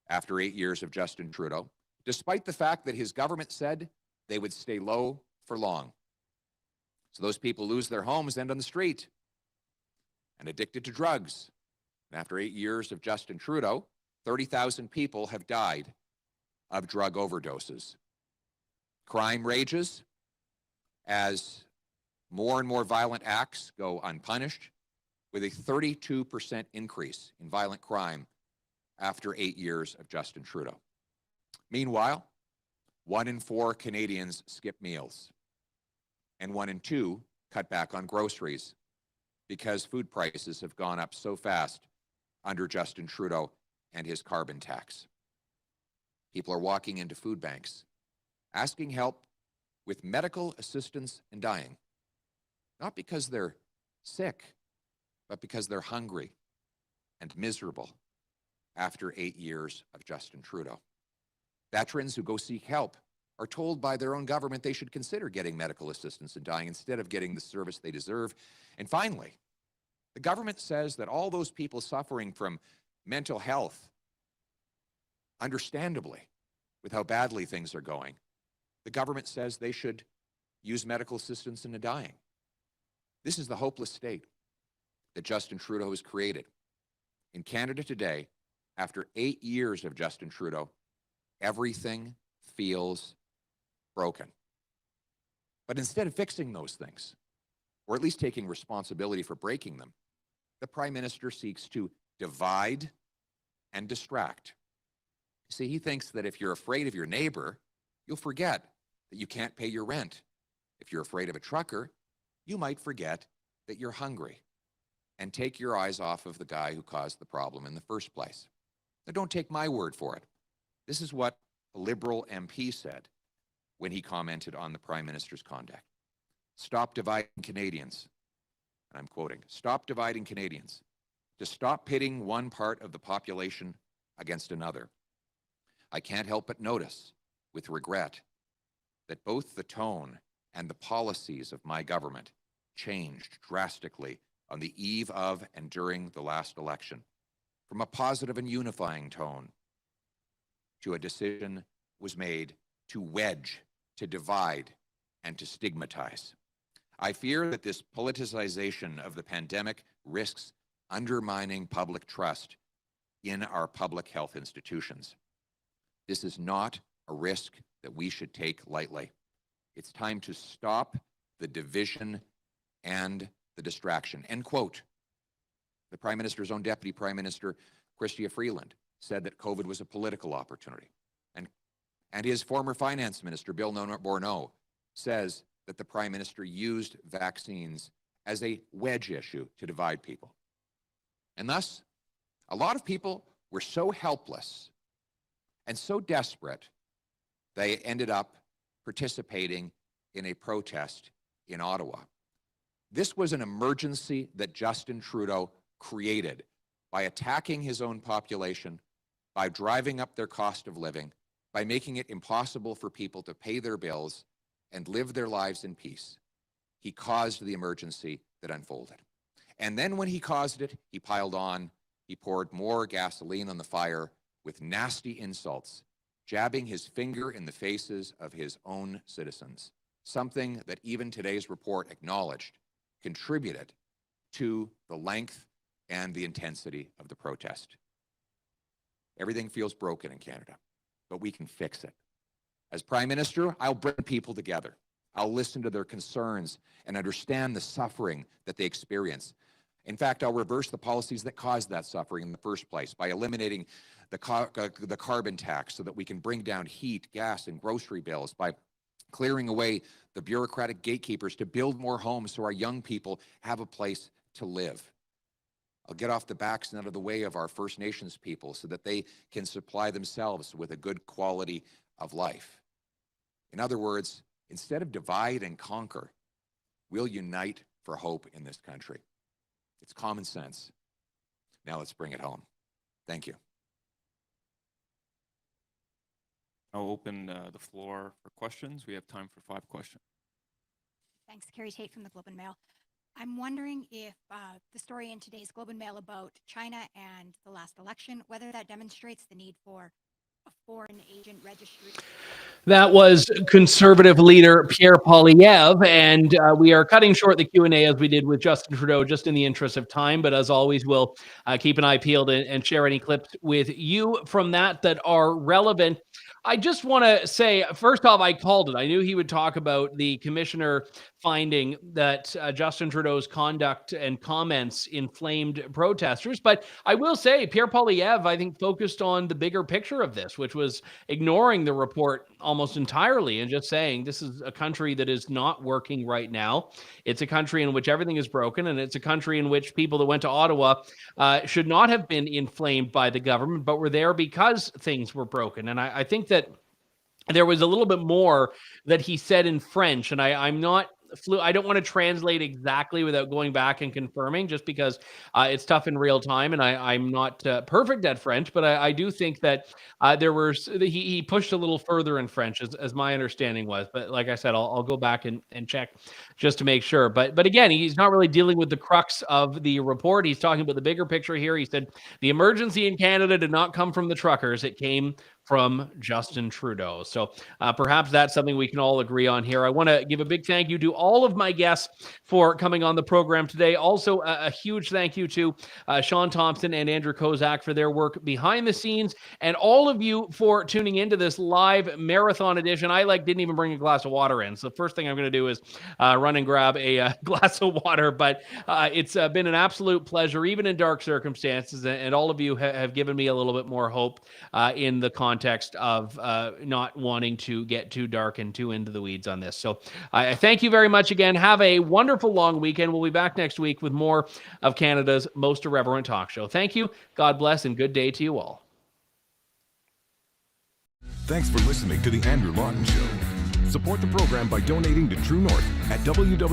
after 8 years of Justin Trudeau, despite the fact that his government said they would stay low for long. So those people lose their homes, end on the street, and addicted to drugs. And after 8 years of Justin Trudeau, 30,000 people have died of drug overdoses. Crime rages as more and more violent acts go unpunished, with a 32% increase in violent crime after 8 years of Justin Trudeau. Meanwhile, 1 in 4 Canadians skip meals, and 1 in 2 cut back on groceries. because food prices have gone up so fast under Justin Trudeau and his carbon tax. People are walking into food banks, asking help with medical assistance and dying, not because they're sick, but because they're hungry and miserable after 8 years of Justin Trudeau. Veterans who go seek help are told by their own government they should consider getting medical assistance and dying instead of getting the service they deserve. And finally, the government says that all those people suffering from mental health, understandably, with how badly things are going, the government says they should use medical assistance in the dying. This is the hopeless state that Justin Trudeau has created. In Canada today, after 8 years of Justin Trudeau, everything feels broken. But instead of fixing those things, or at least taking responsibility for breaking them, the Prime Minister seeks to divide and distract. See, he thinks that if you're afraid of your neighbor, you'll forget that you can't pay your rent. If you're afraid of a trucker, you might forget that you're hungry and take your eyes off of the guy who caused the problem in the first place. Now, don't take my word for it. This is what a Liberal MP said when he commented on the Prime Minister's conduct. Stop dividing Canadians. And I'm quoting, stop dividing Canadians. To stop pitting one part of the population against another. I can't help but notice, with regret, that both the tone and the policies of my government changed drastically on the eve of and during the last election, from a positive and unifying tone to a decision was made to wedge, to divide, and to stigmatize. I fear that this politicization of the pandemic risks undermining public trust in our public health institutions. This is not a risk that we should take lightly. It's time to stop the division and the distraction. End quote. The Prime Minister's own Deputy Prime Minister, Chrystia Freeland, said that COVID was a political opportunity. And his former Finance Minister, Bill Bourneau, says that the Prime Minister used vaccines as a wedge issue to divide people. And thus, a lot of people were so helpless and so desperate, they ended up participating in a protest in Ottawa. This was an emergency that Justin Trudeau created by attacking his own population, by driving up their cost of living, by making it impossible for people to pay their bills and live their lives in peace. He caused the emergency that unfolded. And then when he caused it, he piled on, he poured more gasoline on the fire with nasty insults, jabbing his finger in the faces of his own citizens, something that even today's report acknowledged contributed to the length and the intensity of the protest. Everything feels broken in Canada, but we can fix it. As Prime Minister, I'll bring people together. I'll listen to their concerns and understand the suffering that they experience. In fact, I'll reverse the policies that caused that suffering in the first place by eliminating the carbon tax so that we can bring down heat, gas, and grocery bills, by clearing away the bureaucratic gatekeepers to build more homes so our young people have a place to live. I'll get off the backs and out of the way of our First Nations people so that they can supply themselves with a good quality of life. In other words, instead of divide and conquer, we'll unite for hope in this country. It's common sense. Now let's bring it home. Thank you. I'll open the floor for questions. We have time for 5 questions. Thanks, Carrie Tate from the Globe and Mail. I'm wondering if the story in today's Globe and Mail about China and the last election, whether that demonstrates the need for a foreign agent registry. That was Conservative leader Pierre Poilievre, and we are cutting short the Q&A as we did with Justin Trudeau, just in the interest of time. But as always, we'll keep an eye peeled and share any clips with you from that are relevant. I just want to say, first off, I called it. I knew he would talk about the commissioner finding that Justin Trudeau's conduct and comments inflamed protesters. But I will say, Pierre Poilievre, I think, focused on the bigger picture of this, which was ignoring the report almost entirely and just saying this is a country that is not working right now. It's a country in which everything is broken, and it's a country in which people that went to Ottawa should not have been inflamed by the government, but were there because things were broken. And I think that there was a little bit more that he said in French, and I'm not I don't want to translate exactly without going back and confirming, just because it's tough in real time, and I'm not perfect at French, but I do think that he pushed a little further in French, as my understanding was. But like I said, I'll go back and check just to make sure. But again, he's not really dealing with the crux of the report. He's talking about the bigger picture here. He said the emergency in Canada did not come from the truckers; it came from Justin Trudeau. So perhaps that's something we can all agree on here. I want to give a big thank you to all of my guests for coming on the program today. Also, a huge thank you to Sean Thompson and Andrew Kozak for their work behind the scenes, and all of you for tuning into this live marathon edition. I didn't even bring a glass of water in, so the first thing I'm going to do is run and grab a glass of water. But it's been an absolute pleasure, even in dark circumstances, and all of you have given me a little bit more hope in the context of not wanting to get too dark and too into the weeds on this. So I thank you very much again. Have a wonderful long weekend. We'll be back next week with more of Canada's most irreverent talk show. Thank you. God bless, and good day to you all. Thanks for listening to The Andrew Lawton Show. Support the program by donating to True North at www.tnc.news.